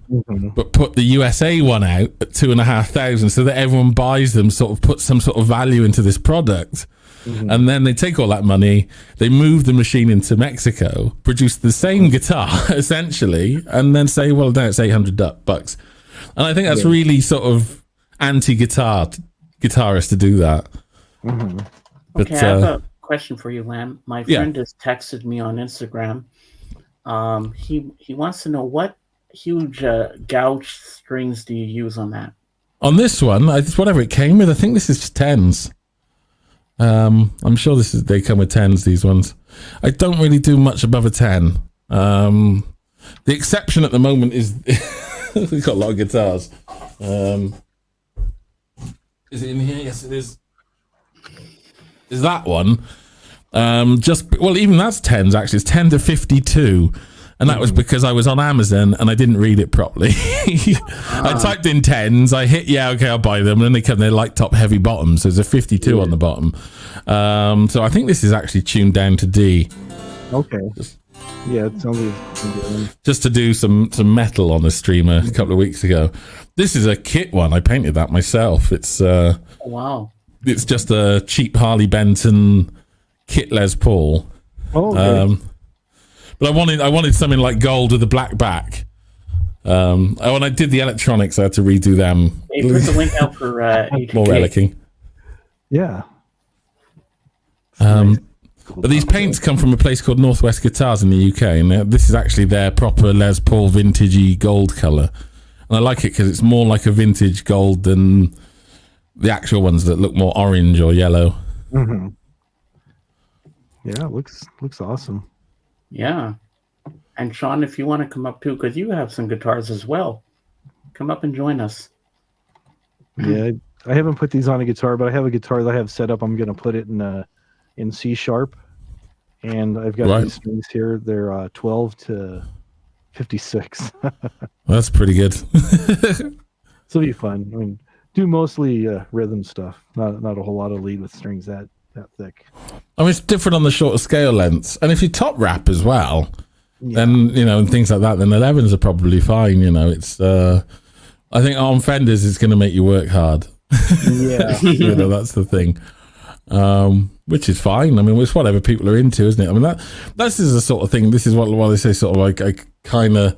but put the USA one out at $2,500 so that everyone buys them, sort of put some sort of value into this product. And then they take all that money, they move the machine into Mexico, produce the same guitar essentially, and then say, well, now it's $800. And I think that's really sort of anti-guitarist to do that. But, okay, I have a question for you, Lam. My friend has texted me on Instagram. He wants to know what huge gouge strings do you use on that? On this one, it's whatever it came with. I think this is 10s. I'm sure they come with 10s, these ones. I don't really do much above a 10. The exception at the moment is we've got a lot of guitars. Is it in here? Yes, it is. Is that one? Even that's 10s actually. It's 10 to 52. And that was because I was on Amazon and I didn't read it properly. I typed in 10s, I hit, okay, I'll buy them. And then they come, they're light top, heavy bottoms. So there's a 52 on the bottom. So I think this is actually tuned down to D. Okay. It sounds like just to do some metal on the streamer a couple of weeks ago. This is a kit one. I painted that myself. It's wow. It's just a cheap Harley Benton kit Les Paul. Oh, okay. But I wanted something like gold with a black back. When I did the electronics, I had to redo them. Hey, put the link out for more relicking. Yeah. But these paints come from a place called Northwest Guitars in the UK, and this is actually their proper Les Paul vintagey gold colour. And I like it because it's more like a vintage gold than the actual ones that look more orange or yellow. Yeah, it looks awesome. Yeah. And Sean, if you want to come up too, because you have some guitars as well, come up and join us. Yeah, I haven't put these on a guitar, but I have a guitar that I have set up. I'm going to put it in C sharp, and I've got these strings here. They're 12 to 56. That's pretty good. It'll be fun. I mean, do mostly rhythm stuff, not a whole lot of lead with strings that thick. I mean, it's different on the shorter scale lengths, and if you top wrap as well, then and things like that, then 11s are probably fine. It's I think on Fenders it's going to make you work hard. Yeah, that's the thing. Which is fine. I mean, it's whatever people are into, isn't it? I mean, this is the sort of thing. This is what they say, sort of like I kind of,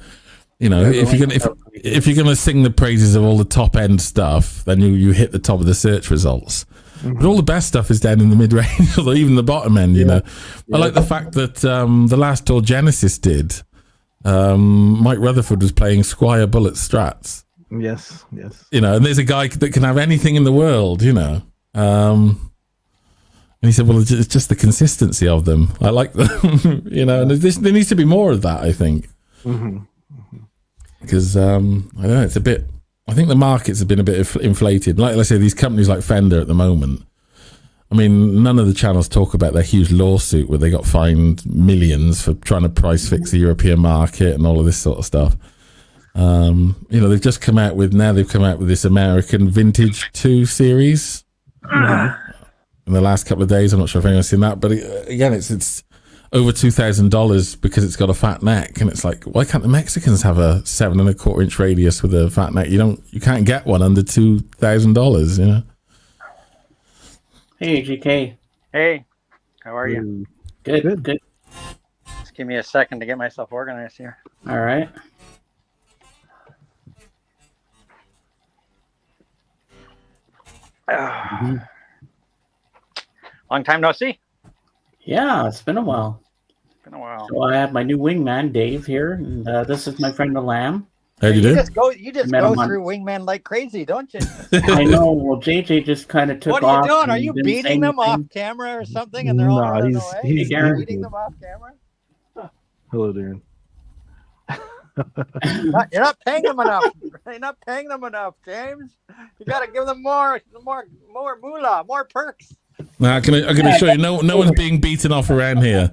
if you're gonna sing the praises of all the top end stuff, then you hit the top of the search results. But all the best stuff is down in the mid range, or even the bottom end. I like the fact that the last tour Genesis did, Mike Rutherford was playing Squire Bullet Strats. Yes. And there's a guy that can have anything in the world. And he said, well, it's just the consistency of them. I like them, and there needs to be more of that, I think. Because, I don't know, it's a bit, I think the markets have been a bit inflated. Like, let's say these companies like Fender at the moment, I mean, none of the channels talk about their huge lawsuit where they got fined millions for trying to price fix the European market and all of this sort of stuff. They've just come out with this American Vintage 2 series. In the last couple of days, I'm not sure if anyone's seen that, but again, it's over $2,000 because it's got a fat neck, and it's like, why can't the Mexicans have a 7¼ inch radius with a fat neck? You can't get one under $2,000. Hey, GK. Hey, how are you? Good. Just give me a second to get myself organized here. All right. Long time no see. Yeah, it's been a while. Been a while. So I have my new wingman, Dave, here, and this is my friend the Lamb. How do you do? You just go through Wingman like crazy, don't you? I know. Well, JJ just kind of took off. What are you doing? Are you beating them off camera or something? And they're all running away? He's beating them off camera? Hello, Darren. You're not paying them enough. You're not paying them enough, James. You got to give them more moolah, more perks. Now, I can assure you, no one's being beaten off around here.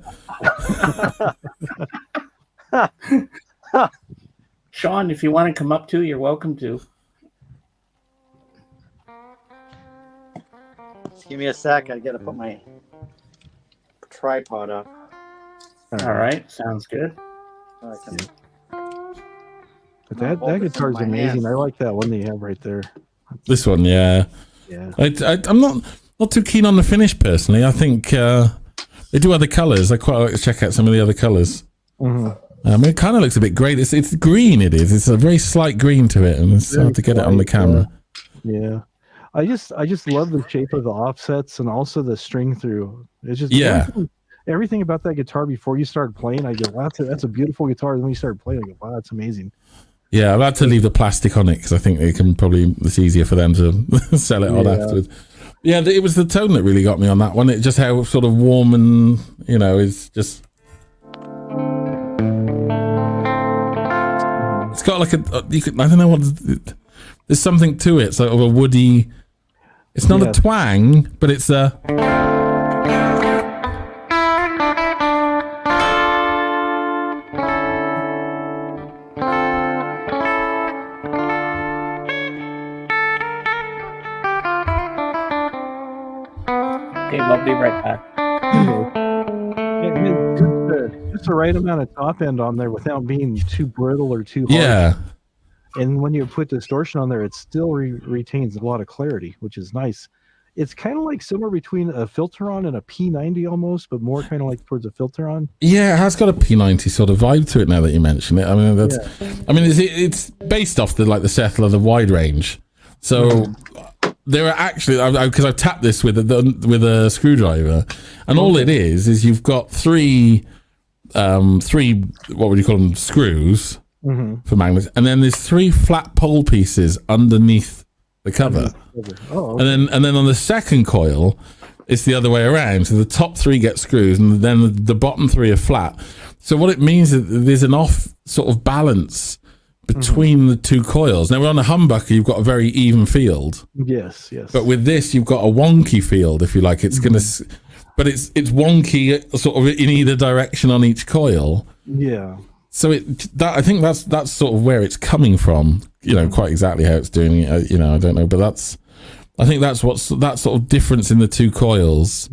Sean, if you want to come up too, you're welcome to. Just give me a sec. I got to put my tripod up. All right, sounds good. So I can- But that guitar's my amazing. hands. I like that one that you have right there. This one, yeah. Yeah. I'm not too keen on the finish personally. I think they do other colours. I quite like to check out some of the other colours. Mm-hmm. It kind of looks a bit grey. It's green. It is. It's a very slight green to it, and it's hard to get it on the camera. Yeah. I just love the shape of the offsets and also the string through. It's just everything about that guitar before you started playing, I go, wow, that's a beautiful guitar. And when you started playing, I go, wow, that's amazing. Yeah, I've had to leave the plastic on it because I think it's easier for them to sell it on afterwards. Yeah, it was the tone that really got me on that one. It just how sort of warm and it's just. It's got like I don't know what. There's something to it, sort of a woody. It's not a twang, but it's a. Okay, we'll be right back. Just the right amount of top end on there without being too brittle or too hard. Yeah. And when you put distortion on there, it still retains a lot of clarity, which is nice. It's kind of like somewhere between a Filteron and a P90 almost, but more kind of like towards a Filteron. Yeah, it has got a P90 sort of vibe to it now that you mention it. I mean, it's based off the Settler, the wide range. So there are actually, because I've tapped this with a screwdriver, and all it is you've got three what would you call them, screws for magnets, and then there's 3 flat pole pieces underneath the cover. Oh, okay. And then on the second coil, it's the other way around. So the top 3 get screws, and then the bottom 3 are flat. So what it means is that there's an off sort of balance between the 2 coils. Now, on a humbucker, you've got a very even field. Yes. But with this, you've got a wonky field, if you like. It's gonna, but it's wonky sort of in either direction on each coil. Yeah. So I think that's sort of where it's coming from. Quite exactly how it's doing it. I don't know, but I think that's what's that sort of difference in the 2 coils,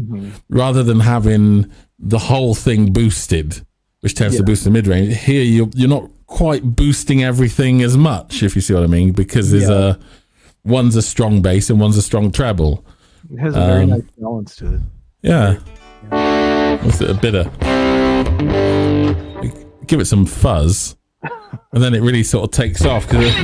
rather than having the whole thing boosted, which tends to boost the mid range. Here, you're not quite boosting everything as much, if you see what I mean, because there's one's a strong bass and one's a strong treble. It has a very nice balance to it. Yeah. What's it, a bit of give it some fuzz, and then it really sort of takes off because.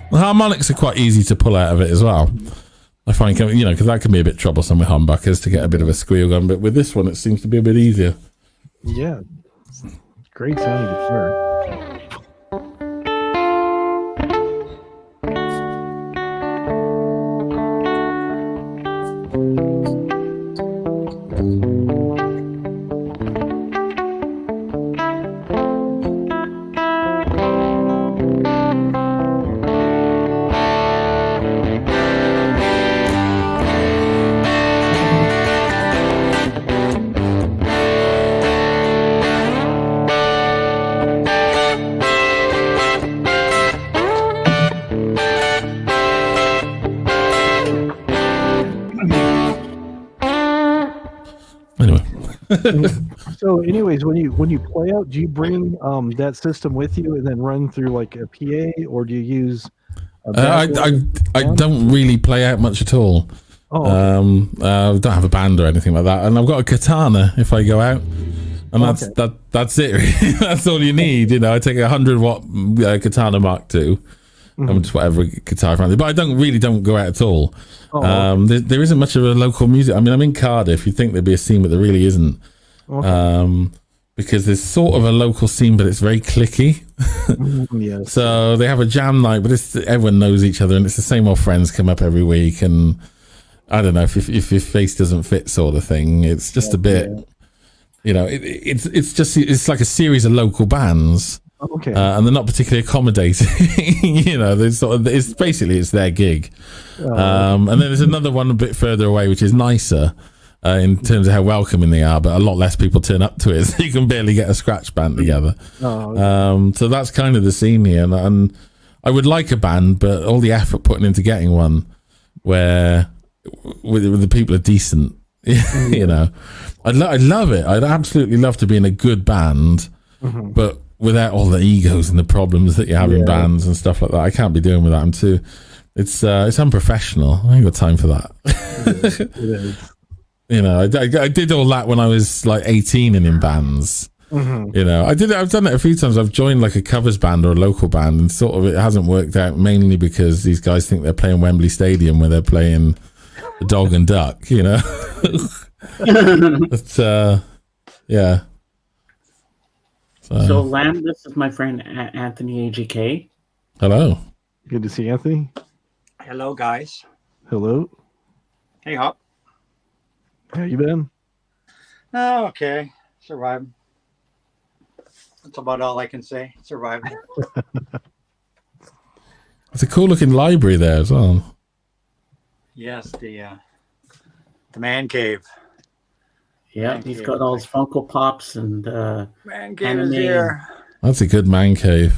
The harmonics are quite easy to pull out of it as well. I find, because that can be a bit troublesome with humbuckers to get a bit of a squeal going, but with this one, it seems to be a bit easier. Yeah. Great sounding guitar. So anyways, when you play out, do you bring that system with you and then run through like a PA, or do you use I don't really play out much at all. I don't have a band or anything like that, and I've got a katana if I go out, and that's it really. That's all you need. I take a 100-watt katana Mark II, I'm just whatever guitar fan. But I don't go out at all. Oh, There isn't much of a local music. I mean, I'm in Cardiff. You'd think there'd be a scene, but there really isn't. okay. Because there's sort of a local scene, but it's very cliquey. Yes. So they have a jam night, but everyone knows each other, and it's the same old friends come up every week. And I don't know if your face doesn't fit, sort of thing. It's just a bit, it's like a series of local bands. Okay. And they're not particularly accommodating. It's their gig. And then there's another one a bit further away, which is nicer in terms of how welcoming they are, but a lot less people turn up to it. So you can barely get a scratch band together. So that's kind of the scene here. And I would like a band, but all the effort putting into getting one where with the people are decent, I'd love it. I'd absolutely love to be in a good band, but without all the egos and the problems that you have in bands and stuff like that. I can't be doing with that. It's unprofessional. I ain't got time for that. It is. I did all that when I was like 18 and in bands. I've done it a few times. I've joined like a covers band or a local band, and sort of it hasn't worked out, mainly because these guys think they're playing Wembley Stadium where they're playing the Dog and Duck, But yeah. So, Lamb, this is my friend Anthony AGK. Hello. Good to see Anthony. Hello, guys. Hello. Hey, Hop. How you been? Oh, okay. Surviving. That's about all I can say. Surviving. It's a cool looking library there as well. Yes, the man cave. Yeah, he's got all his Funko Pops and man cave is here. That's a good man cave.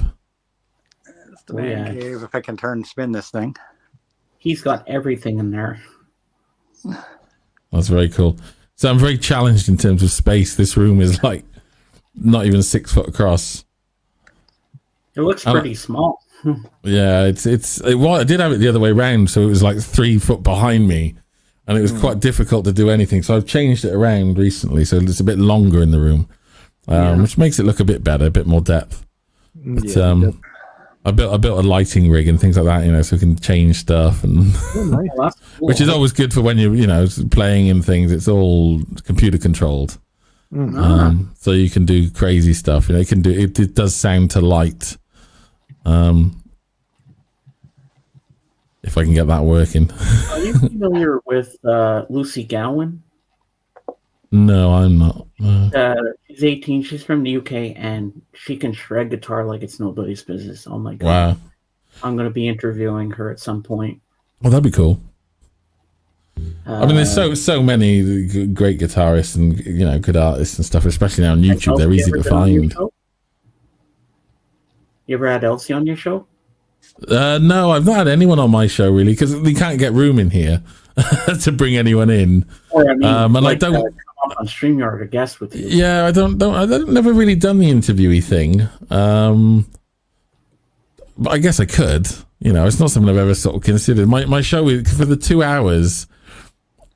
It's the man cave. If I can spin this thing. He's got everything in there. That's very cool. So I'm very challenged in terms of space. This room is like not even 6 foot across. It looks pretty small. Yeah, I did have it the other way around, so it was like 3 foot behind me, and it was quite difficult to do anything. So I've changed it around recently, so it's a bit longer in the room, which makes it look a bit better, a bit more depth. But I built a lighting rig and things like that, so we can change stuff, and Nice. which is always good for when you're playing in things. It's all computer controlled, so you can do crazy stuff. It does sound to light. If I can get that working. Are you familiar with Lucy Gowan? No, I'm not. She's 18. She's from the UK, and she can shred guitar like it's nobody's business. Oh my god! Wow. I'm going to be interviewing her at some point. Well, that'd be cool. I mean, there's so many great guitarists and good artists and stuff, especially now on YouTube. They're easy to find. You ever had Elsie on your show? No, I've not had anyone on my show really, because we can't get room in here to bring anyone in. Or I mean, and I don't come up on StreamYard to guest with you. Yeah, I've never really done the interviewee thing. But I guess I could. It's not something I've ever sort of considered. My show for the 2 hours,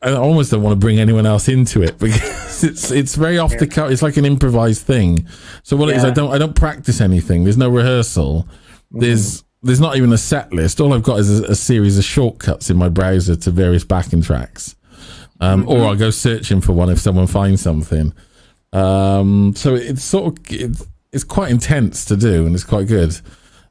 I almost don't want to bring anyone else into it because it's very off the cuff. It's like an improvised thing. So what it is, I don't practice anything. There's no rehearsal. There's not even a set list. All I've got is a series of shortcuts in my browser to various backing tracks, or I'll go searching for one if someone finds something. So it's quite intense to do, and it's quite good.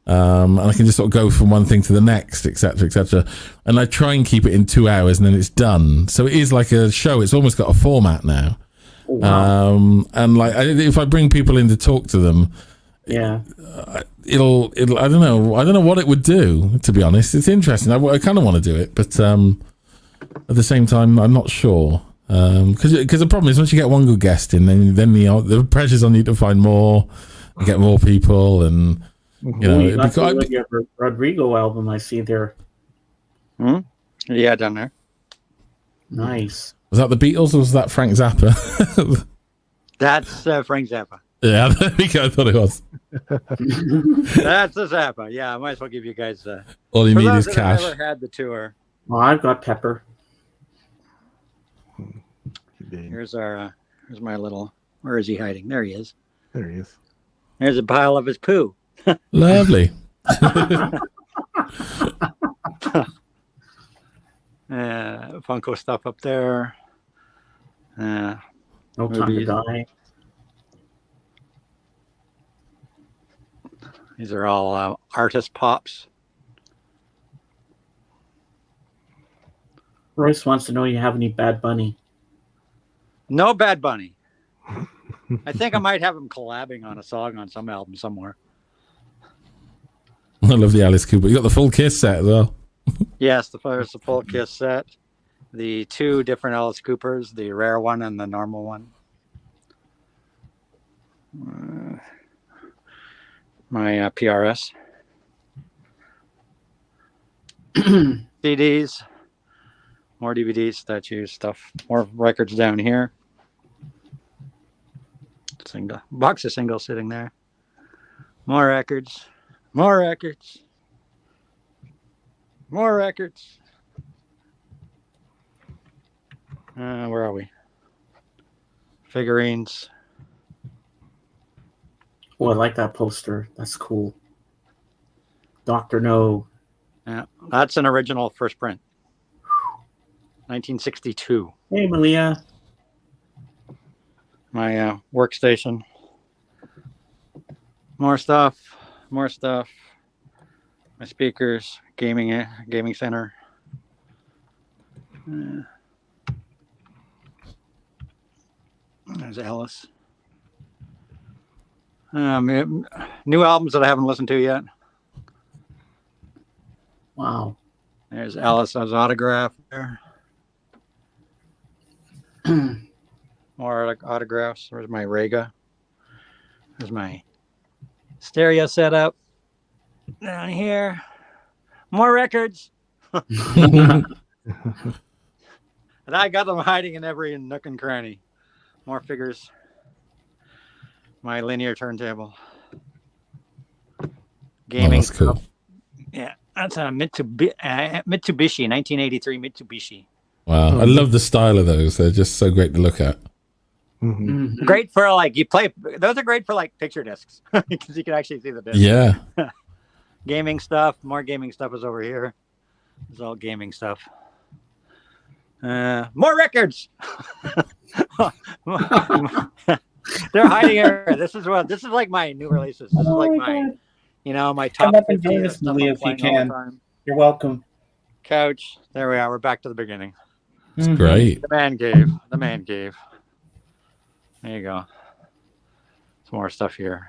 And I can just sort of go from one thing to the next, etc., etc. And I try and keep it in 2 hours, and then it's done. So it is like a show. It's almost got a format now. Wow. And like if I bring people in to talk to them, it'll I don't know what it would do, to be honest. It's interesting. I kind of want to do it, but at the same time I'm not sure, because the problem is once you get one good guest in, then the pressure's on you to find more and get more people, and you got the Rodrigo album I see there. Yeah, down there. Nice. Was that the Beatles or was that Frank Zappa? That's Frank Zappa. Yeah, there we go. I thought it was. That's the Zappa. Yeah, I might as well give you guys. All you need is cash. I've never had the tour. Well, I've got Pepper. Here's my little. Where is he hiding? There he is. There he is. There's a pile of his poo. Lovely. Funko stuff up there. No time to Movies. die. These are all artist pops. Royce wants to know you have any Bad Bunny. No Bad Bunny. I think I might have him collabing on a song on some album somewhere. I love the Alice Cooper. You got the full Kiss set as well. Yes, there's the full Kiss set. The 2 different Alice Coopers, the rare one and the normal one. My PRS. CDs. More DVDs, statues, stuff. More records down here. Box of singles sitting there. More records. More records. More records. Where are we? Figurines. Oh, I like that poster. That's cool. Dr. No. Yeah, that's an original first print. 1962. Hey, Malia. My workstation. More stuff. More stuff. My speakers. Gaming center. There's Alice. New albums that I haven't listened to yet. Wow. There's Alice's autograph there. More autographs. There's my Rega. There's my stereo setup. Down here. More records. And I got them hiding in every nook and cranny. More figures. My linear turntable. Gaming. Oh, that's cool. Yeah, that's a Mitsubishi 1983 Mitsubishi. Wow. I love the style of those. They're just so great to look at. Mhm. Great for like you play. Those are great for like picture discs because you can actually see the disc. Yeah. Gaming stuff. More gaming stuff is over here. It's all gaming stuff. More records. They're hiding here. This is like my new releases. This is like my, my top Come up and 50 join of us, stuff I'm Malia, if you playing all the can. time. You're welcome. Couch. There we are. We're back to the beginning. It's great. The man cave. The man cave. There you go. Some more stuff here.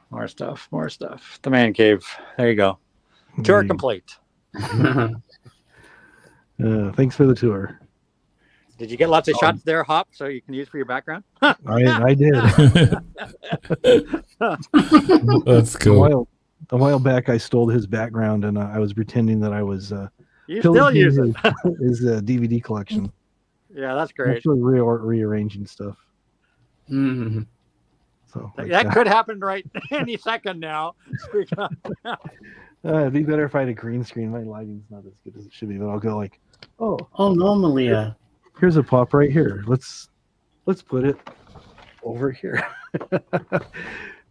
More stuff. More stuff. The man cave. There you go. Tour complete. Thanks for the tour. Did you get lots of shots there, Hop, so you can use for your background? I did. That's cool. A while back, I stole his background, and I was pretending that I was You still use it. his DVD collection. Yeah, that's great. Actually, rearranging stuff. Mhm. So That could happen right any second now. Speak up. it'd be better if I had a green screen. My lighting's not as good as it should be, but I'll go like, oh, No, Malia. here's a pop right here. Let's put it over here.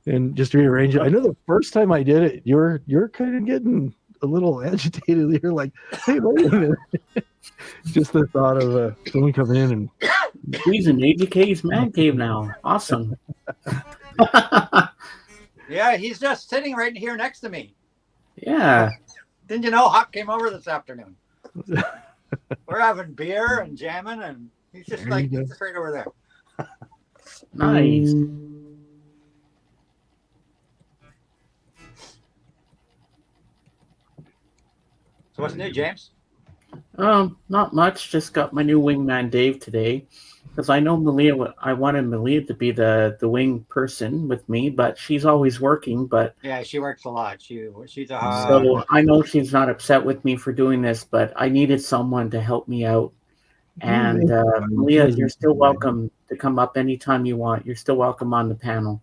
And just rearrange it. I know the first time I did it, you're kind of getting a little agitated. You're like, hey, wait a minute. Just the thought of someone coming in and He's in AJK's man cave now. Awesome. Yeah, he's just sitting right here next to me. Yeah. Didn't you know Hop came over this afternoon? We're having beer and jamming, and he's just There you go. he's just right over there. Nice. So what's new, James? Not much. Just got my new wingman Dave today. Because I know Malia, I wanted Malia to be the wing person with me, but she's always working. But Yeah, she works a lot. She's a so I know she's not upset with me for doing this, but I needed someone to help me out. And Malia, you're still welcome to come up anytime you want. You're still welcome on the panel.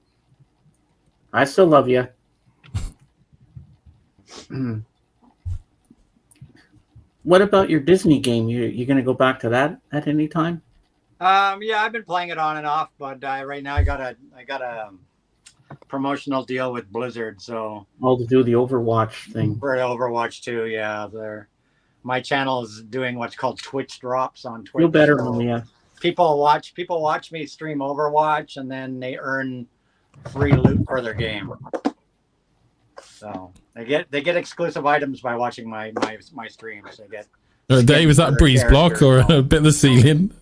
I still love you. What about your Disney game? You gonna go back to that at any time? Yeah, I've been playing it on and off, but right now I got a promotional deal with Blizzard, so All to do the Overwatch thing. for Overwatch 2, yeah. My channel is doing what's called Twitch drops on Twitch. Feel better, so Malia. people watch me stream Overwatch, and then they earn free loot for their game. So they get exclusive items by watching my streams. They get Dave, is that breeze block or a bit of the ceiling?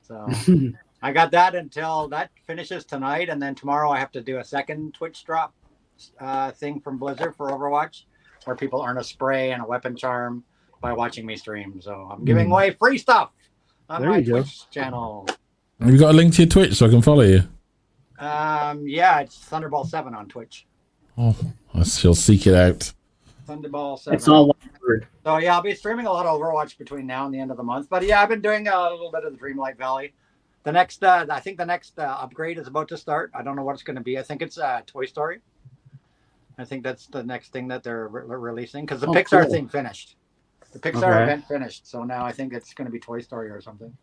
so I got that until that finishes tonight, and then tomorrow I have to do a second Twitch drop thing from Blizzard for Overwatch, where people earn a spray and a weapon charm by watching me stream. So I'm giving away free stuff on my Twitch channel. Have you got a link to your Twitch so I can follow you? Yeah, it's Thunderball7 on Twitch. Oh, I shall seek it out. Thunderball7. It's all one word. So yeah, I'll be streaming a lot of Overwatch between now and the end of the month. But yeah, I've been doing a little bit of the Dreamlight Valley. The next, I think the next upgrade is about to start. I don't know what it's going to be. I think it's Toy Story. I think that's the next thing that they're releasing, because the Pixar cool. thing finished. The Pixar event finished, so now I think it's going to be Toy Story or something.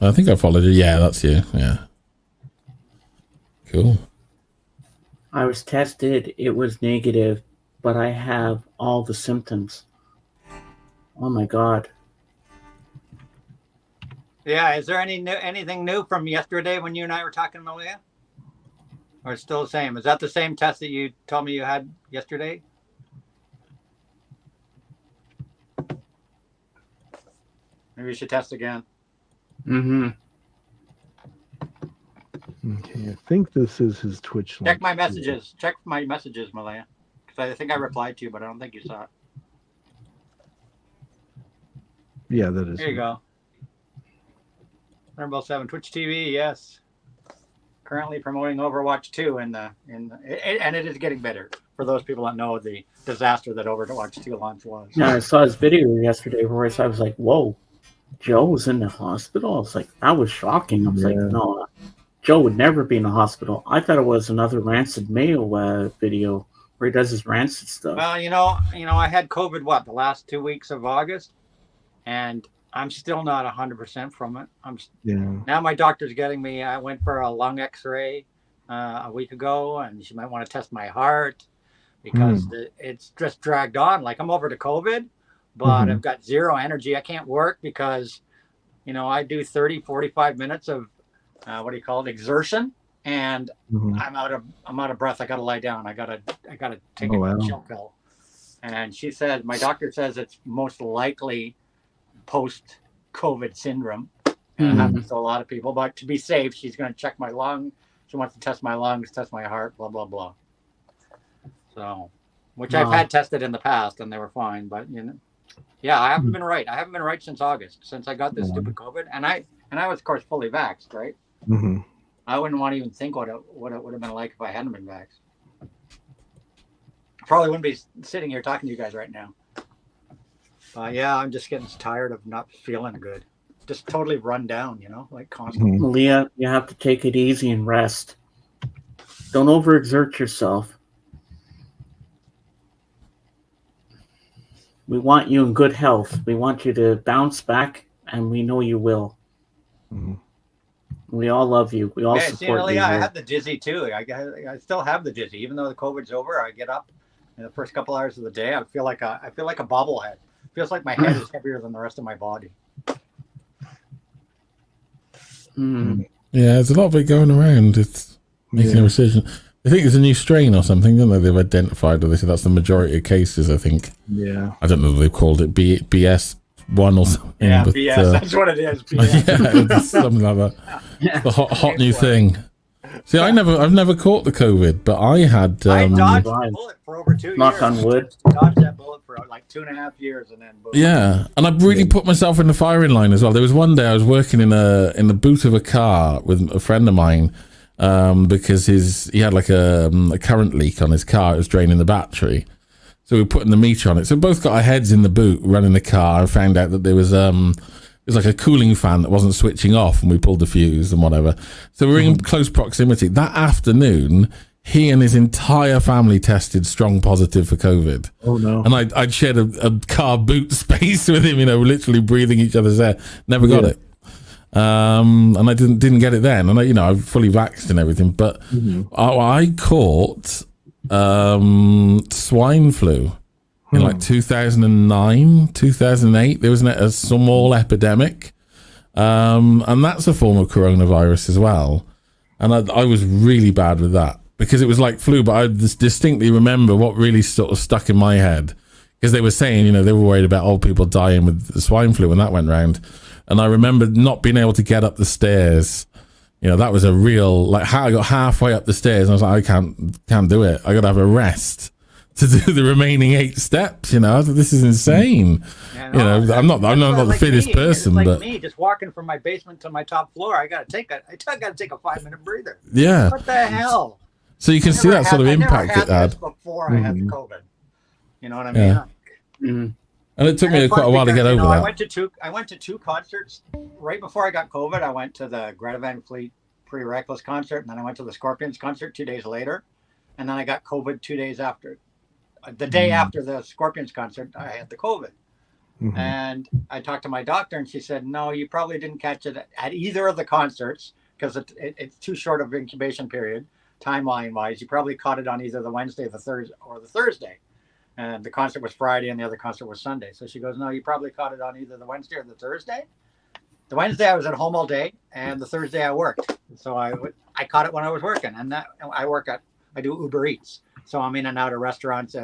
I think I followed it. Yeah, that's you. Yeah. Cool. I was tested. It was negative, but I have all the symptoms. Oh my God. Yeah, is there anything new from yesterday when you and I were talking, Malia? Or it's still the same? Is that the same test that you told me you had yesterday? Maybe we should test again. Mm-hmm. Okay, I think this is his Twitch link. Check my messages. Check my messages, Malaya. Because I think I replied to you, but I don't think you saw it. Yeah, that is. Here you go. Thunderball7 Twitch TV, yes. Currently promoting Overwatch 2 and it is getting better for those people that know the disaster that Overwatch 2 launch was. Yeah, I saw his video yesterday where I was like, whoa, Joe was in the hospital? I was like, that was shocking. I was like, no, Joe would never be in the hospital. I thought it was another Rancid Mayo video where he does his Rancid stuff. Well, I had COVID, the last 2 weeks of August, and I'm still not 100% from it. Now my doctor's getting me. I went for a lung X-ray a week ago, and she might want to test my heart because it's just dragged on. Like, I'm over to COVID, but I've got zero energy. I can't work because, I do 30, 45 minutes of exertion, and I'm out of breath. I got to lie down. I got to take a chill pill. And she said, my doctor says it's most likely post-COVID syndrome. And it happens to a lot of people, but to be safe, she's going to check my lung. She wants to test my lungs, test my heart, blah, blah, blah. So, which I've had tested in the past and they were fine, but I haven't been right. I haven't been right since August, since I got this stupid COVID. And I was, of course, fully vaxxed, right? I wouldn't want to even think what it would have been like if I hadn't been vaxxed. I probably wouldn't be sitting here talking to you guys right now. I'm just getting tired of not feeling good. Just totally run down, like constantly. Malia, you have to take it easy and rest. Don't overexert yourself. We want you in good health. We want you to bounce back, and we know you will. We all love you. We all support you. I had the dizzy too. I still have the dizzy, even though the COVID's over. I get up in the first couple hours of the day. I feel like a bobblehead. It feels like my head is heavier than the rest of my body. Yeah, there's a lot of it going around. It's making a decision. I think it's a new strain or something, don't they? They've identified, or they say that's the majority of cases, I think. Yeah. I don't know if they've called it BS1 or something. Yeah, but, BS, that's what it is. BS. Yeah, something like that. The hot new thing. See, I've never caught the COVID, but I had. I dodged the bullet for over 2 years. Knock on wood. Dodged that bullet for like 2.5 years, and then boom. Yeah, and I really put myself in the firing line as well. There was one day I was working in the boot of a car with a friend of mine because he had like a current leak on his car. It was draining the battery, so we were putting the meter on it. So we both got our heads in the boot, running the car, and found out that there was like a cooling fan that wasn't switching off, and we pulled the fuse and whatever. So we were in close proximity. That afternoon, he and his entire family tested strong positive for COVID. Oh no! And I'd shared a car boot space with him, literally breathing each other's air. Never got it. and I didn't get it then, and I'm fully vaxxed and everything, but I caught swine flu in like 2009, 2008. There was a small epidemic, and that's a form of coronavirus as well, and I was really bad with that because it was like flu, but I distinctly remember what really sort of stuck in my head, because they were saying, they were worried about old people dying with the swine flu when that went round. And I remember not being able to get up the stairs. That was a real, like, I got halfway up the stairs and I was like, I can't do it. I got to have a rest to do the remaining 8 steps. I was like, this is insane. Yeah, I'm not the fittest person, it's like but me just walking from my basement to my top floor, I got to take a 5-minute breather. Yeah. What the hell? So you can see that sort of impact it had. Before I had the COVID. You know what I mean? Yeah. And it took me quite a while to get over that. I went to 2 concerts right before I got COVID. I went to the Greta Van Fleet Pre-Reckless concert, and then I went to the Scorpions concert 2 days later, and then I got COVID 2 days after. The day after the Scorpions concert, I had the COVID. And I talked to my doctor, and she said, "No, you probably didn't catch it at either of the concerts because it's too short of incubation period, timeline-wise. You probably caught it on either the Wednesday, the Thursday, or the Thursday." And the concert was Friday and the other concert was Sunday. So she goes, "No, you probably caught it on either the Wednesday or the Thursday." The Wednesday I was at home all day, and the Thursday I worked. So I caught it when I was working, and I do Uber Eats. So I'm in and out of restaurants,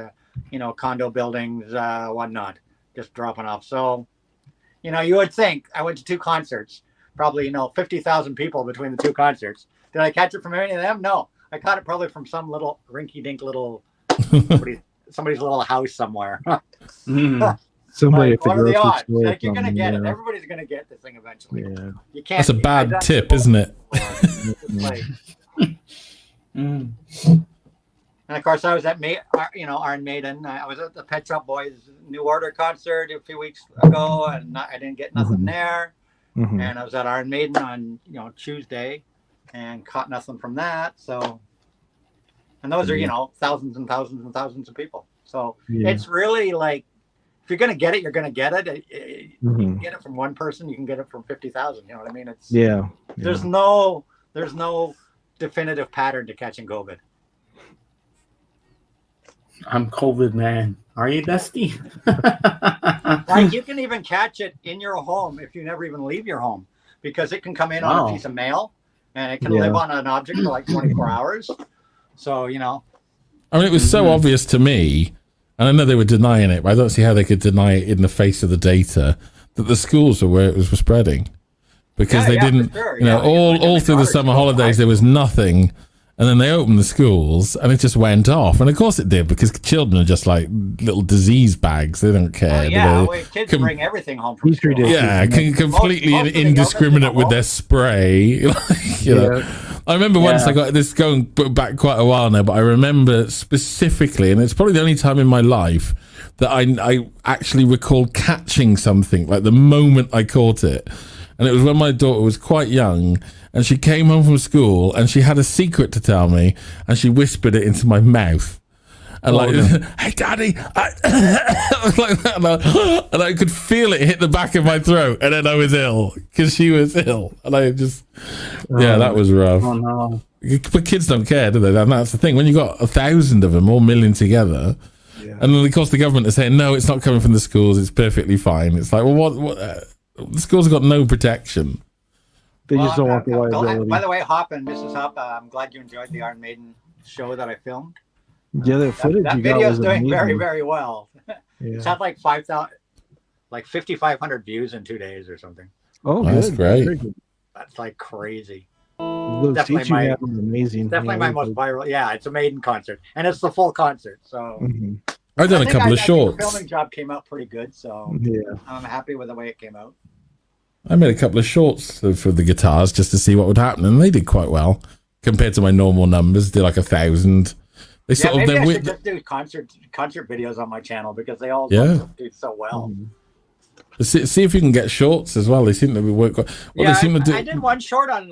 condo buildings, whatnot, just dropping off. So, you would think I went to 2 concerts, probably, 50,000 people between the 2 concerts. Did I catch it from any of them? No, I caught it probably from some little rinky-dink little somebody's little house somewhere. Somebody at the what are the grocery odds? store. Like, you're gonna get it. Everybody's gonna get this thing eventually. Yeah. You can't. That's a bad tip, isn't it? And of course, I was at Iron Maiden. I was at the Pet Shop Boys New Order concert a few weeks ago, and I didn't get nothing there. And I was at Iron Maiden on Tuesday, and caught nothing from that. So. And those are, thousands and thousands and thousands of people. So it's really like, if you're going to get it, you're going to get it. You can get it from one person. You can get it from 50,000. You know what I mean? There's no definitive pattern to catching COVID. I'm COVID, man. Are you, Dusty? Like, you can even catch it in your home if you never even leave your home, because it can come in on a piece of mail, and it can live on an object for like 24 hours. So, I mean, it was so obvious to me, and I know they were denying it, but I don't see how they could deny it in the face of the data, that the schools were where it was spreading. Because they didn't, all through the summer holidays, there was nothing. And then they opened the schools, and it just went off. And of course it did, because children are just like little disease bags. They don't care. Kids bring everything home from school. Yeah, completely indiscriminate with their spray. I remember once I got this going back quite a while now, but I remember specifically, and it's probably the only time in my life that I actually recall catching something, like the moment I caught it. And it was when my daughter was quite young, and she came home from school, and she had a secret to tell me, and she whispered it into my mouth. And "Hey, Daddy," I was like that, and I could feel it hit the back of my throat, and then I was ill because she was ill, and I just, that was rough. Oh no! But kids don't care, do they? And that's the thing. When you got 1,000 of them, or 1 million together, and then of course the government is saying, "No, it's not coming from the schools. It's perfectly fine." It's like, well, what? The schools have got no protection. They just don't want the liability. By the way, Mrs. Hop, I'm glad you enjoyed the Iron Maiden show that I filmed. Yeah, the footage that you got video was is doing amazing. very, very well. It's had like 5,500 views in 2 days or something. Oh, that's great. Very good. That's like crazy. Those Definitely seats you have are amazing. Definitely my most viral. Yeah, it's a Maiden concert, and it's the full concert. So I've done a couple of shorts. The filming job came out pretty good, so I'm happy with the way it came out. I made a couple of shorts for the guitars just to see what would happen, and they did quite well compared to my normal numbers. Did like 1,000. They maybe I should just do concert videos on my channel, because they all do so well. See if you can get shorts as well. They seem to be work. They seem to do. I did one short on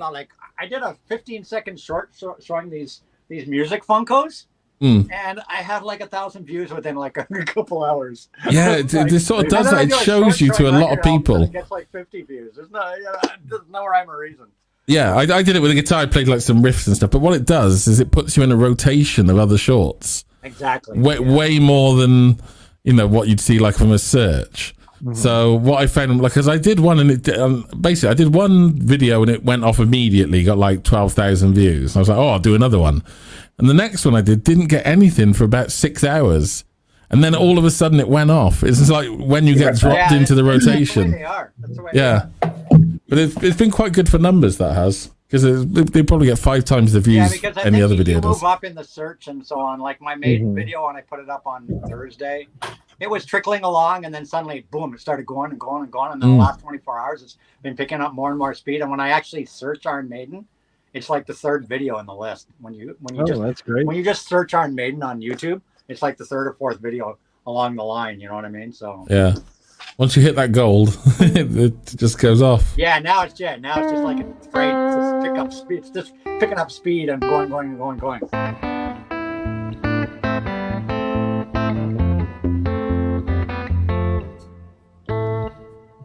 I did a 15-second short showing these music Funkos, and I had like 1,000 views within like a couple hours. Yeah, it sort of does that. It do a shows you to a lot of record, all of a people. sudden it gets like 50 views. There's no rhyme or reason. Yeah, I did it with a guitar. I played like some riffs and stuff. But what it does is it puts you in a rotation of other shorts. Exactly. Way more than, what you'd see like from a search. So what I found, like, because I did one and it basically I did one video and it went off immediately, got like 12,000 views. And I was like, oh, I'll do another one. And the next one I didn't get anything for about 6 hours. And then all of a sudden it went off. It's just like when you get dropped into the rotation. That's the way they are. But it's been quite good for numbers, that has. Because they probably get 5 times the views any other video does. Move up in the search and so on. Like my maiden video, when I put it up on Thursday, it was trickling along, and then suddenly, boom, it started going and going and going. And then the last 24 hours, it's been picking up more and more speed. And when I actually search Iron Maiden, it's like the 3rd video in the list. That's great. When you just search Iron Maiden on YouTube, it's like the 3rd or 4th video along the line. You know what I mean? So yeah. Once you hit that gold, it just goes off. Yeah, now it's just like it's great. It's just pick up speed. It's just picking up speed and going.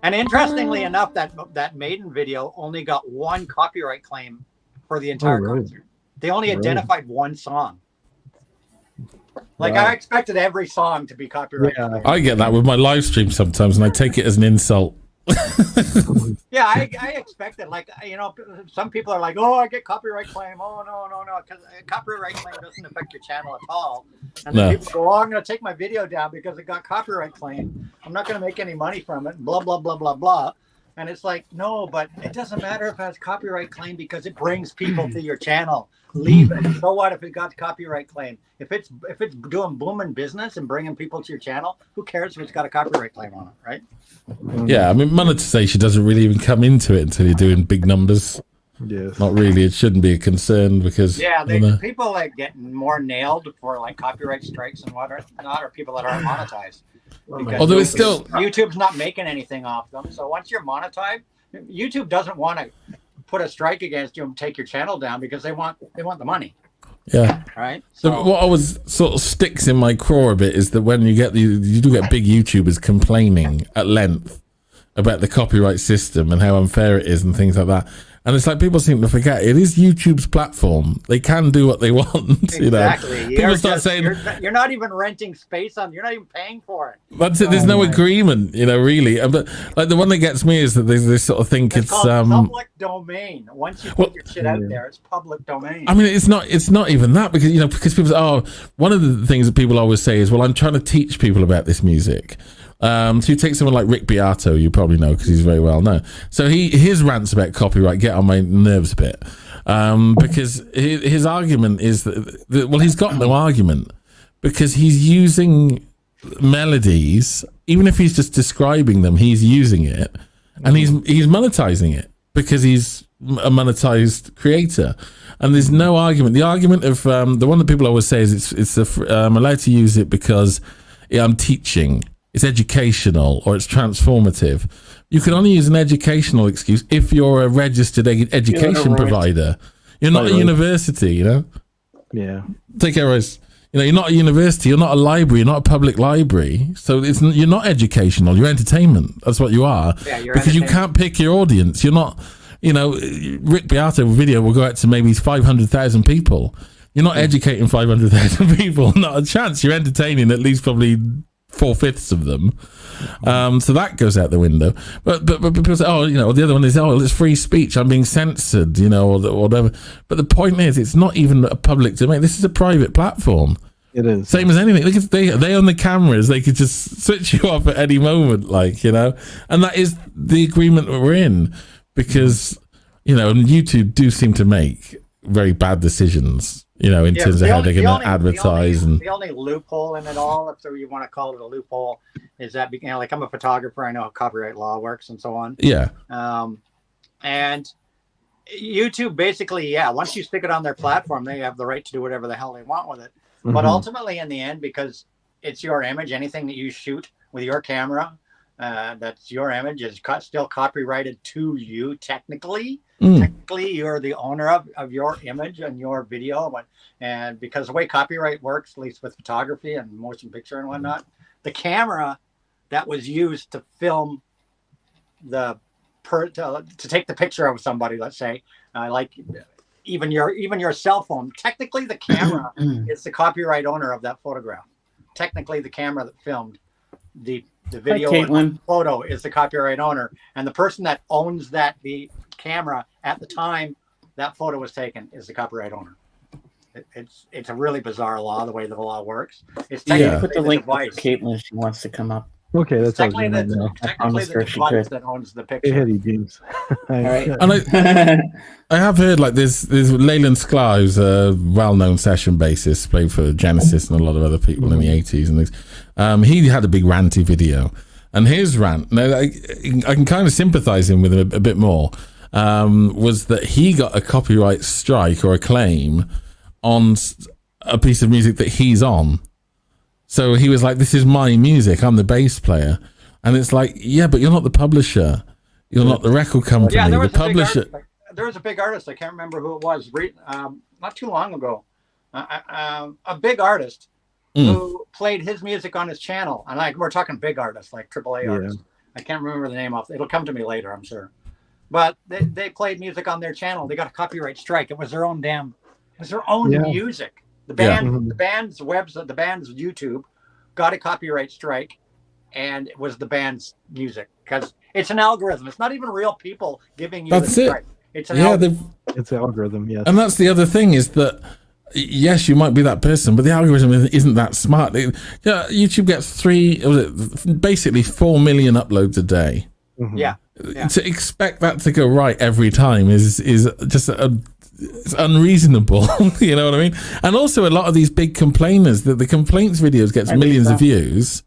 And interestingly enough, that Maiden video only got 1 copyright claim for the entire concert. They only identified 1 song. Like I expected every song to be copyrighted. Yeah. I get that with my live stream sometimes, and I take it as an insult. Yeah, I expected, like, some people are like, oh, I get copyright claim. Oh, no, because copyright claim doesn't affect your channel at all. And then people go, oh, I'm going to take my video down because it got copyright claim. I'm not going to make any money from it, blah, blah, blah, blah, blah. And it's like, no, but it doesn't matter if it has copyright claim because it brings people to your channel. Leave it. So what if it got copyright claim? If it's doing booming business and bringing people to your channel, who cares if it's got a copyright claim on it, right? Yeah, I mean, monetization doesn't really even come into it until you're doing big numbers. Yes. Not really. It shouldn't be a concern because people like getting more nailed for like copyright strikes and whatnot are people that aren't monetized. Although it's still YouTube's not making anything off them. So once you're monetized, YouTube doesn't want to put a strike against you and take your channel down because they want the money. Yeah. Right. So what always sort of sticks in my craw a bit is that when you do get big YouTubers complaining at length about the copyright system and how unfair it is and things like that. And it's like people seem to forget it is YouTube's platform. They can do what they want. Exactly. People start saying you're not even renting space on. You're not even paying for it. That's it. There's no agreement, really. But like the one that gets me is that they sort of think it's public domain. Once you put your shit out there, it's public domain. I mean, it's not even that because because people say, one of the things that people always say is, well, I'm trying to teach people about this music. So you take someone like Rick Beato, you probably know because he's very well known. So his rants about copyright get on my nerves a bit because his argument is that he's got no argument because he's using melodies, even if he's just describing them, he's using it and he's monetizing it because he's a monetized creator. And there's no argument. The argument of the one that people always say is I'm allowed to use it because I'm teaching. It's educational or it's transformative. You can only use an educational excuse if you're a registered education provider. You're not a university, Yeah. Take care, Rose. You're not a university. You're not a library. You're not a public library. So you're not educational. You're entertainment. That's what you are. Yeah, because you can't pick your audience. You're not. Rick Beato video will go out to maybe 500,000 people. You're not educating 500,000 people. Not a chance. You're entertaining at least probably 4/5 of them. So that goes out the window. But people say, the other one is, it's free speech. I'm being censored, or whatever. But the point is, it's not even a public domain. This is a private platform. It is. Same as anything. Look, they own the cameras. They could just switch you off at any moment, And that is the agreement that we're in because, YouTube do seem to make very bad decisions. In terms of how they're going to advertise. The only loophole in it all, if you want to call it a loophole, is that, like I'm a photographer, I know how copyright law works and so on. Yeah. And YouTube basically, once you stick it on their platform, they have the right to do whatever the hell they want with it. But ultimately, in the end, because it's your image, anything that you shoot with your camera, that's your image, is still copyrighted to you technically. Technically, you're the owner of your image and your video. And because the way copyright works, at least with photography and motion picture and whatnot, the camera that was used to film to take the picture of somebody, let's say, like even your cell phone, technically the camera is the copyright owner of that photograph. Technically, the camera that filmed the video or photo is the copyright owner, and the person that owns the camera at the time that photo was taken is the copyright owner. It's a really bizarre law, the way the law works. It's put the link for Caitlin if she wants to come up. Okay, that's technically the device that owns the picture. Hey, James. All right. And I have heard like there's Leyland Sklar, who's a well-known session bassist, played for Genesis and a lot of other people in the 80s and things. He had a big ranty video, and his rant, now I can kind of sympathize him with him a bit more, was that he got a copyright strike or a claim on a piece of music that he's on. So he was like, this is my music, I'm the bass player. And it's like, yeah, but you're not the publisher. You're not the record company. Yeah, the publisher. There was a big artist, I can't remember who it was, not too long ago. A big artist who played his music on his channel. And we're talking big artists, like AAA artists. I can't remember the name it'll come to me later, I'm sure. But they played music on their channel. They got a copyright strike. It was their own music. The band's YouTube got a copyright strike, and it was the band's music because it's an algorithm. It's not even real people giving you the strike. It's an algorithm. It's an algorithm, yes. And that's the other thing is that, yes, you might be that person, but the algorithm isn't that smart. YouTube gets basically 4 million uploads a day. Yeah. To expect that to go right every time is just it's unreasonable. You know what I mean? And also a lot of these big complainers, the complaints videos gets millions of views,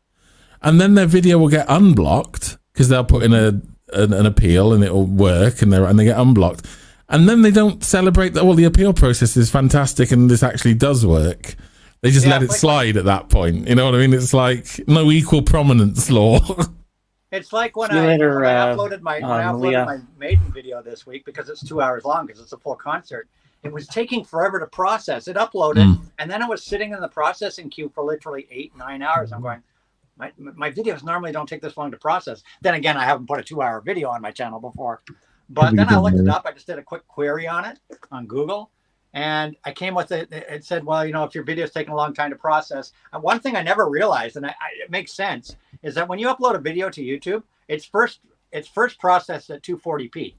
and then their video will get unblocked because they'll put in an appeal and it'll work, and they get unblocked, and then they don't celebrate that the appeal process is fantastic and this actually does work. They just let it slide at that point. You know what I mean? It's like no equal prominence law. It's like when I uploaded my Maiden video this week, because it's 2 hours long because it's a full concert. It was taking forever to process. It uploaded, and then it was sitting in the processing queue for literally 8-9 hours. I'm going, my videos normally don't take this long to process. Then again, I haven't put a 2-hour video on my channel before. But then I looked it up. I just did a quick query on it on Google, and I came with it. It said, well, if your video is taking a long time to process. And one thing I never realized, and it makes sense, is that when you upload a video to YouTube, it's first processed at 240p.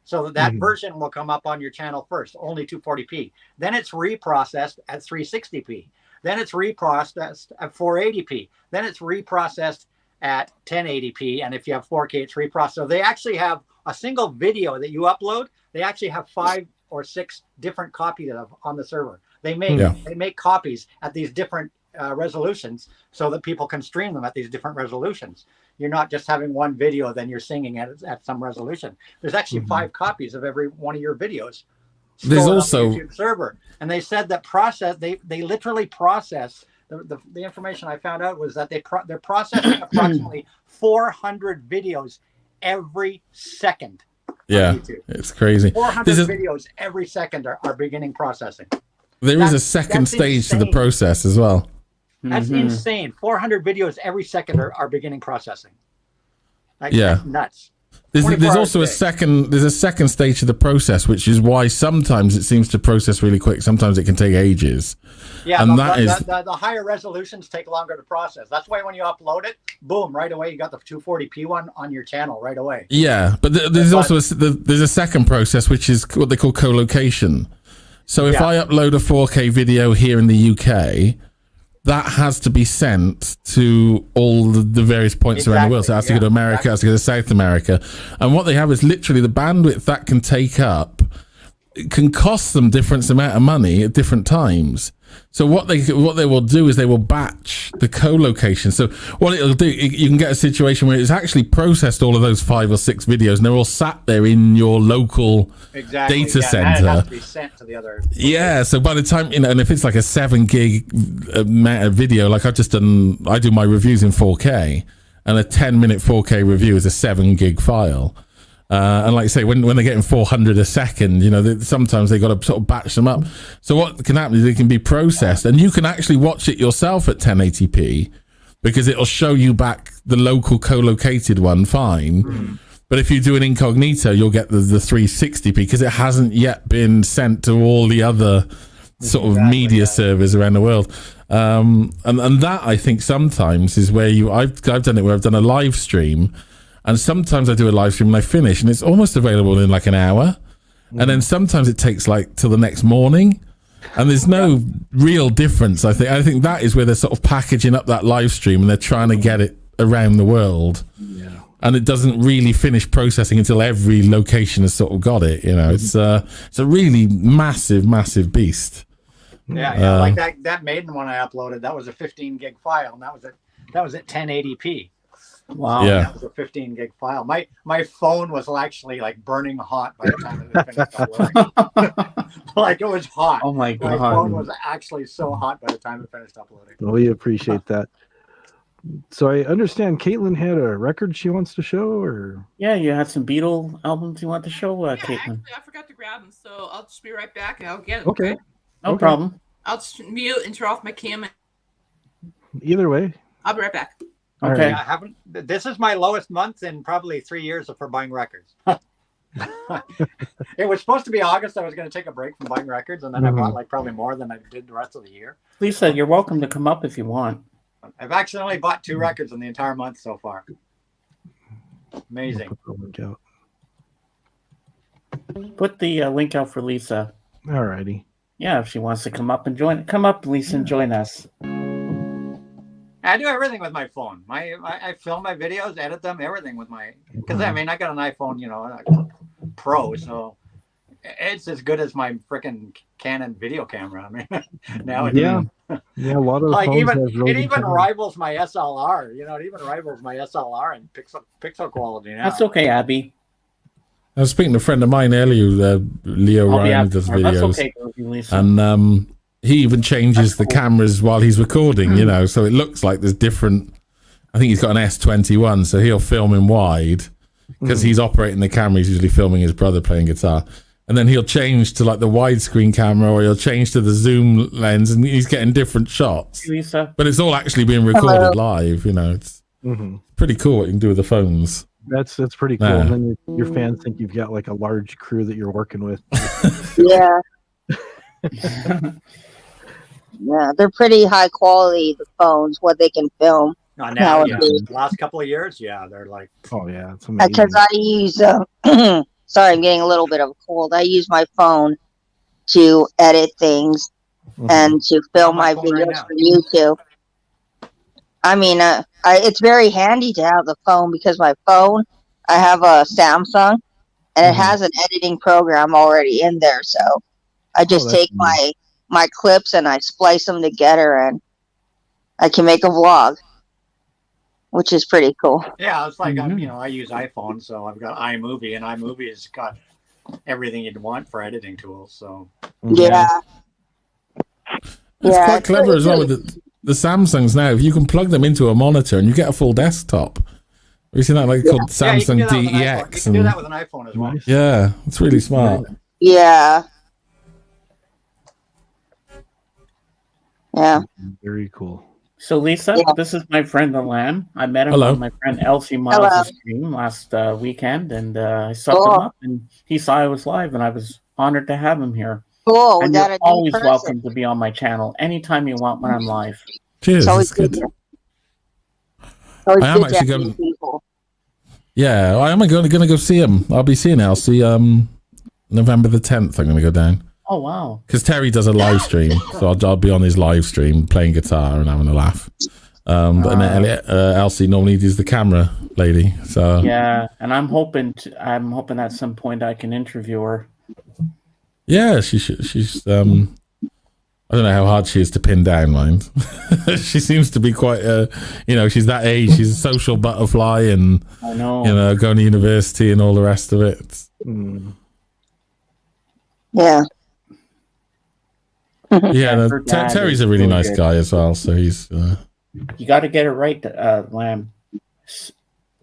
So that version will come up on your channel first, only 240p. Then it's reprocessed at 360p. Then it's reprocessed at 480p. Then it's reprocessed at 1080p. And if you have 4K, it's reprocessed. So they actually have a single video that you upload. They actually have 5 or 6 different copies of on the server. They make copies at these different resolutions so that people can stream them at these different resolutions. You're not just having one video, then you're singing at some resolution. There's actually 5 copies of every one of your videos. There's also on the YouTube server, and they said that they literally process the information I found out was that they're processing approximately 400 videos every second. Yeah, it's crazy. 400 videos every second are beginning processing. There is a second stage to the process as well. That's insane. 400 videos every second are beginning processing. That's nuts. There's also a second stage to the process, which is why sometimes it seems to process really quick. Sometimes it can take ages. Yeah, and the higher resolutions take longer to process. That's why when you upload it, boom, right away you got the 240p one on your channel right away. Yeah, but there's also there's a second process, which is what they call co-location. So if I upload a 4K video here in the UK, that has to be sent to all the various points around the world. So it has to go to America, it has to go to South America. And what they have is literally the bandwidth that can take up, it can cost them different amount of money at different times. So what they will do is they will batch the co-location. So what it'll do, you can get a situation where it's actually processed all of those 5 or 6 videos, and they're all sat there in your local data center. And it has to be sent to the other. Yeah. So by the time, and if it's like a 7 gig amount of video, like I do my reviews in 4K. and a 10-minute 4K review is a 7 gig file. And like I say, when they're getting 400 a second, sometimes they got to sort of batch them up. So what can happen is they can be processed, and you can actually watch it yourself at 1080p because it'll show you back the local co-located one fine. But if you do an incognito, you'll get the 360p because it hasn't yet been sent to all the other sort of media servers around the world. And that, I think, sometimes is where I've done it where I've done a live stream, and sometimes I do a live stream and I finish and it's almost available in like an hour. And then sometimes it takes like till the next morning, and there's no real difference. I think that is where they're sort of packaging up that live stream and they're trying to get it around the world. And it doesn't really finish processing until every location has sort of got it. It's a really massive beast. Yeah, like that Maiden one I uploaded. That was a 15 gig file, and that was at 1080p. Wow, yeah. That was a 15 gig file. My phone was actually like burning hot by the time it finished uploading. Like it was hot. Oh my god! My phone was actually so hot by the time it finished uploading. Well, we appreciate that. So I understand Caitlin had a record she wants to show, or yeah, you had some Beatle albums you want to show, Caitlin. Actually, I forgot to grab them, so I'll just be right back and I'll get them. Okay. No problem. I'll just mute and turn off my camera. Either way, I'll be right back. Okay. Yeah, this is my lowest month in probably 3 years for buying records. It was supposed to be August. I was going to take a break from buying records, and then I bought like probably more than I did the rest of the year. Lisa, you're welcome to come up if you want. I've actually only bought 2 records in the entire month so far. Amazing. Put the link out for Lisa. Alrighty. Yeah, if she wants to come up and join. Come up, Lisa, and join us. I do everything with my phone. I film my videos, edit them, everything with my. Because I mean, I got an iPhone, Pro, so it's as good as my freaking Canon video camera. I mean, now yeah, a lot of like phones it even rivals my SLR. It even rivals my SLR in pixel quality now. That's okay, Abby. I was speaking to a friend of mine earlier, Leo Ryan, who does videos, okay, Lisa. and he even changes the cameras while he's recording, so it looks like there's different. I think he's got an S21, so he'll film in wide because he's operating the camera. He's usually filming his brother playing guitar, and then he'll change to like the widescreen camera, or he'll change to the zoom lens, and he's getting different shots. Lisa, but it's all actually being recorded live. It's pretty cool what you can do with the phones. That's pretty cool. And then your fans think you've got like a large crew that you're working with. Yeah. Yeah, they're pretty high quality, the phones, what they can film. Now, the last couple of years, they're like... Oh, yeah, it's amazing. Because I use... sorry, I'm getting a little bit of a cold. I use my phone to edit things and to film my videos for YouTube. I mean, it's very handy to have the phone because my phone, I have a Samsung, and it has an editing program already in there. So I just take my clips and I splice them together, and I can make a vlog, which is pretty cool. Yeah, it's like I use iPhone, so I've got iMovie, and iMovie has got everything you'd want for editing tools. So yeah, it's quite clever as well with the Samsungs now. If you can plug them into a monitor and you get a full desktop. Have you seen that called Samsung DEX? You can do that with an iPhone as well. Yeah, it's really smart. Yeah. Yeah. Very cool. So Lisa, this is my friend Alan. I met him on my friend Elsie Miles' stream last weekend, and I sucked him up, and he saw I was live, and I was honored to have him here. Cool. And you're always welcome to be on my channel anytime you want when I'm live. Cheers. That's good. I am actually going. Yeah, I am going to go see him. I'll be seeing Elsie November the 10th. I'm going to go down. Oh wow! Because Terry does a live stream, so I'll be on his live stream playing guitar and having a laugh. But then Elsie normally does the camera lady. So yeah, and I'm hoping at some point I can interview her. Yeah, she's I don't know how hard she is to pin down, mind. She seems to be quite she's that age. She's a social butterfly, and I know, going to university and all the rest of it. Yeah. Yeah, Terry's a really nice guy as well. So he's. You got to get it right, Lamb.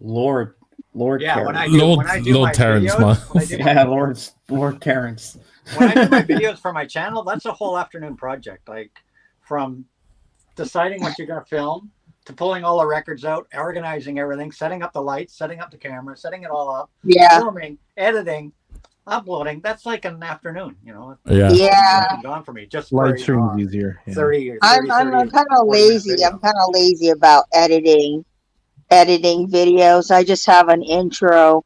Lord Yeah, Terrence. when I do my Terrence, videos, Lord Terrence. when I do my videos for my channel, that's a whole afternoon project. Like from deciding what you're gonna film to pulling all the records out, organizing everything, setting up the lights, setting up the camera, setting it all up, filming, editing, uploading. That's like an afternoon, you know. Yeah. Gone for me. Just Live for, stream's easier. Yeah. 30 or 30, I'm 30 kind of lazy. I'm kind of lazy about editing videos. I just have an intro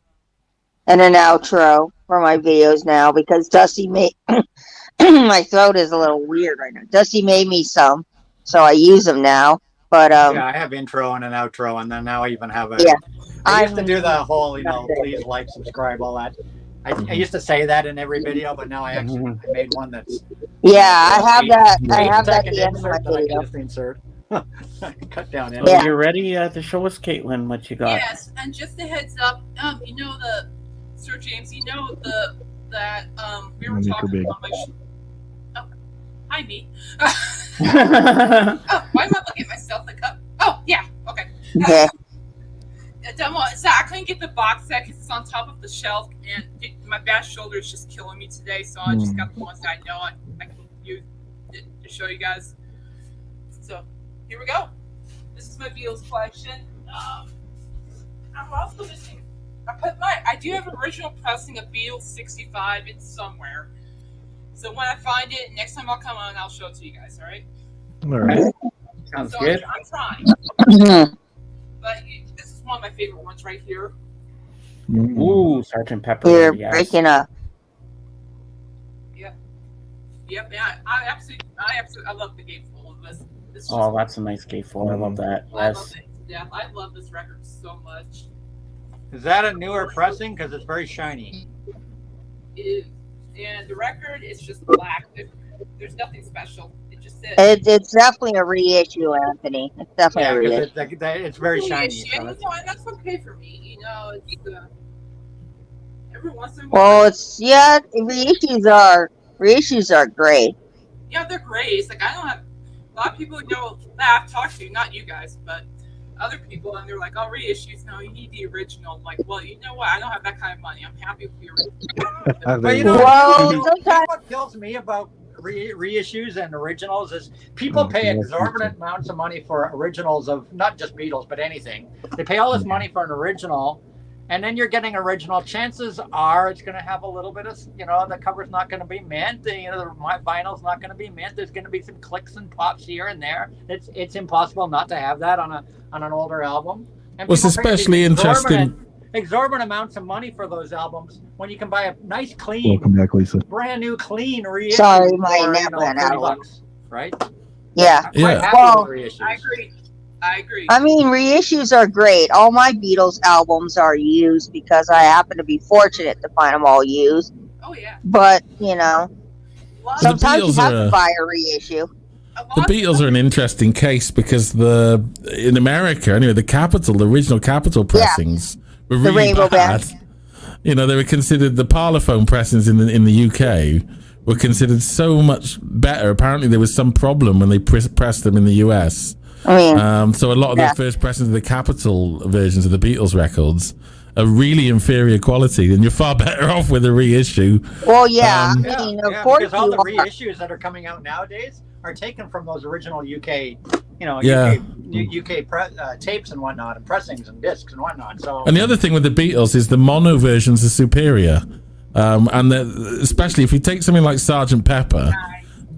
and an outro for my videos now because Dusty made my throat is a little weird right now. Dusty made me some, so I use them now. But yeah, I have intro and an outro, and then now I even have a. Yeah, I used to do the whole, please like, subscribe, all that. I used to say that in every video, but now I made one that's. Yeah, I have that. I have that at the end of my video. I can just insert. Cut down. So you're ready to show us, Caitlin, what you got? Yes, and just a heads up, you know Sir James, you know that we were talking about my. Oh, hi me. Oh, why am I looking at myself like? Oh yeah, okay. Yeah. So I couldn't get the box set because it's on top of the shelf, and my bad shoulder is just killing me today. So I just got the ones that I know I can use to show you guys. So here we go. This is my Beatles collection. I'm also missing. I do have an original pressing of Beatles 65. It's somewhere. So when I find it, next time I'll come on, I'll show it to you guys. All right. All right. Sounds good. I'm trying. But this is one of my favorite ones right here. Ooh, Sgt. Pepper. You're breaking up. Yep. Yep. Yeah, I love the gatefold. Oh, that's a nice gatefold. I love that. Yes. I love this record so much. Is that a newer pressing? Because it's very shiny. And the record is just black. There's nothing special. It just says. It's definitely a reissue, Anthony. It's definitely a reissue. It's very shiny. So and that's okay for me. You know, it's every once in a while. Well, reissues are great. Yeah, they're great. It's like I don't have a lot of people that I've talked to, not you guys, but other people, and they're like, "Oh, reissues. No, you need the original." I'm like, well, you know what? I don't have that kind of money. I'm happy with the original. But what kills me about reissues and originals is people pay exorbitant amounts of money for originals of not just Beatles but anything. They pay all this money for an original, and then you're getting original. Chances are it's going to have a little bit of, the cover's not going to be mint. The vinyl's not going to be mint. There's going to be some clicks and pops here and there. It's impossible not to have that on an older album. And what's especially interesting. Exorbitant amounts of money for those albums when you can buy a nice, clean, welcome back, Lisa. Brand new, clean reissue. Sorry, my net went out. $30, right? Yeah. Well, I agree. I mean, reissues are great. All my Beatles albums are used because I happen to be fortunate to find them all used. Oh yeah. But sometimes you have to buy a reissue. The Beatles are an interesting case because in America, anyway, the original Capitol pressings were really bad. They were considered, the Parlophone pressings in the UK were considered so much better. Apparently, there was some problem when they pressed them in the US. So a lot of the first pressings of the Capitol versions of the Beatles records are really inferior quality, and you're far better off with a reissue. Well, of course, because all the reissues that are coming out nowadays are taken from those original UK, UK tapes and whatnot, and pressings and discs and whatnot. So, and the other thing with the Beatles is the mono versions are superior, and especially if you take something like Sgt. Pepper,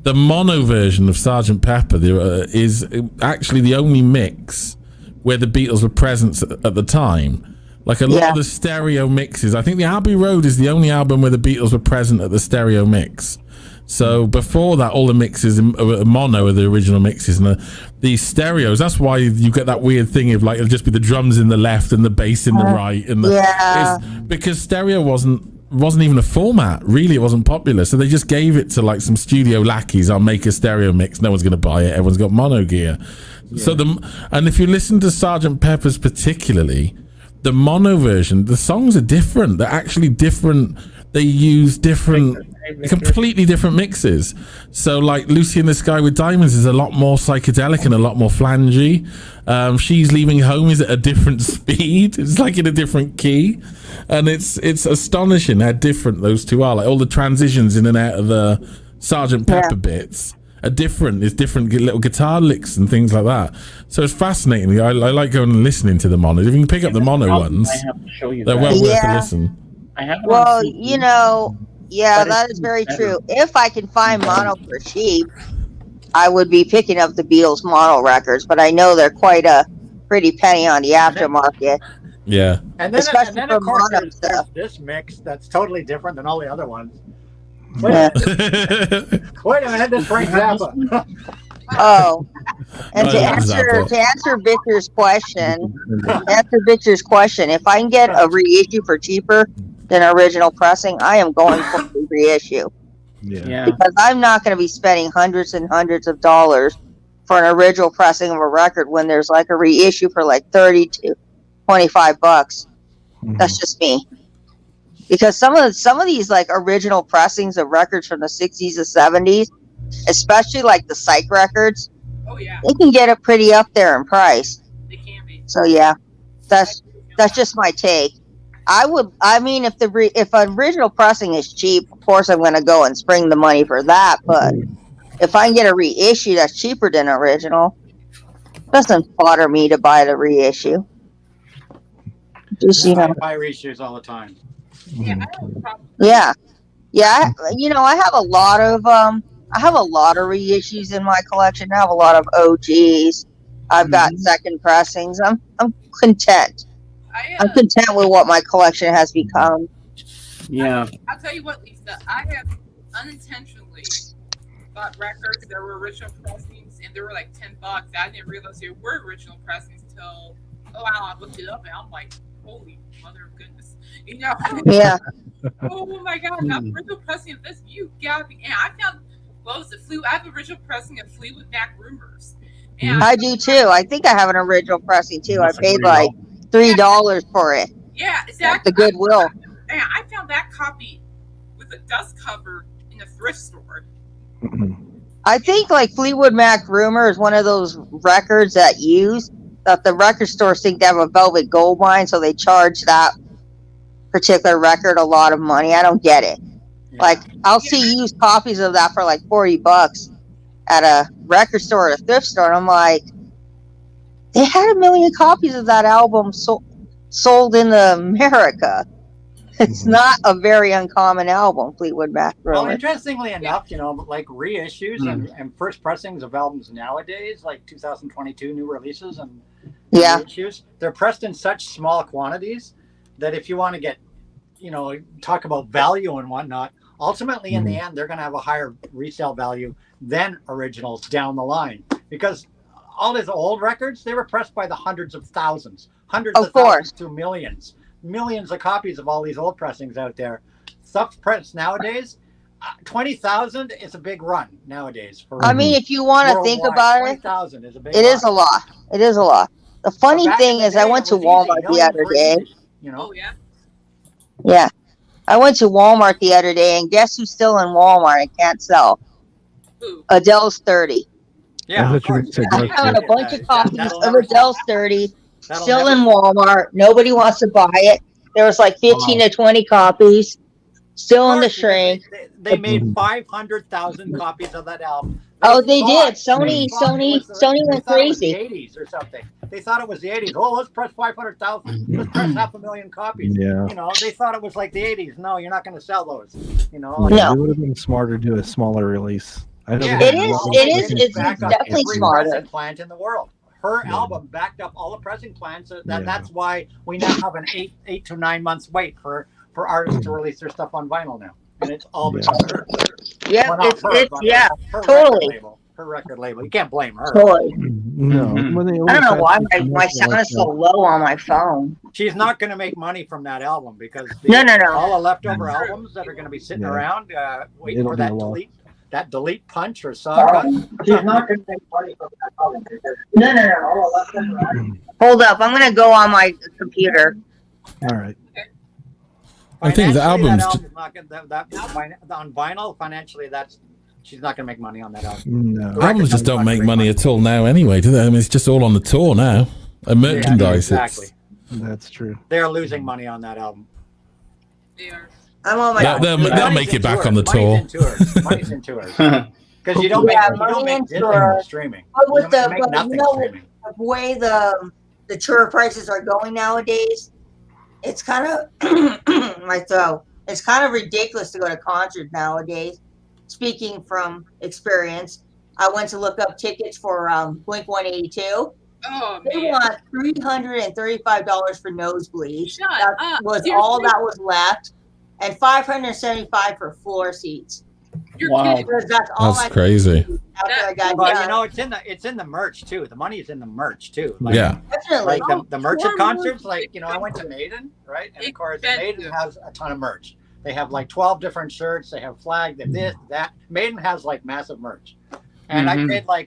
the mono version of Sgt. Pepper is actually the only mix where the Beatles were present at the time. Like a lot of the stereo mixes, I think the Abbey Road is the only album where the Beatles were present at the stereo mix. So before that, all the mixes are mono are the original mixes, and the stereos. That's why you get that weird thing of it'll just be the drums in the left and the bass in the right, and it's because stereo wasn't even a format. Really, it wasn't popular, so they just gave it to some studio lackeys. I'll make a stereo mix. No one's going to buy it. Everyone's got mono gear. Yeah. So and if you listen to Sgt. Pepper's particularly, the mono version, the songs are different. They're actually different. They use different completely different mixes. So like Lucy in the Sky with Diamonds is a lot more psychedelic and a lot more flangey. She's Leaving Home is at a different speed. It's like in a different key, and it's astonishing how different those two are. Like all the transitions in and out of the Sergeant Pepper bits are different. There's different little guitar licks and things like that. So it's fascinating. I like going and listening to the monos. If you can pick up the mono ones, I have to show you they're that. well worth a listen. I have it on Well, CD, you know, yeah, but that it's is very better. true. If I can find mono for cheap, I would be picking up the Beatles mono records, but I know they're quite a pretty penny on the aftermarket. Yeah. And then, Especially for of course, mono there's stuff. this mix that's totally different than all the other ones. Wait a minute, this Frank Zappa. Oh, and I to love answer Zappa. Victor's question, if I can get a reissue for cheaper than original pressing, I am going for the reissue. Yeah. Because I'm not going to be spending hundreds and hundreds of dollars for an original pressing of a record when there's like a reissue for like 30 to 25 bucks. That's just me. Because some of these like original pressings of records from the 60s and 70s, especially like the psych records, they can get it pretty up there in price. They can be. So yeah, that's just my take. If an original pressing is cheap, of course I'm going to go and spring the money for that. But if I can get a reissue that's cheaper than original, it doesn't bother me to buy the reissue. Just I buy reissues all the time. Yeah. I have a lot of reissues in my collection. I have a lot of OGs. I've got second pressings. I'm content. I'm content with what my collection has become. Yeah. I'll tell you what, Lisa. I have unintentionally bought records that were original pressings, and they were like $10. I didn't realize they were original pressings until I looked it up, and I'm like, holy mother of goodness, Yeah. Oh my God, I'm original pressing of this. You gotta be. And I found what was it? I have original pressing of Fleetwood Mac Rumors. And I do too. I think I have an original pressing too. I paid like $3 for it. Yeah, exactly. At the Goodwill. And I found that copy with a dust cover in a thrift store. I think like Fleetwood Mac Rumor is one of those records that the record stores think they have a velvet gold mine, so they charge that particular record a lot of money. I don't get it. Like I'll see used copies of that for like $40 at a record store or a thrift store, and I'm like, they had 1 million copies of that album sold in America. It's not a very uncommon album, Fleetwood Mac Rumor. Well, interestingly enough, like reissues and first pressings of albums nowadays, like 2022 new releases and reissues, they're pressed in such small quantities that if you want to get, talk about value and whatnot, ultimately in the end, they're going to have a higher resale value than originals down the line. Because all these old records, they were pressed by the hundreds of thousands to millions of copies of all these old pressings out there. Stuff pressed nowadays, 20,000 is a big run nowadays. If you want to think about it, 20,000 is a big it is a lot. It is a lot. The funny thing is, I went to Walmart the other day. Oh, yeah? Yeah. I went to Walmart the other day, and guess who's still in Walmart and can't sell? Who? Adele's 30. Yeah, I found a bunch of copies of Adele's 30 still in Walmart. Nobody wants to buy it. There was like 15 to 20 copies still in the shrink. They made 500,000 copies of that album. They did. Sony went crazy. The 80s or something. They thought it was the 80s. Oh, let's press 500,000. Let's press 500,000 copies. Yeah. They thought it was like the 80s. No, you're not going to sell those. No. It would have been smarter to do a smaller release. It's definitely smarter. Pressing plant in the world. Her album backed up all the pressing plants. That's why we now have an 8 to 9 months wait for artists to release their stuff on vinyl now, and it's all because of her. Yeah, her totally. Her record label. You can't blame her. Totally. No, I don't know why my sound is so low on my phone. She's not going to make money from that album because no. all the leftover albums that are going to be sitting around waiting for that delete punch or saga. She's not going to make money from that album. No. Hold up, I'm going to go on my computer. All right. I think the Financially, album's that album's not gonna, on vinyl. Financially, she's not going to make money on that album. No. albums just don't make money at all now anyway, do they? I mean, it's just all on the tour now. And merchandise. Yeah, exactly. That's true. They're losing money on that album. They are. I'm on my. They'll make it back on the tour. Money's in tours. Because you don't make anything streaming. But with you make nothing streaming. The way the tour prices are going nowadays, it's kind of my throat. It's kind of ridiculous to go to concerts nowadays. Speaking from experience, I went to look up tickets for Blink 182. Oh, they man. want $335 for nosebleeds. Shut that up. was Seriously? all that was left, and $575 for floor seats. You're Wow. kidding. That's all That's crazy. after I got But done. you know, it's in the merch too. The money is in the merch too. Yeah. Definitely. Like the merch Tour at concerts, merch. like, you know, I went to Maiden, right? And of course, Expensive. Maiden has a ton of merch. They have like 12 different shirts. They have flag, they have this, that. Maiden has like massive merch. And I paid I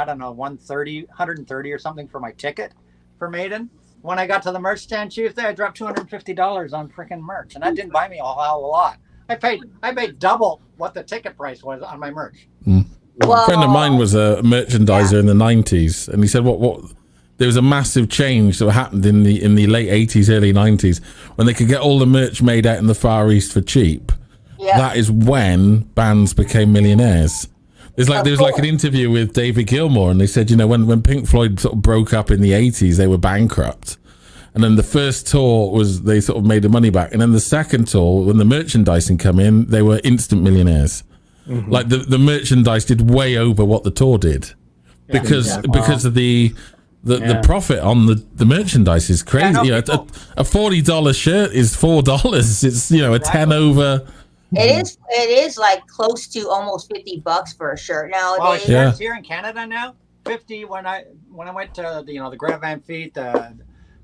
don't know, 130 or something for my ticket for Maiden. When I got to the merch stand Tuesday, I dropped $250 on freaking merch. And that didn't buy me a hell of a lot. I paid double what the ticket price was on my merch. A friend of mine was a merchandiser in the 90s, and he said what there was a massive change that happened in the late 80s, early 90s, when they could get all the merch made out in the Far East for cheap. Yeah. That is when bands became millionaires. There's like an interview with David Gilmour, and they said, you know, when Pink Floyd sort of broke up in the 80s, they were bankrupt. And then the first tour was, they sort of made the money back. And then the second tour, when the merchandising come in, they were instant millionaires. Mm-hmm. Like the merchandise did way over what the tour did. Because of the profit on the merchandise is crazy. Yeah, no, you know, a $40 shirt is $4. It's, you know, a 10 over. It is like close to almost $50 for a shirt nowadays. Well, shirts here in Canada now, 50 when I went to the Greta Van Fleet, the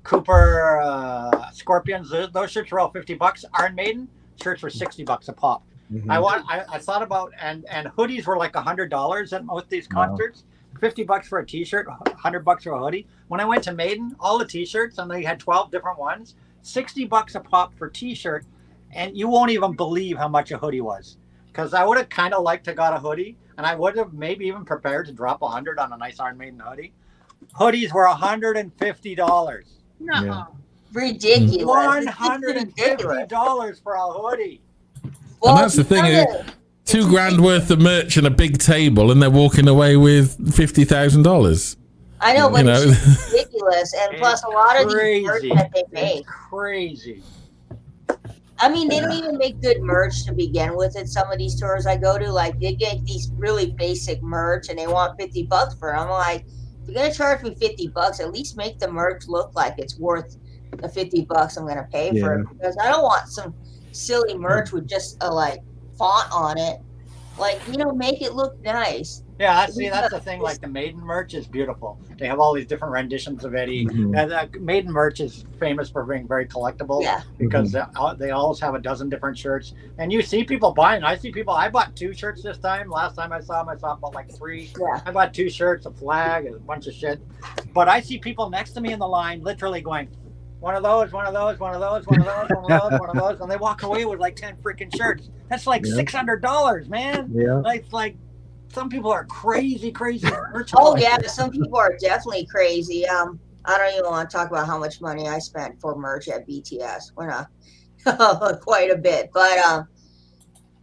Cooper Scorpions, those shirts were all $50. Iron Maiden shirts were $60 a pop. Mm-hmm. I thought about and hoodies were like $100 at most of these concerts. Wow. $50 for a t-shirt, $100 for a hoodie. When I went to Maiden, all the t-shirts, and they had 12 different ones, $60 a pop for t-shirt. And you won't even believe how much a hoodie was. Because I would have kind of liked to got a hoodie, and I would have maybe even prepared to drop $100 on a nice Iron Maiden hoodie. Hoodies were $150. No. Yeah. Ridiculous. $150 for a hoodie. Well, and that's the thing. $2,000 worth of merch and a big table, and they're walking away with $50,000. I know, but it's ridiculous. And plus, a lot of these merch that they make. It's crazy. I mean, they don't even make good merch to begin with at some of these stores I go to. Like, they get these really basic merch, and they want $50 for it. I'm like, if you're going to charge me $50, at least make the merch look like it's worth the $50 I'm going to pay for it. Because I don't want some silly merch with just a, like, font on it. Like, you know, make it look nice. Yeah, that's the thing. Like, the Maiden merch is beautiful. They have all these different renditions of Eddie. Mm-hmm. And Maiden merch is famous for being very collectible. Yeah. Because they always have a dozen different shirts. And you see people buying. I bought 2 shirts this time. Last time I saw them, I bought like 3. Yeah. I bought 2 shirts, a flag, and a bunch of shit. But I see people next to me in the line literally going, one of those, one of those, one of those, one of those, one of those, one of those. And they walk away with like 10 freaking shirts. That's like $600, man. Yeah. Like some people are crazy. Oh yeah, some people are definitely crazy. I don't even want to talk about how much money I spent for merch at BTS. We're not quite a bit, but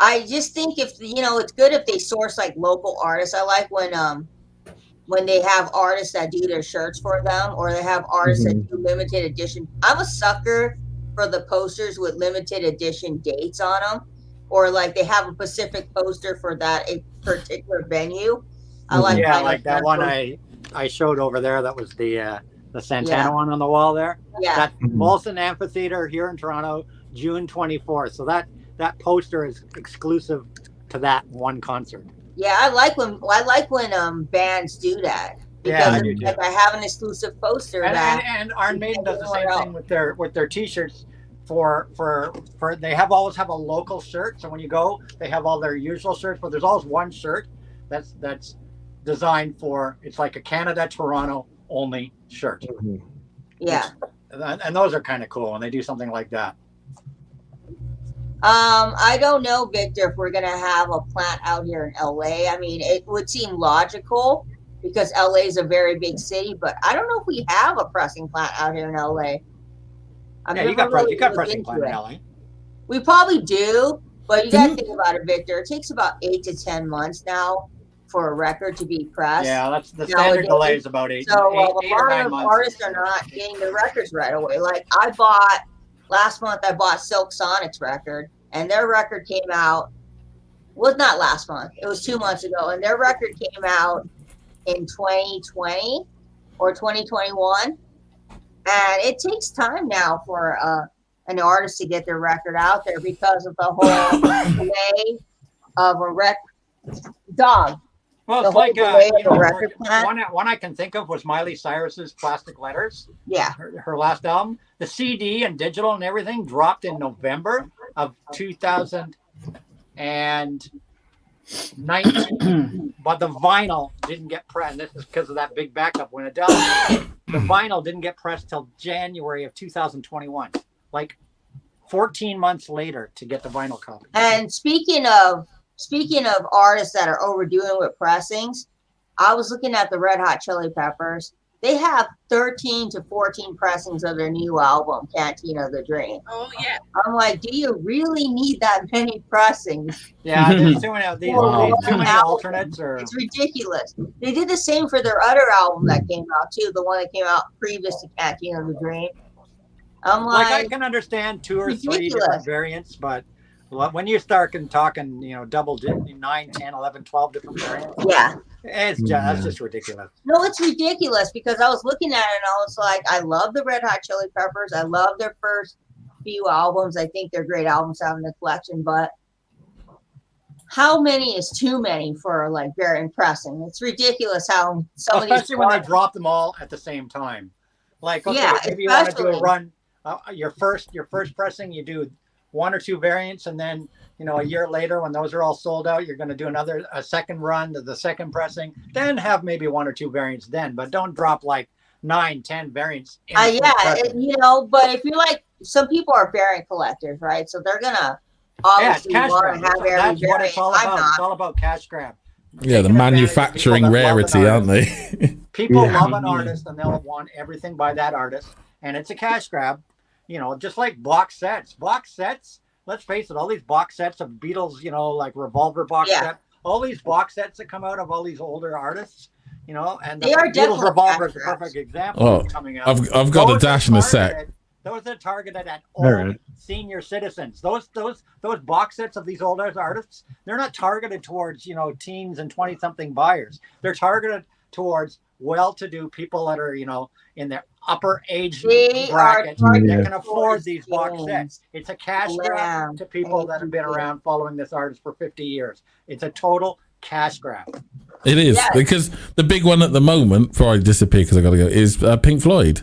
I just think if it's good if they source like local artists. I like when they have artists that do their shirts for them, or they have artists that do limited edition. I'm a sucker for the posters with limited edition dates on them. Or like they have a specific poster for that a particular venue. I like that one I showed over there. That was the Santana one on the wall there. Yeah. That Molson Amphitheater here in Toronto, June 24th. So that poster is exclusive to that one concert. Yeah, I like when bands do that. Because it's like I have an exclusive poster. And Iron Maiden does the same thing with their t-shirts. For they always have a local shirt, so when you go they have all their usual shirts, but there's always one shirt that's designed for, it's like a Canada Toronto only shirt. Yeah. And those are kind of cool when they do something like that. I don't know, Victor, if we're going to have a plant out here in LA. I mean, it would seem logical because LA is a very big city, but I don't know if we have a pressing plant out here in LA. You got pressing plant in LA. We probably do, but you got to think about it, Victor. It takes about 8 to 10 months now for a record to be pressed. Yeah, that's the standard delay is about 8 So or a 9 lot of months. artists are not getting their records right away. Like last month I bought Silk Sonic's record, and their record came out. Was not last month. It was 2 months ago, and their record came out in 2020 or 2021. And it takes time now for an artist to get their record out there because of the whole delay of a dog. Well, it's like one I can think of was Miley Cyrus's Plastic Letters. Yeah. Her last album. The CD and digital and everything dropped in November of 2019. But the vinyl didn't get pressed. This is because of that big backup when it does. The vinyl didn't get pressed till January of 2021. Like 14 months later to get the vinyl copy. And speaking of artists that are overdoing with pressings, I was looking at the Red Hot Chili Peppers. They have 13 to 14 pressings of their new album, Cantina of the Dream. Oh, yeah. I'm like, do you really need that many pressings? Yeah, there's too many, too many alternates. It's ridiculous. They did the same for their other album that came out, too, the one that came out previous to Cantina of the Dream. I'm like I can understand 2 or 3 different variants, but when you start talking, double 9, 10, 11, 12 different variants. Yeah. That's just ridiculous. No, it's ridiculous because I was looking at it and I was like, I love the Red Hot Chili Peppers. I love their first few albums. I think they're great albums to have in the collection, but how many is too many for like very impressing? It's ridiculous how some especially of these when they drop them all at the same time. Like, okay, maybe you want to do a run, your first pressing, you do 1 or 2 variants, and then a year later when those are all sold out, you're going to do a second run to the second pressing, then have maybe 1 or 2 variants then, but don't drop like 9, 10 variants. But if you're like, some people are variant collectors, right? So they're gonna obviously want to have every variant. That's what it's all about. It's all about cash grab. Yeah, the manufacturing rarity, aren't they? People love an artist and they'll want everything by that artist, and it's a cash grab. Just like box sets. Let's face it, all these box sets of Beatles, like Revolver box set, all these box sets that come out of all these older artists, and the Beatles Revolver is a perfect example coming out. I've got a dash in a sec. Those are targeted at old senior citizens. Those box sets of these older artists, they're not targeted towards, teens and 20-something buyers. They're targeted towards well-to-do people that are, in their upper age bracket that can afford these box sets. It's a cash grab to people that have been around following this artist for 50 years. It's a total cash grab. It is, because the big one at the moment, before I disappear because I got to go, is Pink Floyd.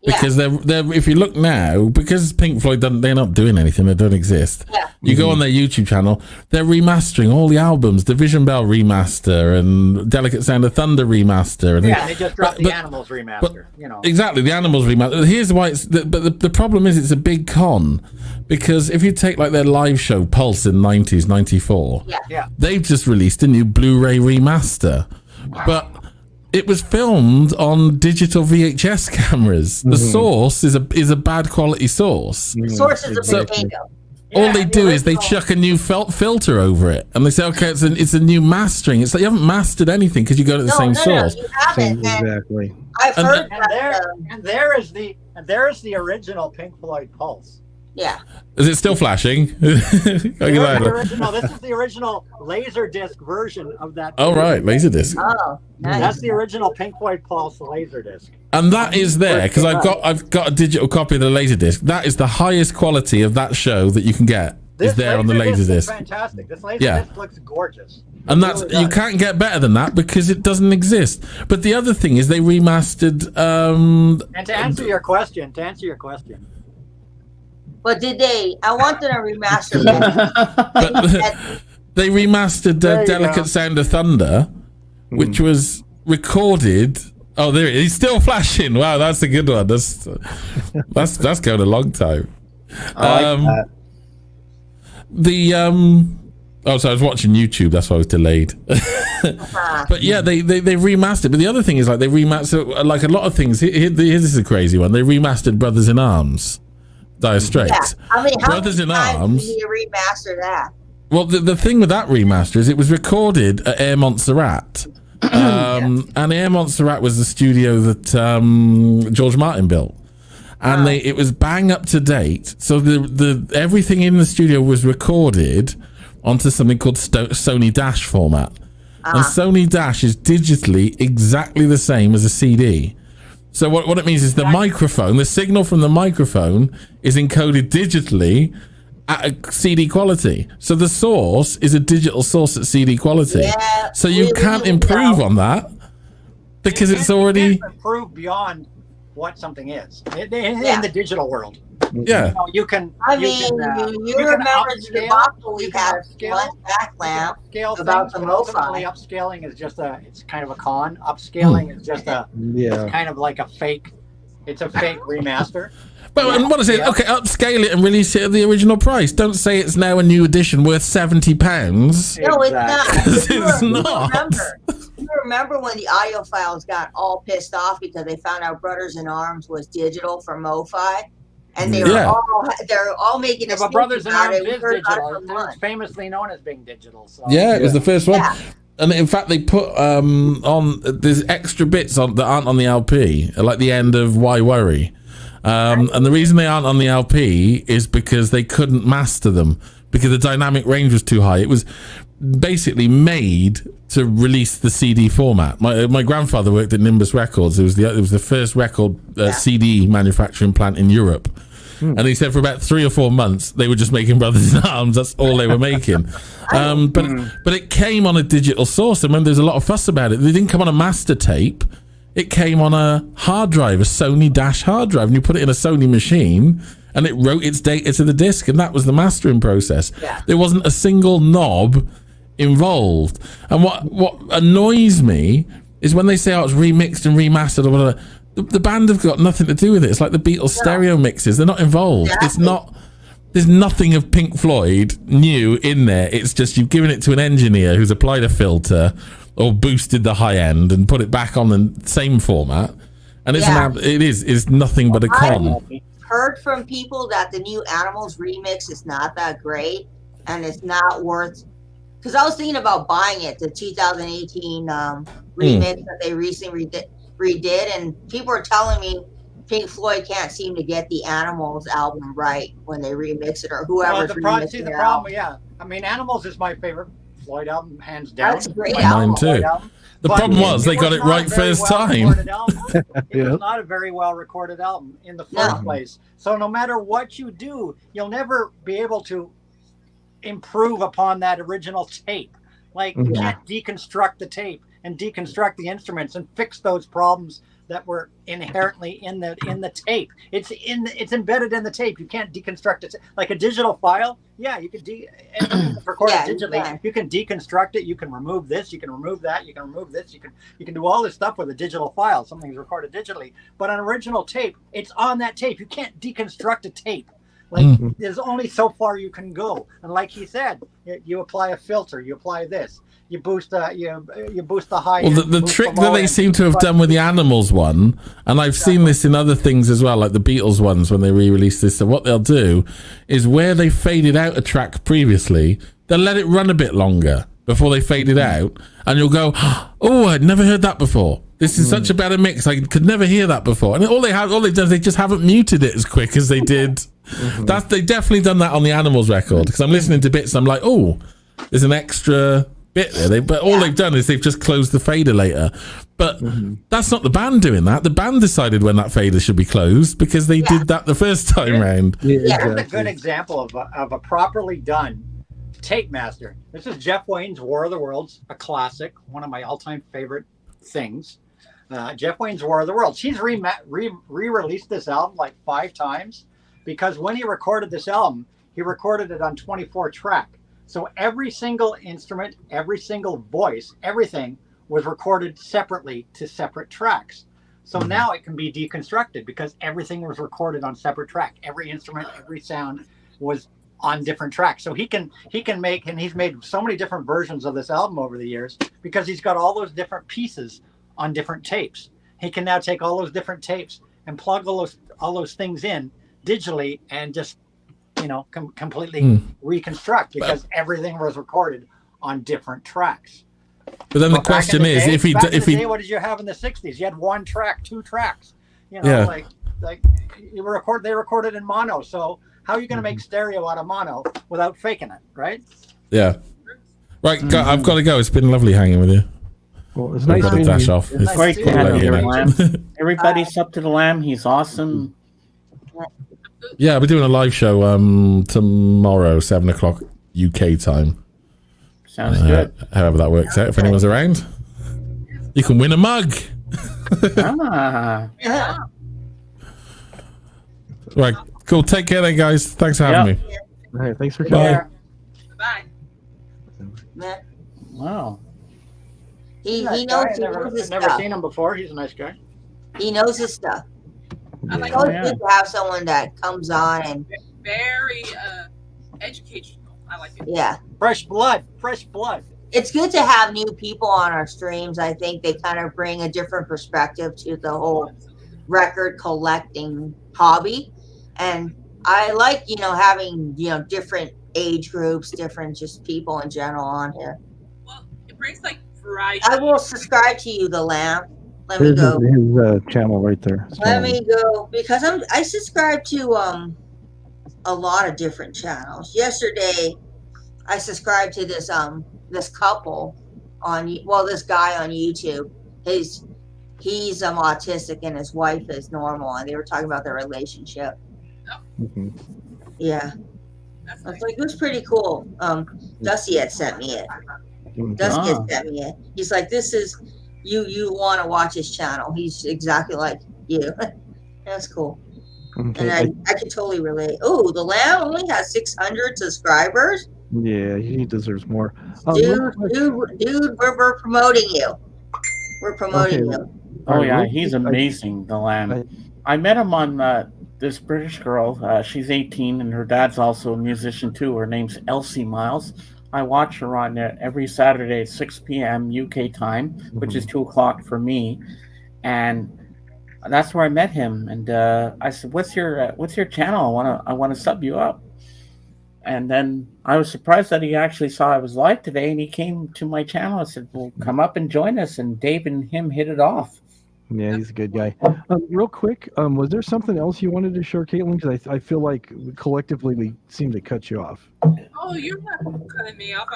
Because they're if you look now, because Pink Floyd they're not doing anything, they don't exist. You go on their YouTube channel, they're remastering all the albums, Division Bell remaster and Delicate Sound of Thunder remaster, and they just dropped the Animals remaster. Exactly, the Animals remaster. Here's why but the problem is it's a big con, because if you take like their live show Pulse in 90s, 94, they've just released a new Blu-ray remaster, but it was filmed on digital VHS cameras. The source is a bad quality source. The source is a potato. All they do is they chuck a new filter over it, and they say, "Okay, it's a new mastering." It's like you haven't mastered anything because you go to the same source. You haven't. Exactly. I've heard there is the original Pink Floyd Pulse. Yeah. Is it still flashing? This is the original Laserdisc version of that. Oh, right, Laserdisc. Oh, nice. That's the original Pink Floyd Pulse Laserdisc. And that is there because I've got a digital copy of the Laserdisc. That is the highest quality of that show that you can get. Is there on the Laserdisc. Is fantastic. This Laserdisc looks gorgeous. And that's you can't get better than that because it doesn't exist. But the other thing is they remastered. And to answer your question. But did they? I want them to remaster it. They remastered Delicate Sound of Thunder, which was recorded. Oh, there it is. He's still flashing. Wow, that's a good one. That's going a long time. I like that. Oh, so I was watching YouTube. That's why I was delayed. But yeah, they remastered. But the other thing is, like, they remastered like a lot of things. This is a crazy one. They remastered Brothers in Arms, Dire Straits. Yeah, I mean, how Brothers many in times Arms. did you remaster that? Well, the thing with that remaster is it was recorded at Air Montserrat. And Air Montserrat was the studio that George Martin built. And it was bang up to date. So the everything in the studio was recorded onto something called Sony Dash format. And Sony Dash is digitally exactly the same as a CD. So what it means is the microphone, the signal from the microphone is encoded digitally at a CD quality. So the source is a digital source at CD quality. Yeah, so you can't improve on that because it's already... improve beyond what something is in the digital world. Yeah. You know, you can. I you mean, can, you remember the debacle we had months back, Lamb, about the ultimately, MoFi. upscaling is just it's kind of a con. Upscaling is just it's kind of like a fake. It's a fake remaster. But what is it? Okay, upscale it and release it at the original price. Don't say it's now a new edition worth £70. No, it's not. It's not. You remember when the audiophiles got all pissed off because they found out Brothers in Arms was digital for MoFi, and they're all making a but Brothers in Arms is digital. It's famously known as being digital. So. Yeah, it was the first one. And in fact, they put on there's extra bits on that aren't on the LP, like the end of Why Worry. And the reason they aren't on the LP is because they couldn't master them because the dynamic range was too high. It was basically made to release the CD format. My grandfather worked at Nimbus Records. It was the first record CD manufacturing plant in Europe. And he said for about 3 or 4 months they were just making Brothers in Arms. That's all they were making. But it came on a digital source, and when there's a lot of fuss about it, they didn't come on a master tape. It came on a hard drive, a Sony Dash hard drive, and you put it in a Sony machine, and it wrote its data to the disc, and that was the mastering process. Yeah. There wasn't a single knob involved. And what annoys me is when they say, oh, it's remixed and remastered or whatever. The band have got nothing to do with it. It's like the Beatles stereo mixes. They're not involved. It's not. There's nothing of Pink Floyd new in there. It's just you've given it to an engineer who's applied a filter or boosted the high end and put it back on the same format. And it's nothing but a con. I've heard from people that the new Animals remix is not that great and it's not worth. Because I was thinking about buying it, the 2018 remix that they recently redid, and people are telling me Pink Floyd can't seem to get the Animals album right when they remix it, or whoever's remixing it. I mean, Animals is my favorite Floyd album, hands down. That's a great album. Mine too. The problem was they got it right first time. It was not a very well recorded album in the first place. So no matter what you do, you'll never be able to improve upon that original tape. Like you can't deconstruct the tape and deconstruct the instruments and fix those problems that were inherently in the tape. It's embedded in the tape. You can't deconstruct it like a digital file. Yeah, you could record it digitally. You can deconstruct it. You can remove this. You can remove that. You can remove this. You can do all this stuff with a digital file. Something's recorded digitally, but an original tape, it's on that tape. You can't deconstruct a tape. Like there's only so far you can go. And like he said, you apply a filter. You apply this. You boost the high. Well, the trick that they seem to have done with the Animals one, and I've seen this in other things as well, like the Beatles ones when they re-release this. So what they'll do is where they faded out a track previously, they'll let it run a bit longer before they fade it out, and you'll go, "Oh, I'd never heard that before. This is such a better mix. I could never hear that before." And all they've done is they just haven't muted it as quick as they did. They definitely done that on the Animals record, because I'm listening to bits and I'm like, "Oh, there's an extra bit there." But all they've done is they've just closed the fader later. But that's not the band doing that. The band decided when that fader should be closed because they did that the first time round. Here's a good example of a properly done tape master. This is Jeff Wayne's War of the Worlds, a classic, one of my all-time favorite things. Jeff Wayne's War of the Worlds. He's re-released this album like 5 times because when he recorded this album, he recorded it on 24 track. So every single instrument, every single voice, everything was recorded separately to separate tracks. So now it can be deconstructed because everything was recorded on separate track. Every instrument, every sound was on different tracks. So he can make, and he's made so many different versions of this album over the years because he's got all those different pieces on different tapes. He can now take all those different tapes and plug all those things in digitally and just, completely reconstruct because everything was recorded on different tracks. But then the question is, if he, what did you have in the '60s? You had one track, two tracks. Like they recorded in mono. So how are you going to make stereo out of mono without faking it, right? Yeah. Right, I've got to go. It's been lovely hanging with you. Well, it's nice to dash off. It's great to have you, Lamb. Everybody's up to the Lamb. He's awesome. Yeah, we're doing a live show tomorrow, 7:00 UK time. Sounds good. However that works out. If anyone's around, you can win a mug. Yeah. Right, cool. Take care then, guys. Thanks for having me. All right, thanks for coming. Bye. Wow. He Nice knows guy. his Never stuff. seen him before. He's a nice guy. He knows his stuff. I like It's always Yeah. good to have someone that comes on and very educational. I like it. yeah. Fresh blood. It's good to have new people on our streams. I think they kind of bring a different perspective to the whole record collecting hobby. And I like, having, different age groups, different just people in general on here. Well, it brings like variety. I will subscribe to you, the Lamb. Let me Here's go. his channel right there. Let me go because I subscribe to a lot of different channels. Yesterday, I subscribed to this couple this guy on YouTube. He's autistic and his wife is normal, and they were talking about their relationship. Yeah, That's I was nice. like, it was pretty cool. Dusty had sent me it. Dusty had sent me it. He's like, this is you want to watch his channel. He's exactly like you. That's cool. Okay. And I can totally relate. Oh, the Lamb only has 600 subscribers. Yeah, he deserves more. Dude, we're promoting you. We're promoting Okay. you. Oh yeah, he's amazing, the Lamb. I met him on this British girl. She's 18 and her dad's also a musician too. Her name's Elsie Miles. I watch her on every Saturday at 6 p.m. UK time, which is 2 o'clock for me, and that's where I met him. And I said, "What's your channel? I want to sub you up." And then I was surprised that he actually saw I was live today, and he came to my channel. I said, "Well, come up and join us." And Dave and him hit it off. Yeah, he's a good guy. Real quick, was there something else you wanted to share, Caitlin? Because I feel like collectively we seem to cut you off. Oh, you're not cutting me off.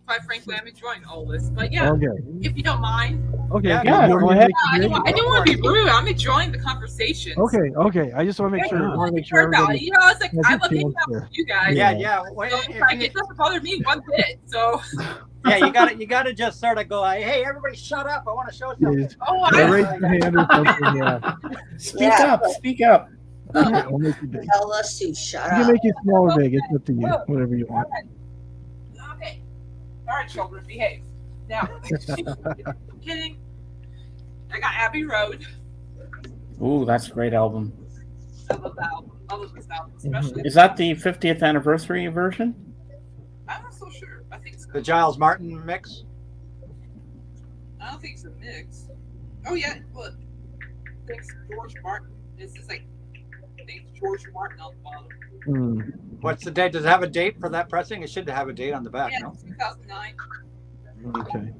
Quite frankly, I'm enjoying all this. But yeah, Okay. if you don't mind. Okay. Yeah, go ahead. I didn't want to be rude. I'm enjoying the conversation. Okay. I just want to make sure. I want to make sure about it. I was like, I love hanging out there. with you guys. Yeah. So it doesn't bother me one bit. So. Yeah, you gotta just sort of go, hey, everybody, shut up! I want to show something. Oh, Raise your hand or something. Yeah. Speak up. I'll make you big. Tell us to shut You can up. make it small or big. It's up to you. Whatever you want. Okay. All right, children, behave. Now, kidding. I got Abbey Road. Ooh, that's a great album. I love that album. I love this album, especially. Is that the 50th anniversary version? I'm not so sure. I think so. The Giles Martin mix. I don't think it's a mix. Oh yeah, look. Thanks George Martin. This is like thanks George Martin on the bottom. What's the date? Does it have a date for that pressing? It should have a date on the back, Yeah, no? 2009. Okay.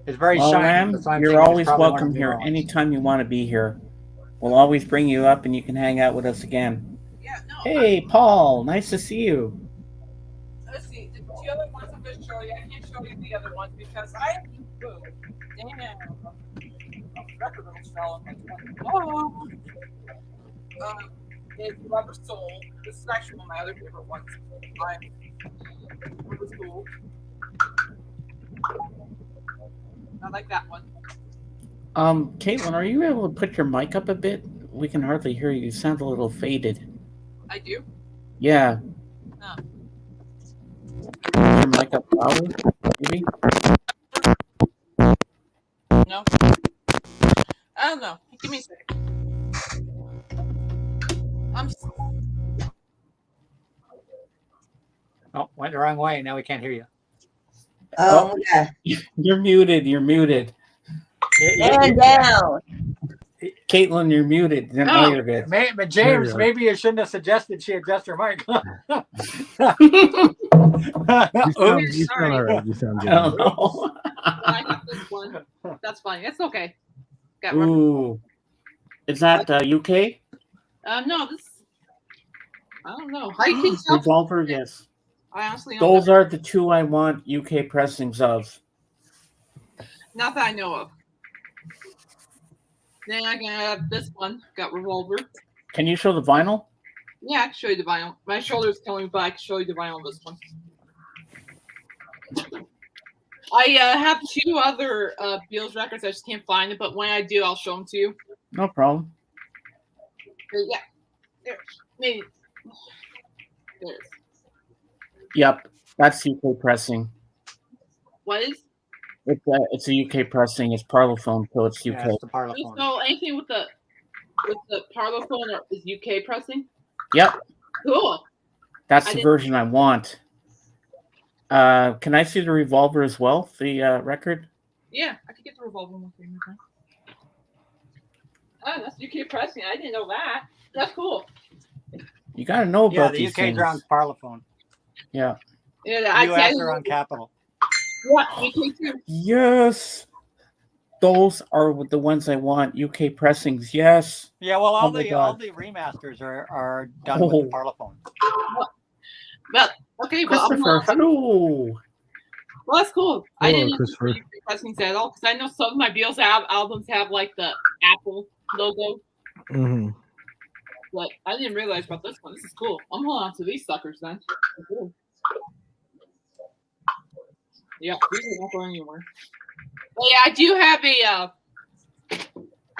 It's very Well, shiny. Ram, The sign you're thing is always probably one welcome of the here ones. anytime you want to be here. We'll always bring you up and you can hang out with us again. Yeah, no. Hey, Paul, nice to see you. Let's see. The other ones I'm going to show you. I can't show you the other ones because I boo. Damn. Record almost fell on my it's Rubber Soul. This is actually one of my other favorite ones. It was cool. I like that one. Caitlin, are you able to put your mic up a bit? We can hardly hear you. You sound a little faded. I do. Yeah. Oh. Put your mic up louder, maybe? No. don't know. Give me a second. Oh, went the wrong way. Now we can't hear you. Oh, yeah. You're muted. You're muted. And down. Caitlin, you're muted. Now you're good. But James, maybe you shouldn't have suggested she adjust her mic. You sound all right. You sound good. I don't know. I got this one. That's fine. It's okay. Got Ooh. Is that UK? No, this. I don't know. How you can tell? Revolver, yes. I honestly don't Those know. are the two I want UK pressings of. Not that I know of. Then I can have this one. Got Revolver. Can you show the vinyl? Yeah, I can show you the vinyl. My shoulder's killing me, but I can show you the vinyl of this one. I have 2 other Beatles records. I just can't find it, but when I do, I'll show them to you. No problem. But yeah. There. Maybe. There's. Yep, that's UK pressing. What is? It's a UK pressing. It's Parlophone, so it's UK. Yeah, it's the Parlophone. So anything with the Parlophone is UK pressing? Yep, Cool. that's the version I want. Can I see the Revolver as well? The record? Yeah, I could get the Revolver one for you. Oh, that's UK pressing. I didn't know that. That's cool. You got to know about the these UK things. ground Parlophone. Yeah. Yeah, US are on Capitol. Yeah, UK too. Yes. Those are the ones I want. UK pressings. Yes. Yeah, well, all Oh my the God. remasters are done with the Parlophone. Well, okay, well, Christopher, hello. Well, that's cool. I Hello, didn't Christopher. know pressings at all because I know some of my Beatles albums have like the Apple logo, Mm-hmm. but I didn't realize about this one. This is cool. I'm holding on to these suckers then. Cool. Yeah, these are not going anywhere. But yeah, I do have a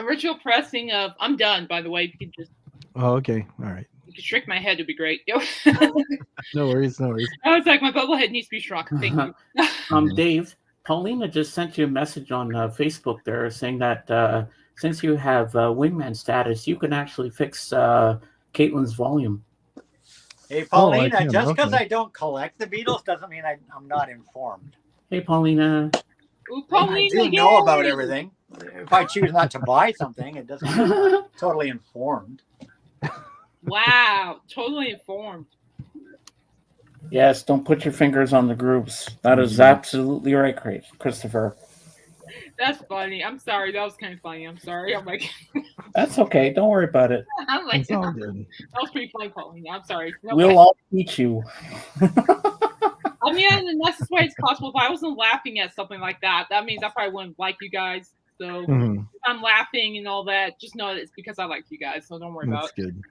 original pressing of. I'm done, by the way. You can just. Oh, okay. All right. You can shrink my head. It'd be great. No worries. No worries. I was like, my bubble head needs to be shrunk. Thank you. Dave, Paulina just sent you a message on Facebook there saying that since you have Wingman status, you can actually fix Caitlin's volume. Hey, Paulina, I can, just because okay. I don't collect the Beatles doesn't mean I'm not informed. Hey, Paulina. Ooh, I Paulina, do know about yay! everything. If I choose not to buy something, it doesn't mean I'm totally informed. Wow, totally informed. Yes, don't put your fingers on the grooves. That is absolutely right, Christopher. That's funny. I'm sorry. That was kind of funny. I'm sorry. I'm like, That's okay. Don't worry about it. I'm like, It's all good. that was pretty funny, Paulina. I'm sorry. No, We'll all teach you. I mean, in the nicest way it's possible. If I wasn't laughing at something like that, that means I probably wouldn't like you guys. So Mhm. if I'm laughing and all that, just know it's because I like you guys. So don't worry about That's it. good.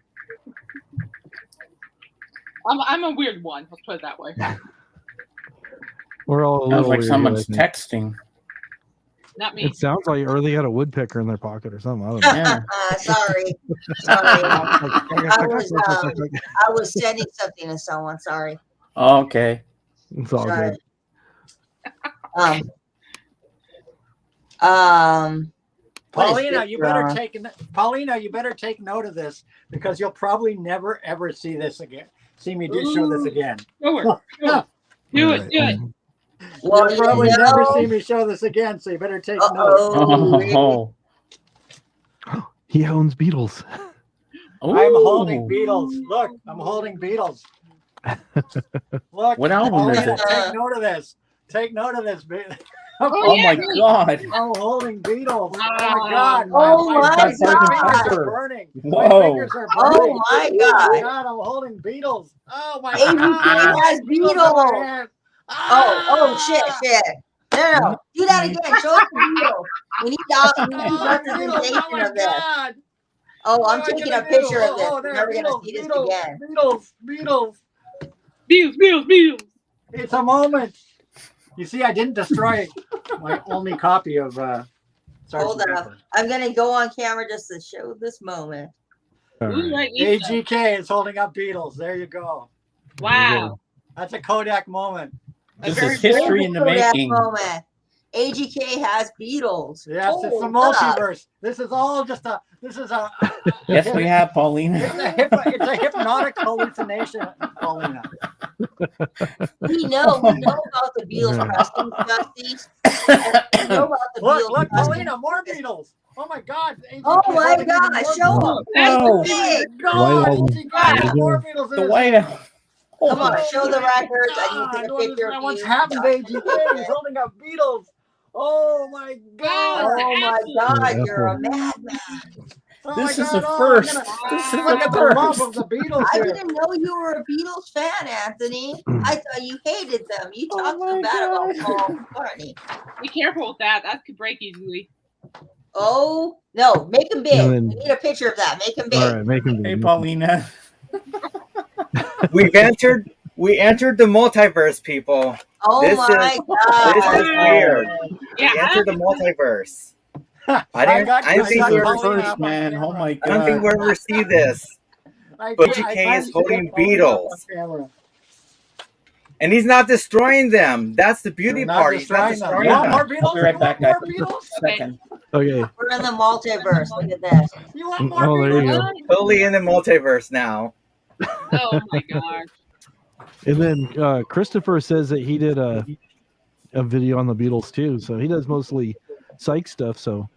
I'm a weird one. Let's put it that way. We're all a Sounds little like weird, someone's I think. texting. Not me. It sounds like, or they got a woodpecker in their pocket or something. I don't know. Yeah. Sorry. I was sending something to someone. Sorry. Okay. It's all Sorry. good. Paulina, you better take note of this because you'll probably never ever see this again. See me show this again. Do it. Well, You'll probably never see me show this again, so you better take note. Oh. He owns Beatles. I'm holding Beatles. Look, I'm holding Beatles. Look, What album is it? Take note of this. Take note of this. Oh my God. I'm holding Beatles. Oh my God. Oh my fingers God. are burning. Whoa. My fingers are burning. Oh my Oh my God. God, I'm holding Beatles. Oh my ABK God. has Beatles. Oh, shit. No. Do that again. Show us the Beatles. We need representation of this. Oh, I'm taking a picture of this. We're never going to see this again. Beatles. Beatles. It's a moment. You see, I didn't destroy my only copy of Hold up. I'm going to go on camera just to show this moment. All Ooh, right. right, Lisa. AGK is holding up Beatles. There you go. Wow. That's a Kodak moment. This is history in the Kodak making. moment. AGK has Beatles. Yes, it's the Hold up. multiverse. This is all just a. This is a. Yes, we have, Paulina. It's a hypnotic hallucination, Paulina. We know about the Beatles pressing, Dusty. We know about the Beatles Look, pressing. Paulina, more Beatles. Oh my God! Oh my God! Show them. Oh, God, more Beatles. The White House. Come on, show the records. I need to take a picture of What's you. happened to AGK? He's holding up Beatles. Oh my God! Oh my God! Yeah, You're a apple. madman. Oh This my is God, the I'm first. gonna- This is Look the at the love first. of the Beatles I here. didn't know you were a Beatles fan, Anthony. I thought you hated them. You Oh talked so my bad God. about Paul McCartney. Be careful with that. That could break easily. Oh no! Make him big. And then- We need a picture of that. Make him big. All right, make him. Hey, Paulina. We entered the multiverse, people. Oh This my is God! weird. Yeah, We entered the multiverse. I didn't This think is we the ever first, man. Oh my I don't think God. we'll ever see this. AGK is holding Beatles. And he's not destroying them. That's the beauty part. He's not destroying You want them. more Beatles? I'll be right You back, want guys. more Beatles? Second. Okay. We're in the multiverse. Look at this. You want more Oh, there you Beatles? go. Totally in the multiverse now. Oh my gosh. And then Christopher says that he did a video on the Beatles too. So he does mostly psych stuff. So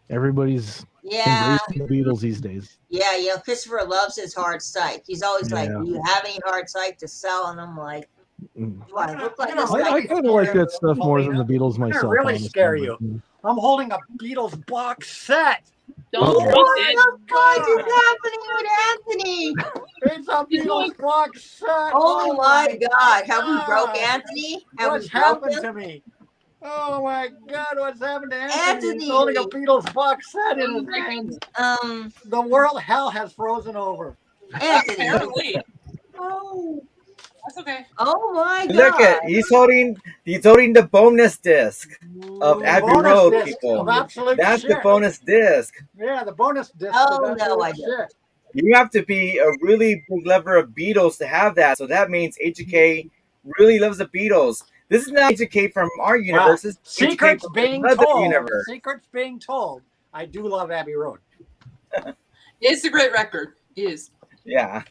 everybody's Yeah. embracing the Beatles these days. Yeah, you know, Christopher loves his hard psych. He's always like, Yeah. "Do you have any hard psych to sell?" And I'm like, Mm. "Do I look like this?" I kind of like that stuff more than the Beatles I'm gonna myself. really honestly, scare but, you. mm. I'm holding a Beatles box set. Don't Uh-oh. break What it. the fuck is happening with Anthony? It's a Beatles box set. Oh my God! Have we broke God. Anthony? Have What's we broke happened him? to me? Oh my God, what's happened to Anthony? Anthony. He's holding a Beatles box set in his hand. The world hell has frozen over. Anthony. Apparently. Oh. That's okay. Oh my God! Look at he's holding the bonus disc of Abbey Bonus Road, disc people. of absolute That's shit. the bonus disc. Yeah, the bonus disc Oh, of no, absolute I don't. shit. You have to be a really big lover of Beatles to have that. So that means AGK really loves the Beatles. This is not AGK from our universe. This is AGK Secrets from being another told. universe. Secrets being told. I do love Abbey Road. It's a great record. It is. Yeah.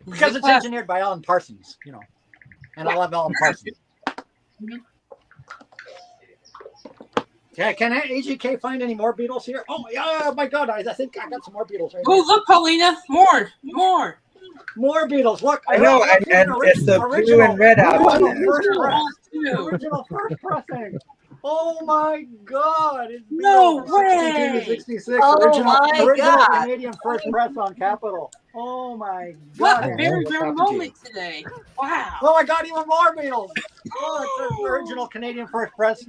Because it's engineered by Alan Parsons, you know. And I love Alan Parsons. Yeah, can AGK find any more Beatles here? Oh, yeah, my God, I think I got some more Beatles right Oh, here. look, Paulina. More. More Beatles. Look, I know, look here, and it's the blue and red album. Original first pressing. Oh my God! It's No Beatles, way! 62 to 66. Oh original my God. Canadian first press on Capitol. Oh my What God! a very rare moment today. Wow. Oh my God! Even more Beatles. Oh, it's the original Canadian first press.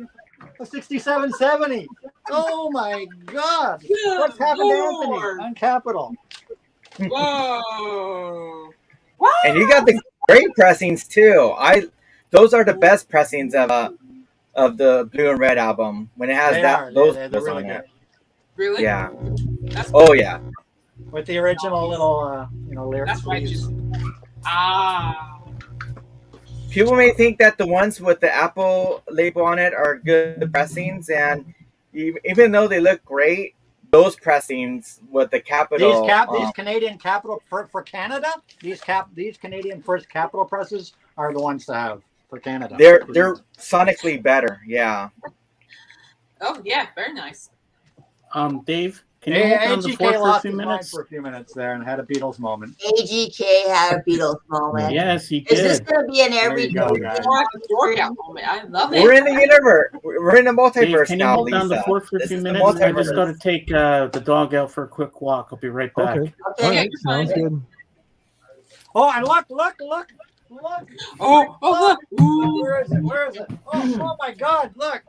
6770. Oh my God! What's happened to Anthony on Capitol? Whoa. And you got the great pressings too. Those are the best pressings of the blue and red album when it has those they're those really on good. it. Really? Yeah. That's Oh yeah. With the original little lyrics. That's righteous. Ah. People may think that the ones with the Apple label on it are good pressings, and even though they look great, those pressings with the Capitol, These Canadian Capitol for Canada, these Canadian first Capitol presses are the ones to have for Canada. they're sonically better. Yeah. Oh, yeah. Very nice. Dave, can you hold on the AGK fort for a lost few his mind minutes? for a few minutes there and had a Beatles moment. AGK had a Beatles moment. Yes, he Is this did. going to be an There you go, everyday guys. Workout moment. I love it. We're in the universe. We're in the Dave, multiverse can you now, hold down the Lisa. fort for a This few is the minutes? I just multiverse. got to take the dog out for a quick walk. I'll be right back. Okay. Okay. All right. Sounds good. Oh, and look. Oh, look. Ooh. Where is it? Oh my God, look.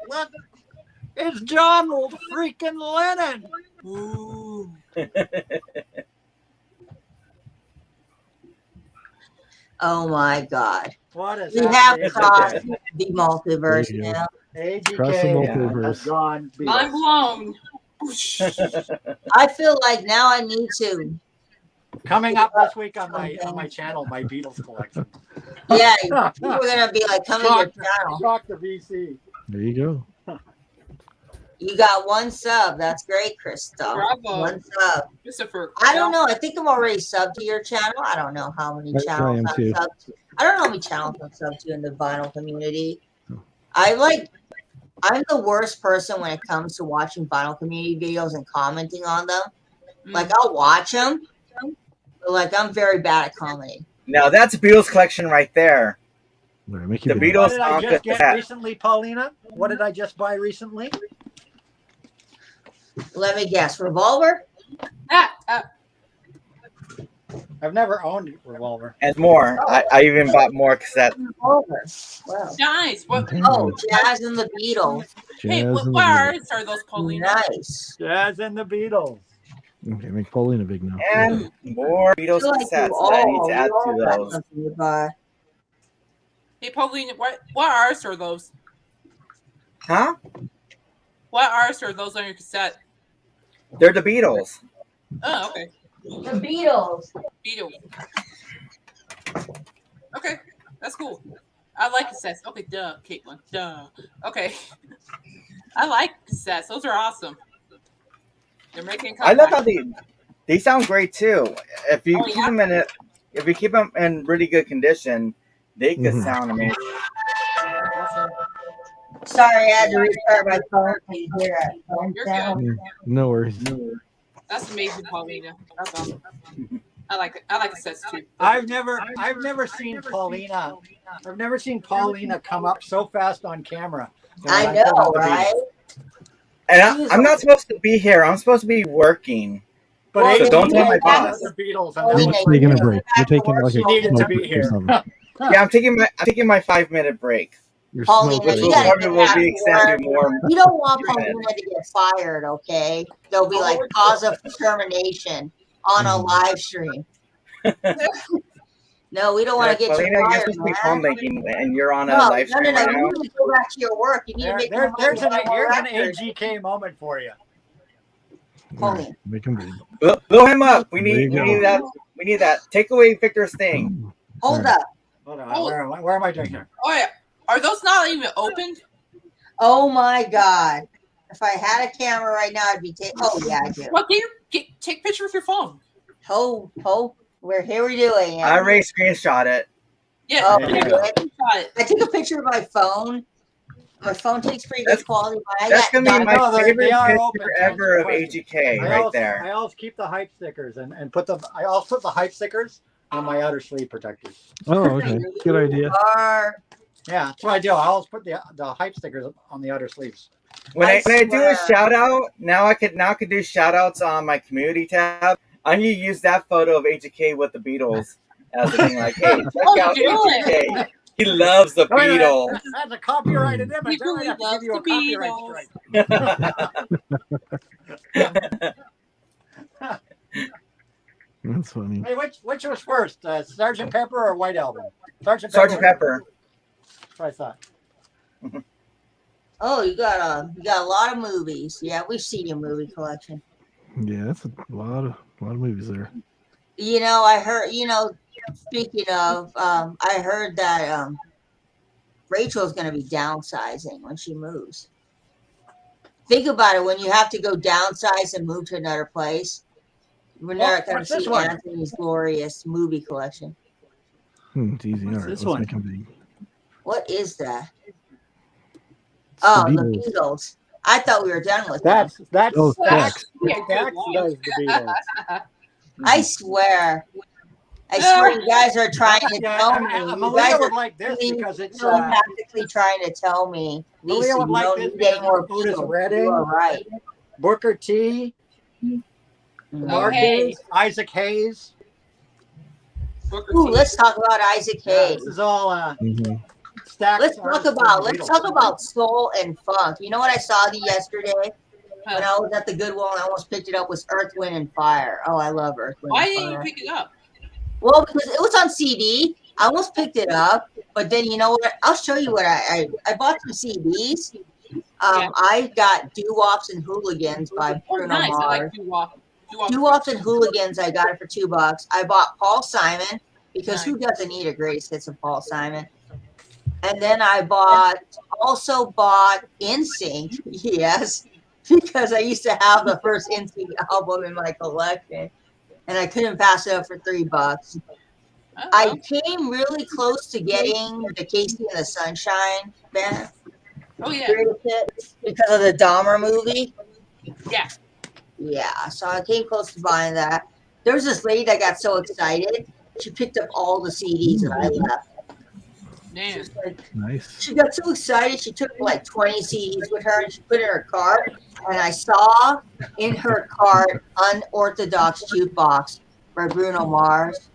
It's John freaking Lennon. Ooh. Oh my God. What is We have happening? crossed the multiverse There you go. now. Cross the AGK multiverse. has gone Beatles. Mind blown. I feel like now I need to. Coming up this week on my channel, my Beatles collection. Yeah, people are gonna be like, come to your channel. Shock the VC. There you go. You got one sub. That's great, Krista. Bravo. One sub. Christopher. I don't know. I think I'm already subbed to your channel. I don't know how many I channels am I'm too. subbed to. I don't know how many channels I'm subbed to in the vinyl community. I'm the worst person when it comes to watching vinyl community videos and commenting on them. Like, I'll watch them, but like, I'm very bad at commenting. Now that's a Beatles collection right there. Right, make The you big. What Beatles did I song just get cassette. recently, Paulina? What did I just buy recently? Let me guess. Revolver? I've never owned a Revolver. And more. I even bought more cassettes. Revolver. Wow. Nice. What? Oh, Jazz and the Beatles. Hey, Jazz what and the artists are those, Paulina? Nice. Jazz and the Beatles. Okay, make Paulina big now. And more Beatles cassettes that I need to add to those. Hey, Paulina, what artists are those? Huh? What artists are those on your cassette? They're the Beatles. Oh, okay. The Beatles. Beatles. Okay, that's cool. I like cassettes. Okay, duh, Caitlin. Duh. Okay. I like cassettes. Those are awesome. They're making. I love how they sound great too. If you Oh, keep them in really good condition, they could Mhm. sound amazing. Awesome. Sorry, I had to restart my phone. Can you hear it? You're good. No worries. That's amazing, Paulina. That's awesome. I like it. I like cassettes too. I've never seen Paulina. I've never seen Paulina come up so fast on camera. I know, right? And I'm not supposed to be here. I'm supposed to be working. But so don't tell my boss. The Beatles. You're taking a break. You're taking like a She needed to smoke be break or here. something. Yeah, I'm taking my 5-minute break. You're Paulina, smoking. you Which gotta probably will get be extended more. You don't want Paulina to get fired, okay? There'll be like cause of termination on a live stream. No, we don't want to get Paulina, you you're fired, supposed to be man. filmmaking, and you're on a No, live stream right You now. need to go back to your work. You need to make more money. Here's an record. AGK moment for you. Paulina. Make him big. Blow him up. We There you need go. that. We need that. Take away Victor's thing. Hold Right. up. Hold on. Where am I doing here? Oh yeah. Are those not even opened? Oh my God. If I had a camera right now, I'd be taking. Oh yeah, I do. Well, take a picture with your phone. Here we're doing it. I already screenshot it. Yeah. Oh, There you good. go. I took a picture of my phone. My phone takes pretty good quality. But That's gonna be my favorite they are picture open. ever of Question. AGK right there. I always keep the hype stickers and put them. I also put the hype stickers on my outer sleeve protectors. Oh, okay. Good idea. Yeah, that's what I do. I always put the hype stickers on the outer sleeves. When I do a shout out, now I could do shout outs on my community tab. I'm gonna use that photo of AGK with the Beatles as a thing like, hey, check out AGK. He loves the Beatles. That's a copyrighted image. I might have to give you a copyright strike. That's funny. Hey, which was first, Sgt. Pepper or White Album? Sgt. Pepper. That's what I thought. Oh, you got a lot of movies. Yeah, we've seen your movie collection. Yeah, that's a lot of movies there. You know, I heard. You know, speaking of, I heard that Rachel's going to be downsizing when she moves. Think about it. When you have to go downsize and move to another place, we're not going to see Anthony's glorious movie collection. It's easy. All right, this let's one? make him big. What is that? It's Oh, the the Beatles. Beatles. I thought we were done with That's Oh, Stax. Yeah, Stax does the Beatles. that. I swear you guys are trying to tell me. You Malia guys would are like this because it's telepathically trying to tell me, Lisa, Malia would you like don't this need any more because Otis Beatles. Redding. You are right. Booker T, Mark hey. Hayes, Isaac Hayes. Ooh, let's talk about Isaac Yeah, Hayes. this is all Mhm. Stax. Let's talk about soul and funk. You know what I saw yesterday when I was at the Goodwill and I almost picked it up was Earth, Wind, and Fire. Oh, I love Earth, Wind, Why and didn't you Fire. pick it up? Well, because it was on CD. I almost picked it up, but then you know what? I'll show you what I bought some CDs. I got Doo-Wops and Hooligans by Oh, Bruno nice. I Mars. like Doo-Wop. Doo-Wops and Hooligans, I got it for $2. I bought Paul Simon. because who Nice. doesn't need a greatest hits of Paul Simon? And then I also bought NSYNC, yes, because I used to have the first NSYNC album in my collection, and I couldn't pass it up for $3. I came really close to getting the Casey and the Sunshine band. Oh yeah. Greatest hits because of the Dahmer movie. Yeah. Yeah, so I came close to buying that. There was this lady that got so excited, she picked up all the CDs that I left. Man. Nice. She got so excited, she took like 20 CDs with her and she put it in her cart. And I saw in her cart Unorthodox Jukebox by Bruno Mars.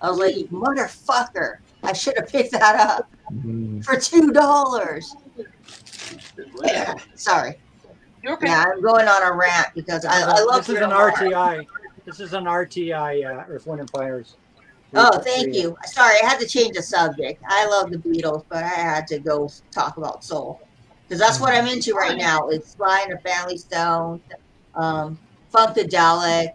I was like, motherfucker, I should have picked that up for $2. Sorry. You're okay. Yeah, I'm going on a rant because I love This is an Bruno Mars. RTI. This is an RTI, Earth, Wind, and Fire's. Oh, thank you. Sorry, I had to change the subject. I love the Beatles, but I had to go talk about soul because that's what I'm into right now. It's Sly and the Family Stone, Funkadelic,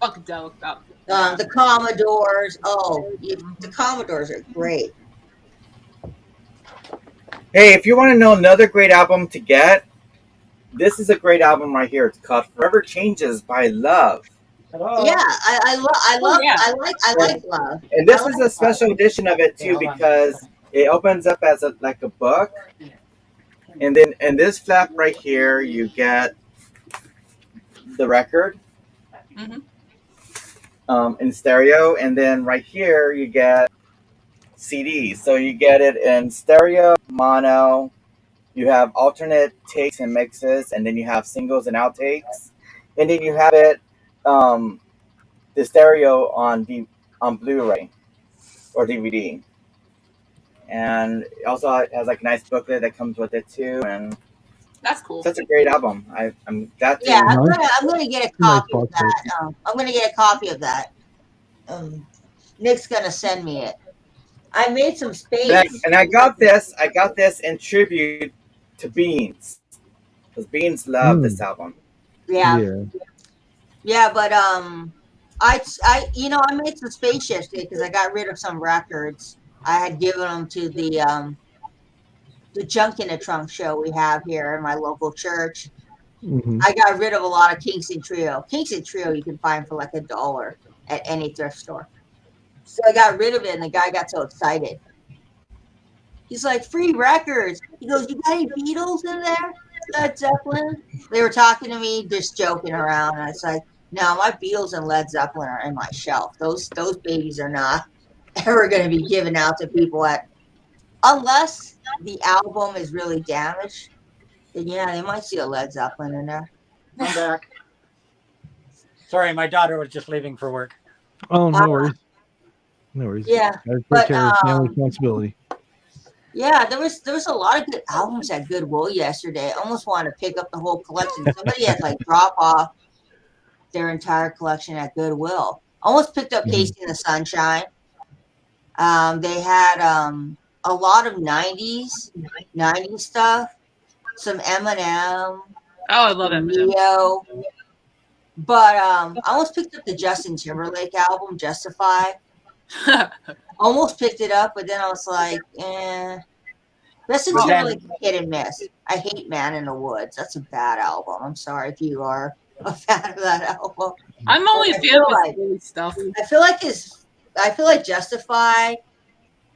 Funkadelic. the Commodores. Oh, the Commodores are great. Hey, if you want to know another great album to get, this is a great album right here. It's called "Forever Changes" by Love. Yeah, I like Love. And this is a special edition of it too because it opens up as like a book, and then in this flap right here you get the record in stereo, and then right here you get CDs. So you get it in stereo, mono. You have alternate takes and mixes, and then you have singles and outtakes, and then you have it the stereo on Blu-ray or DVD, and it also has like a nice booklet that comes with it too, and that's cool. Such a great album. I'm glad to. Yeah, I'm gonna get a copy of that. I'm gonna get a copy of that. Nick's gonna send me it. I made some space, and I got this. I got this in tribute to Beans, because Beans loved this album. Yeah, but I made some space yesterday because I got rid of some records. I had given them to the Junk in the Trunk show we have here in my local church. I got rid of a lot of Kingston Trio. Kingston Trio you can find for like $1 at any thrift store. So I got rid of it, and the guy got so excited. He's like, free records. He goes, you got any Beatles in there? Led Zeppelin? They were talking to me, just joking around. And it's like, no, my Beatles and Led Zeppelin are in my shelf. Those babies are not ever going to be given out to people unless the album is really damaged. Then yeah, they might see a Led Zeppelin in there. I'm back. Sorry, my daughter was just leaving for work. Oh, no worries. No worries. Yeah, take care of family responsibility. Yeah, there was a lot of good albums at Goodwill yesterday. I almost wanted to pick up the whole collection. Somebody had like drop off their entire collection at Goodwill. Almost picked up Casey and the Sunshine. They had a lot of 90s stuff. Some Eminem. Oh, I love Eminem. Neo. But I almost picked up the Justin Timberlake album, Justify. Almost picked it up, but then I was like, Justin Timberlake hit and miss. I hate Man in the Woods. That's a bad album. I'm sorry if you are a fan of that album. I'm only a fan of his stuff. I feel like Justify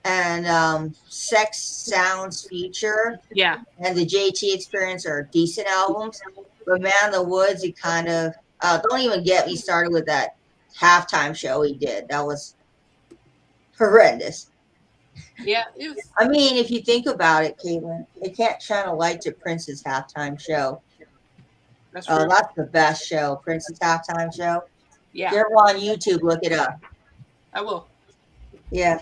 and Sex Sounds Future, and the JT Experience are decent albums. But Man in the Woods, he kind of don't even get me started with that halftime show he did. That was horrendous. Yeah, it was. I mean, if you think about it, Caitlin, they can't shine a light to Prince's halftime show. That's true. That's the best show, Prince's halftime show. Yeah. If you're on YouTube, look it up. I will. Yeah.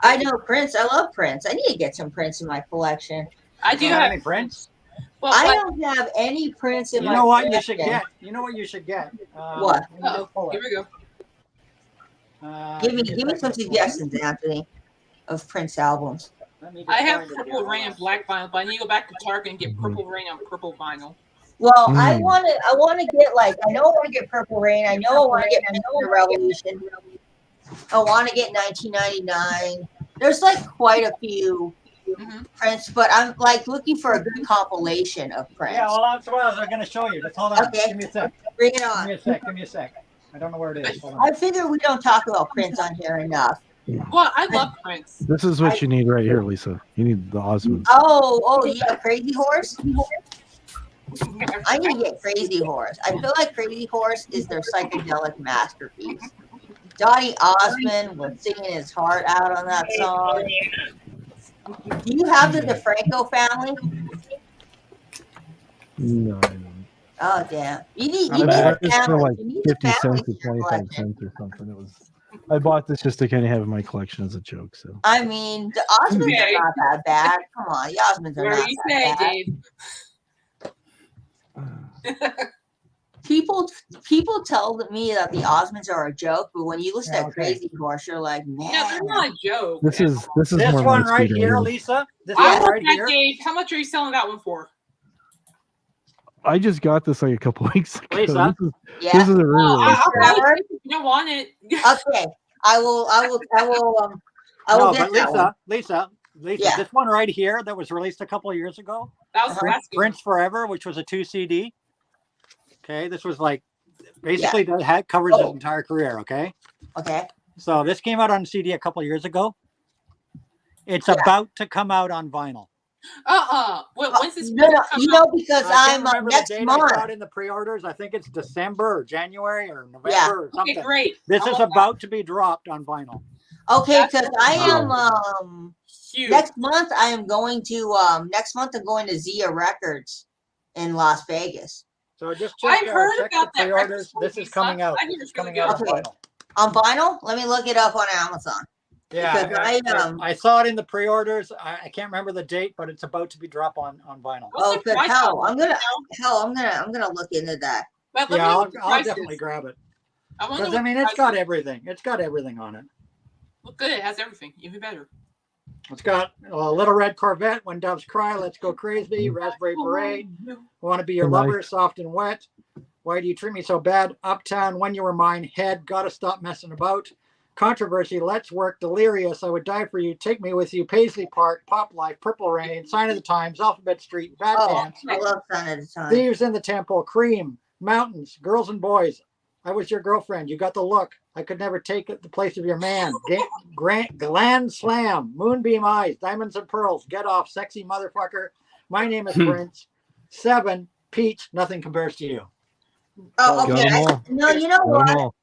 I know Prince. I love Prince. I need to get some Prince in my collection. I do have any Prince. Well, I don't have any Prince in my collection. You know what you should get? You know what you should get? What? Here we go. Give me some suggestions, Anthony, of Prince albums. I have Purple Rain and Black Vinyl, but I need to go back to Target and get Purple Rain on Purple Vinyl. Well, I want to get I know I want to get Purple Rain. I know I want to get Mr. Revolution. I want to get 1999. There's like quite a few prints, but I'm like looking for a good compilation of prints. Yeah, well, that's what I was going to show you. Just hold on. Okay. Give me a sec. Bring it on. Give me a sec. I don't know where it is. Hold on. I figure we don't talk about prints on here enough. Well, I love Prince. This is what you need right here, Lisa. You need the Osmonds. Oh, yeah, Crazy Horse. I need to get Crazy Horse. I feel like Crazy Horse is their psychedelic masterpiece. Donny Osmond was singing his heart out on that song. Do you have the DeFranco family? No, I don't. Oh damn! You need I bought this for family. like You need the 50 family cents or 25 collection. cents or something. It was. I bought this just to kind of have in my collection as a joke. So I mean, the Osmonds Okay. are not that bad. Come on, the Osmonds are Where not you that say, bad. Dave? People tell me that the Osmonds are a joke, but when you listen Yeah, to okay. Crazy Horse, you're like, man. No, they're not a joke. this is This more one my right speed here, right Lisa. This I one want right that, here. Dave. How much are you selling that one for? I just got this like a couple weeks ago. Lisa? Yeah. This is a Oh, really I'll Trevor? buy it if you don't want it. Okay, I will No, get but that one. Lisa, Yeah. this one right here that was released a couple of years ago, That was the last one. Prince Forever, which was a 2 CD. Okay, this was like basically that covers his entire career. Okay, Okay. so this came out on CD a couple of years ago. It's about to come out on vinyl. When's this? No, you know, because I can't I'm remember next the date month. I saw it in the pre-orders. I think it's December or January or November Yeah. or something. Okay, great. This I is want about to be dropped on vinyl. Okay, That's because I am Huge. next month. I am going to next month. I'm going to Zia Records in Las Vegas. So just check, I've heard check about the that record pre-orders. store, This is Lisa. coming out. I hear This is it's really coming out on good. vinyl. On vinyl, let me look it up on Amazon. Yeah, Because I saw it in the pre-orders. I can't remember the date, but it's about to be dropped on vinyl. Oh, good. Hell, I'm gonna look into that. But let me Yeah, know I'll what the price definitely is. grab it. I want to Because know I mean, what the it's price got is. everything. It's got everything on it. Look good. It has everything. Even better. It's got a Little Red Corvette, When Doves Cry, Let's Go Crazy, Raspberry Parade, Want to Be Your Nice. Lover, Soft and Wet, Why Do You Treat Me So Bad, Uptown, When You Were Mine, Head, Gotta Stop Messing About, Controversy, Let's Work, Delirious, I Would Die For You, Take Me With You, Paisley Park, Pop Life, Purple Rain, Sign of the Times, Alphabet Street, Bad Dance, I love Sign of the Times. Thieves in the Temple, Cream, Mountains, Girls and Boys, I Was Your Girlfriend, You Got the Look, I Could Never Take the Place of Your Man, Gland Slam, Moonbeam Eyes, Diamonds and Pearls, Get Off, Sexy Motherfucker, My Name is Prince, 7, Peach, Nothing Compares to You. Oh, Got okay. 'em all. No, you know Got 'em what? all.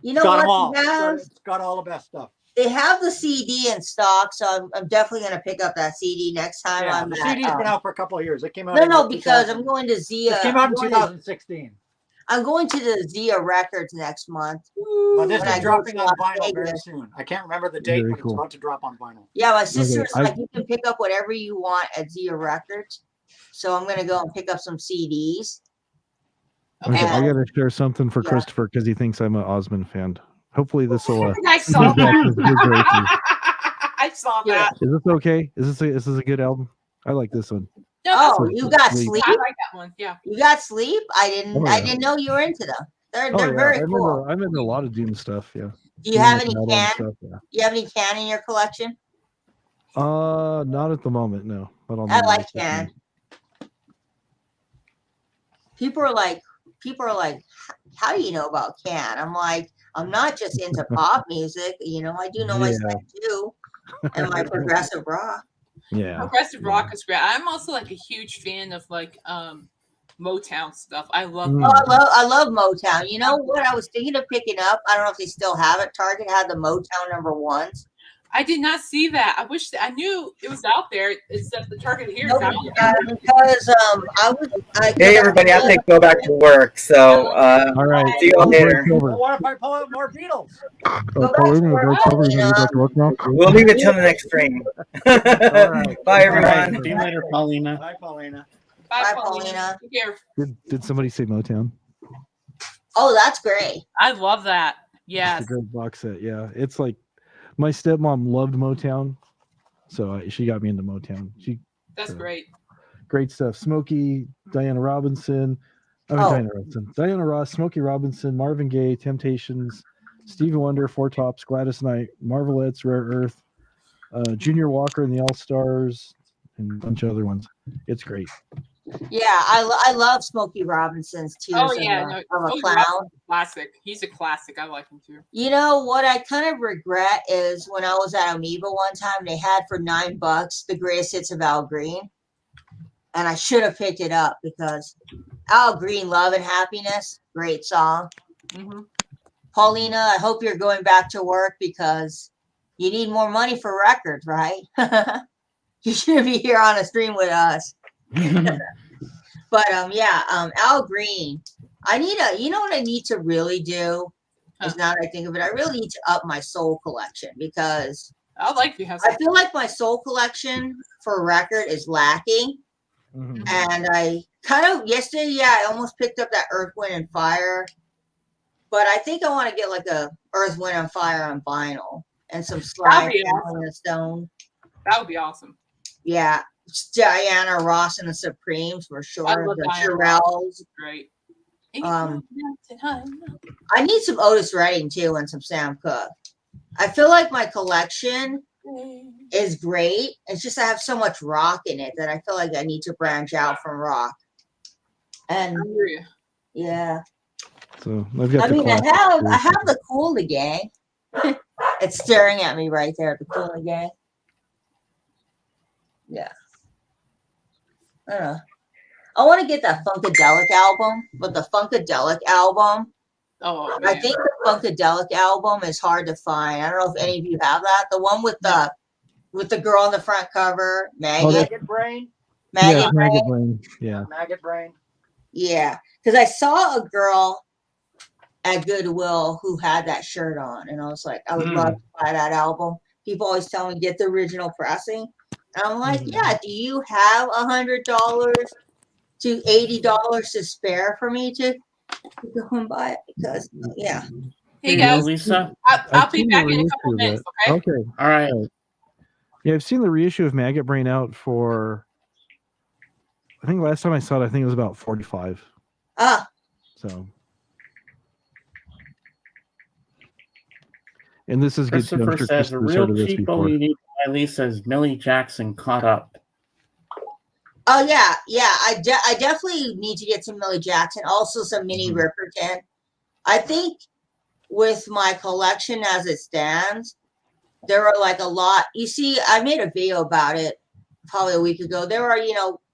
You know Got them what? all. They have, It's got all the best stuff. they have the CD in stock, so I'm definitely gonna pick up that CD next time. Yeah, I'm the at, CD's been out for a couple of years. It came out. No, in no, like because 2000. I'm going to Zia. It came out in I'm going 2016. I'm going to the Zia Records next month. But this when is I go dropping to on Las vinyl very Vegas. soon. I can't remember the date, Very but cool. it's about to drop on vinyl. Yeah, my sister Okay, is like, you can pick up whatever you want at Zia Records. So I'm gonna go and pick up some CDs. Okay, I And- gotta share something for Yeah. Christopher because he thinks I'm an Osmond fan. Hopefully this will. I saw give back his good graces. that. I saw that. Is this okay? Is this a good album? I like this one. No, Oh, that's- you got Sleep. sleep? I like that one. Yeah. You got sleep? I didn't. Oh, I yeah. didn't know you were into them. They're Oh, yeah. very I'm cool. into, I'm into a lot of Doom stuff. Yeah. Do you have Doom any metal and can? stuff, yeah. You have any can in your collection? Not at the moment, no. But I'll I need like that can. People are like, how do you know about can? I'm like, I'm not just into pop music. You know, I do know my Yeah. stuff too, and my progressive rock. Yeah. Progressive rock is great. I'm also like a huge fan of like Motown stuff. I love Oh, I love Motown. You know what? I was thinking of picking up. I don't know if they still have it. Target had the Motown #1s. I did not see that. I wish I knew it was out there. It's just the Target here. Nope, It's out there. because Hey everybody, I have to go back to work, so all right. see you all later. Well, what if I pull out more Beatles? We'll leave it till the next stream. Bye everyone. See you later, Paulina. Bye, Paulina. Bye, Paulina. Take care. Did somebody say Motown? Oh, that's great. I love that. Yes. It's a great box set. Yeah, it's like my stepmom loved Motown, so she got me into Motown. That's great. Great stuff. Smokey, Diana Robinson, Oh. Diana Ross, Smokey Robinson, Marvin Gaye, Temptations, Stevie Wonder, Four Tops, Gladys Knight, Marvelettes, Rare Earth, Junior Walker and the All Stars, and a bunch of other ones. It's great. Yeah, I love Smokey Robinson's Tears of a Smokey Clown. Robinson's a classic. He's a classic. I like him too. You know what I kind of regret is when I was at Amoeba one time, they had for $9 the greatest hits of Al Green, and I should have picked it up because Al Green, Love and Happiness, great song. Mm-hmm. Paulina, I hope you're going back to work because you need more money for records, right? You shouldn't be here on a stream with us. But Al Green. You know what I need to really do is now that I think of it, I really need to up my soul collection because I feel like my soul collection for a record is lacking. Mm-hmm. And I kind of yesterday, I almost picked up that Earth, Wind and Fire. But I think I want to get like a Earth, Wind and Fire on vinyl and some Sly awesome. and the Stone. That would be awesome. Yeah. Diana Ross and the Supremes for sure. I love The Diana Shirelles. Great. I need some Otis Redding too and some Sam Cooke. I feel like my collection is great. It's just I have so much rock in it that I feel like I need to branch out from rock. And yeah. So I've got I have the Cooley Gang. It's staring at me right there, the Cooley Gang. Yeah. I don't know. I want to get that Funkadelic album, but the Funkadelic album, I think the Funkadelic album is hard to find. I don't know if any of you have that. The one with the girl on the front cover, Maggot Brain. Maggot Brain. Yeah. Maggot Brain. Yeah, because I saw a girl at Goodwill who had that shirt on, and I was like, I would love to buy that album. People always tell me get the original pressing. And I'm like, yeah, do you have $100 to $80 to spare for me to go and buy it? Because Hey guys, Lisa, I'll be back in a couple of minutes. Okay. All right. Yeah, I've seen the reissue of Maggot Brain out for. I think last time I saw it, I think it was about 45. So. And this is good. Christopher says a real cheapo you need to buy Lisa's Millie Jackson Caught Up. Oh yeah. I definitely need to get some Millie Jackson. Also some Minnie Riperton. I think with my collection as it stands, there are like a lot. You see, I made a video about it probably a week ago. There are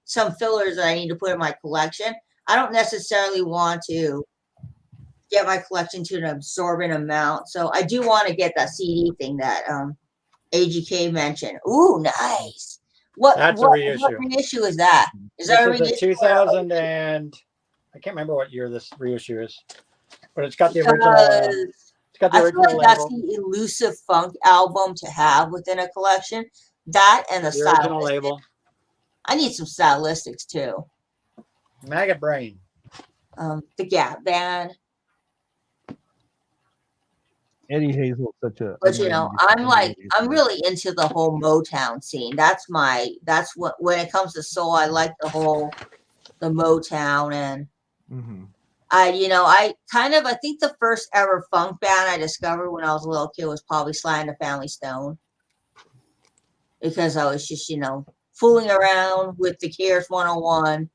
some fillers that I need to put in my collection. I don't necessarily want to get my collection to an absorbent amount. So I do want to get that CD thing that AGK mentioned. Ooh, nice. That's a reissue. What reissue is that? Is that a reissue? 2000 and I can't remember what year this reissue is, but it's got the original. I feel like that's the elusive funk album to have within a collection. That and the original label. I need some stylistics too. Maggot Brain. The Gap Band. Eddie Hazel, such a. But I'm really into the whole Motown scene. That's what when it comes to soul, I like the Motown and. I think the first ever funk band I discovered when I was a little kid was probably Sly and the Family Stone. Because I was just, fooling around with the Cures 101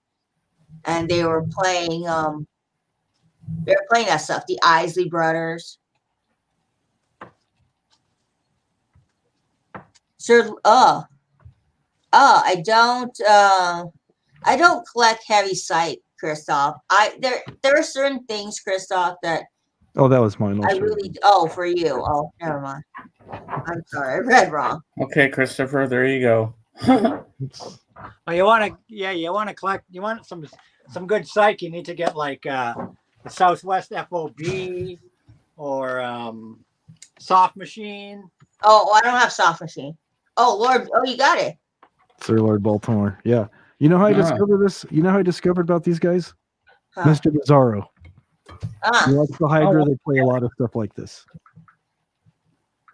and they were playing that stuff, the Isley Brothers. Sure. I don't collect heavy sight, Christoph. There are certain things, Christoph, that Oh, that was mine. For you. Oh, never mind. I'm sorry, I read wrong. Okay, Christopher, there you go. Well, you want to collect. You want some good psych. You need to get like the Southwest FOB or Soft Machine. Oh, I don't have Soft Machine. Oh Lord, you got it. Sir Lord Baltimore. Yeah. You know how I discovered this? You know how I discovered about these guys? Mr. Bizarro. He likes the Hydra. They play a lot of stuff like this.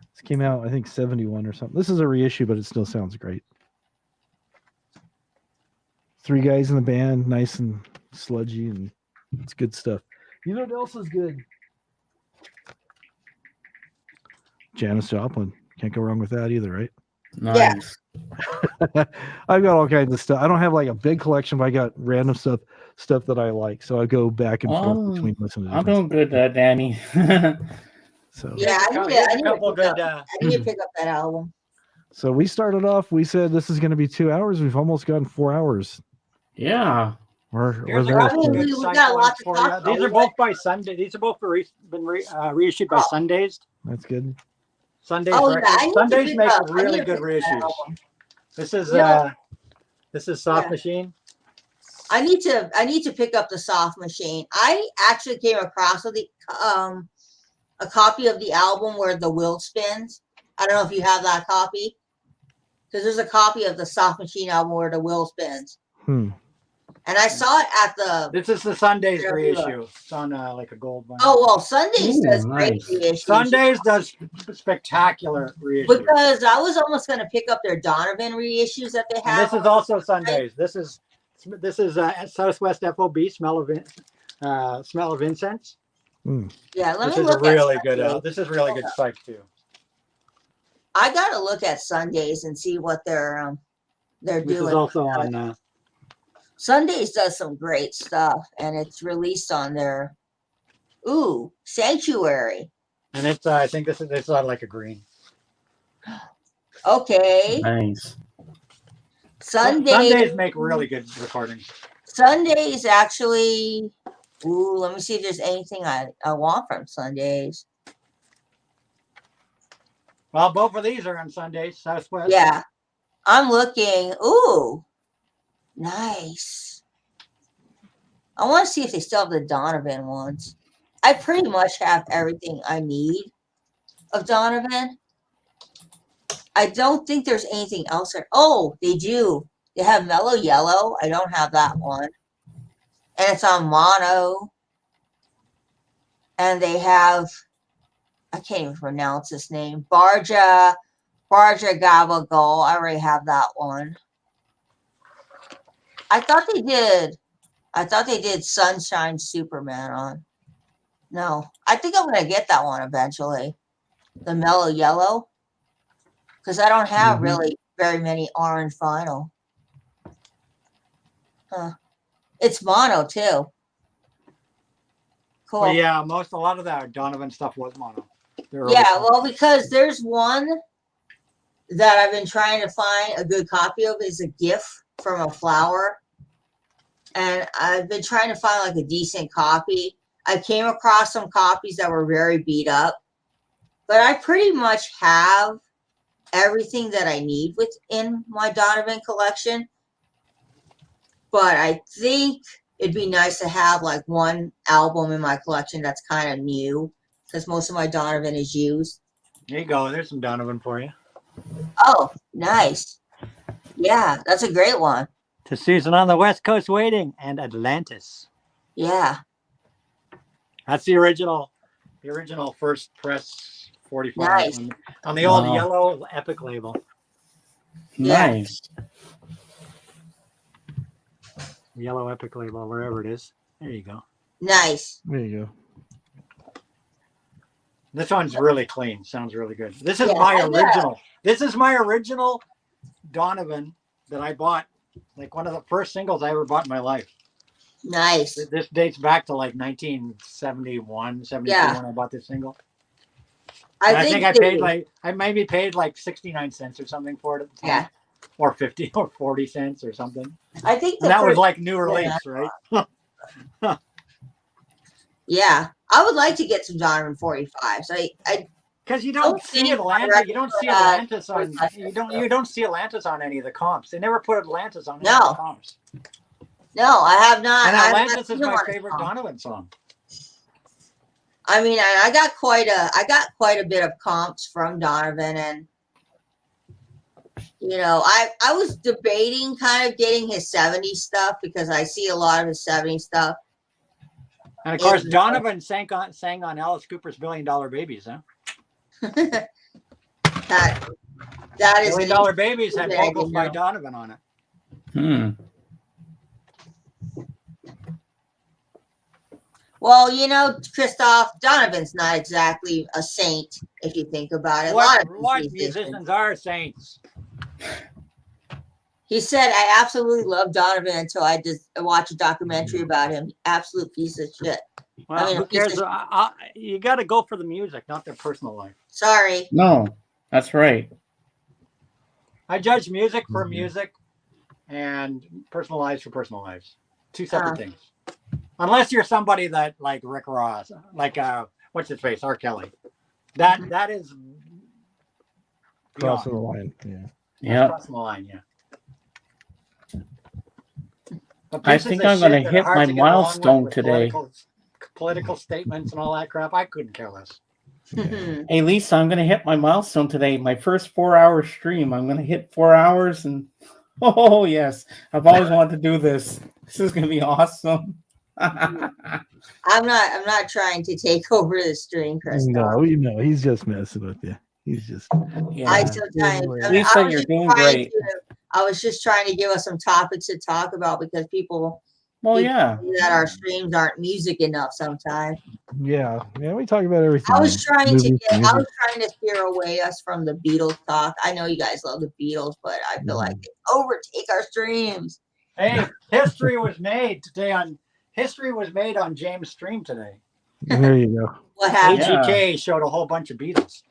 This came out, I think, 71 or something. This is a reissue, but it still sounds great. 3 guys in the band, nice and sludgy, and it's good stuff. You know what else is good? Janis Joplin. Can't go wrong with that either, right? Nice. I've got all kinds of stuff. I don't have like a big collection, but I got random stuff that I like. So I go back and forth between listening to I'm doing good, Danny. So Yeah, I need to pick up that album. So we started off. We said this is going to be 2 hours. We've almost gone 4 hours. Yeah. We're Here's a there. couple we good got a lot points to for talk you. about. These are both by Sunday. These are both been reissued by Sundays. That's good. Sundays Oh, yeah, records. I need to Sundays pick make up- I really need to good pick up that reissues. album. This is Soft Yeah. Machine. I need to pick up the Soft Machine. I actually came across with a copy of the album where the wheel spins. I don't know if you have that copy, because there's a copy of the Soft Machine album where the wheel spins. And I saw it at the. This is the Sundays reissue. It's on like a gold one. Oh well, Sundays does great reissues. Sundays does spectacular reissues. Because I was almost going to pick up their Donovan reissues that they have. And this is also Sundays. This is Southwest FOB, Smell of Incense. Yeah, let this me is look really at good. Sundays. This is really good psych too. I got to look at Sundays and see what they're doing. This is also on. Sundays does some great stuff, and it's released on their Sanctuary. And it's I think this is on like a green. Okay. Nice. Sundays make really good recordings. Sundays actually. Let me see if there's anything I want from Sundays. Well, both of these are on Sundays, Southwest. Yeah, I'm looking. Nice. I want to see if they still have the Donovan ones. I pretty much have everything I need of Donovan. I don't think there's anything else there. Oh, they do. They have Mellow Yellow. I don't have that one. And it's on mono. And they have, I can't even pronounce this name, Barja Gabagal. I already have that one. I thought they did Sunshine Superman on. No, I think I'm going to get that one eventually. The Mellow Yellow. Because I don't have really very many orange vinyl. It's mono too. Cool. Well, yeah, a lot of that Donovan stuff was mono. Yeah, well, because there's one that I've been trying to find a good copy of is a gift from a flower. And I've been trying to find like a decent copy. I came across some copies that were very beat up, but I pretty much have everything that I need within my Donovan collection. But I think it'd be nice to have like one album in my collection that's kind of new, because most of my Donovan is used. There you go. There's some Donovan for you. Oh, nice. Yeah, that's a great one. To Susan on the West Coast Waiting and Atlantis. Yeah. That's the original first press 45 Nice. on the old yellow Epic label. Nice. Yellow Epic label, wherever it is. There you go. Nice. There you go. This one's really clean. Sounds really good. This is my original. This is my original Donovan that I bought. Like one of the first singles I ever bought in my life. Nice. This dates back to like 1971, 72 when I bought this single. I think I maybe paid like 69 cents or something for it at the time. Yeah. Or 50 or 40 cents or something. I think that was like new release, right? Yeah. I would like to get some Donovan 45s. Because you don't see Atlantis. You don't see Atlantis on. You don't see Atlantis on any of the comps. They never put Atlantis on any of the comps. No, I have not. And Atlantis is my favorite Donovan song. I mean, I got quite a bit of comps from Donovan, and you know, I was debating kind of getting his 70s stuff because I see a lot of his 70s stuff. And of course, Donovan sang on Alice Cooper's $1 Billion Babies, huh? that is $1 Billion Babies had vocals by Donovan on it. Well, you know, Christoph, Donovan's not exactly a saint if you think about it. A lot of What musicians are saints. He said, I absolutely love Donovan until I just watched a documentary about him. Absolute piece of shit. Well, who cares? You got to go for the music, not their personal life. Sorry. No, that's right. I judge music for music and personal lives for personal lives. Two separate things. Unless you're somebody that like Rick Ross, like what's his face, R. Kelly. That is crossing the line. Yeah. Yeah. Crossing the line. Yeah. I think I'm going to hit my milestone today. Political statements and all that crap. I couldn't care less. Hey, Lisa, I'm going to hit my milestone today. My first 4-hour stream. I'm going to hit 4 hours, and oh yes, I've always wanted to do this. This is going to be awesome. I'm not trying to take over the stream, Chris. No, he's just messing with you. He's just. Yeah. Lisa, you're doing great. I was just trying to give us some topics to talk about because people. Well, yeah. That our streams aren't music enough sometimes. Yeah, we talk about everything. I was trying to steer away us from the Beatles talk. I know you guys love the Beatles, but I feel like they overtake our streams. Hey, history was made on James' stream today. There you go. What happened? AGK showed a whole bunch of Beatles.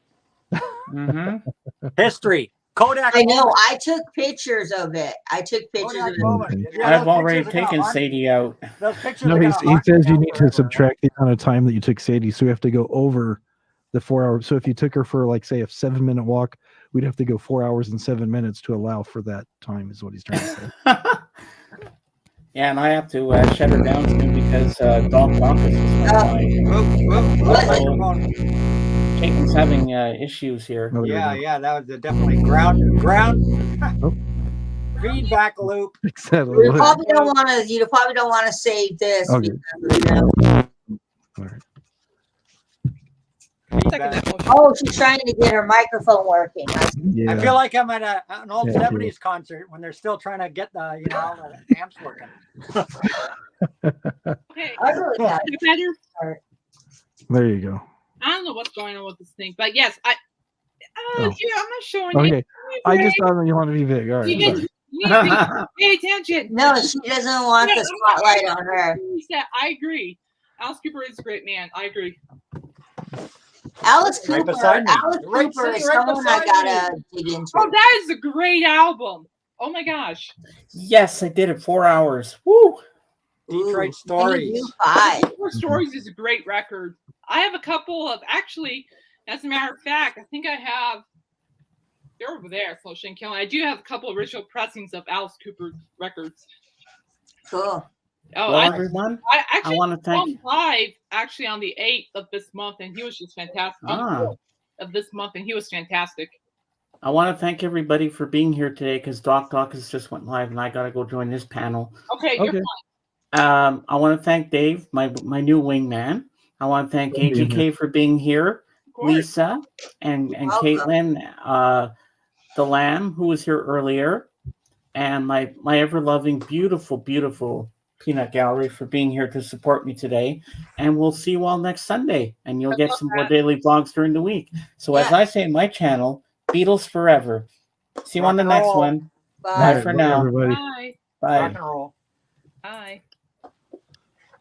History. Kodak. I know. I took pictures of it. I've already taken Sadie out. No, he says you need to subtract the amount of time that you took Sadie, so we have to go over the 4 hours. So if you took her for, like, say, a 7-minute walk, we'd have to go 4 hours and 7 minutes to allow for that time. Is what he's trying to say. Yeah, and I have to shut her down soon because Dog Marcus is Chayton's having issues here. Yeah, that was definitely ground feedback loop. You probably don't want to save this. Okay. Oh, she's trying to get her microphone working. I feel like I'm at an old 70s concert when they're still trying to get the the amps working. Okay. Better. There you go. I don't know what's going on with this thing, but yes, I'm not showing you. Okay, I just thought that you want to be big. All right. You need to pay attention. No, she doesn't want the spotlight on her. I agree. Alice Cooper is a great man. I agree. Alice Cooper is someone I gotta dig into. Oh, that is a great album. Oh my gosh. Yes, I did it 4 hours. Woo! Detroit Stories. Detroit Stories is a great record. I have a couple of, actually, as a matter of fact, I think I have, they're over there, so Shane Kelly. I do have a couple of original pressings of Alice Cooper records. Cool. Oh, well, everyone, I actually want to thank him live actually on the 8th of this month, and he was just fantastic. Of this month, and he was fantastic. I want to thank everybody for being here today because Doc has just went live, and I got to go join this panel. Okay, you're fine. I want to thank Dave, my new wingman. I want to thank AGK for being here, Lisa and Caitlin, the Lamb, who was here earlier, and my ever-loving, beautiful, beautiful Peanut Gallery for being here to support me today. And we'll see you all next Sunday, and you'll get some more daily vlogs during the week. So as I say in my channel, Beatles forever. See you on the next one. Bye for now. Everybody. Bye. Bye. Rock and roll. Bye.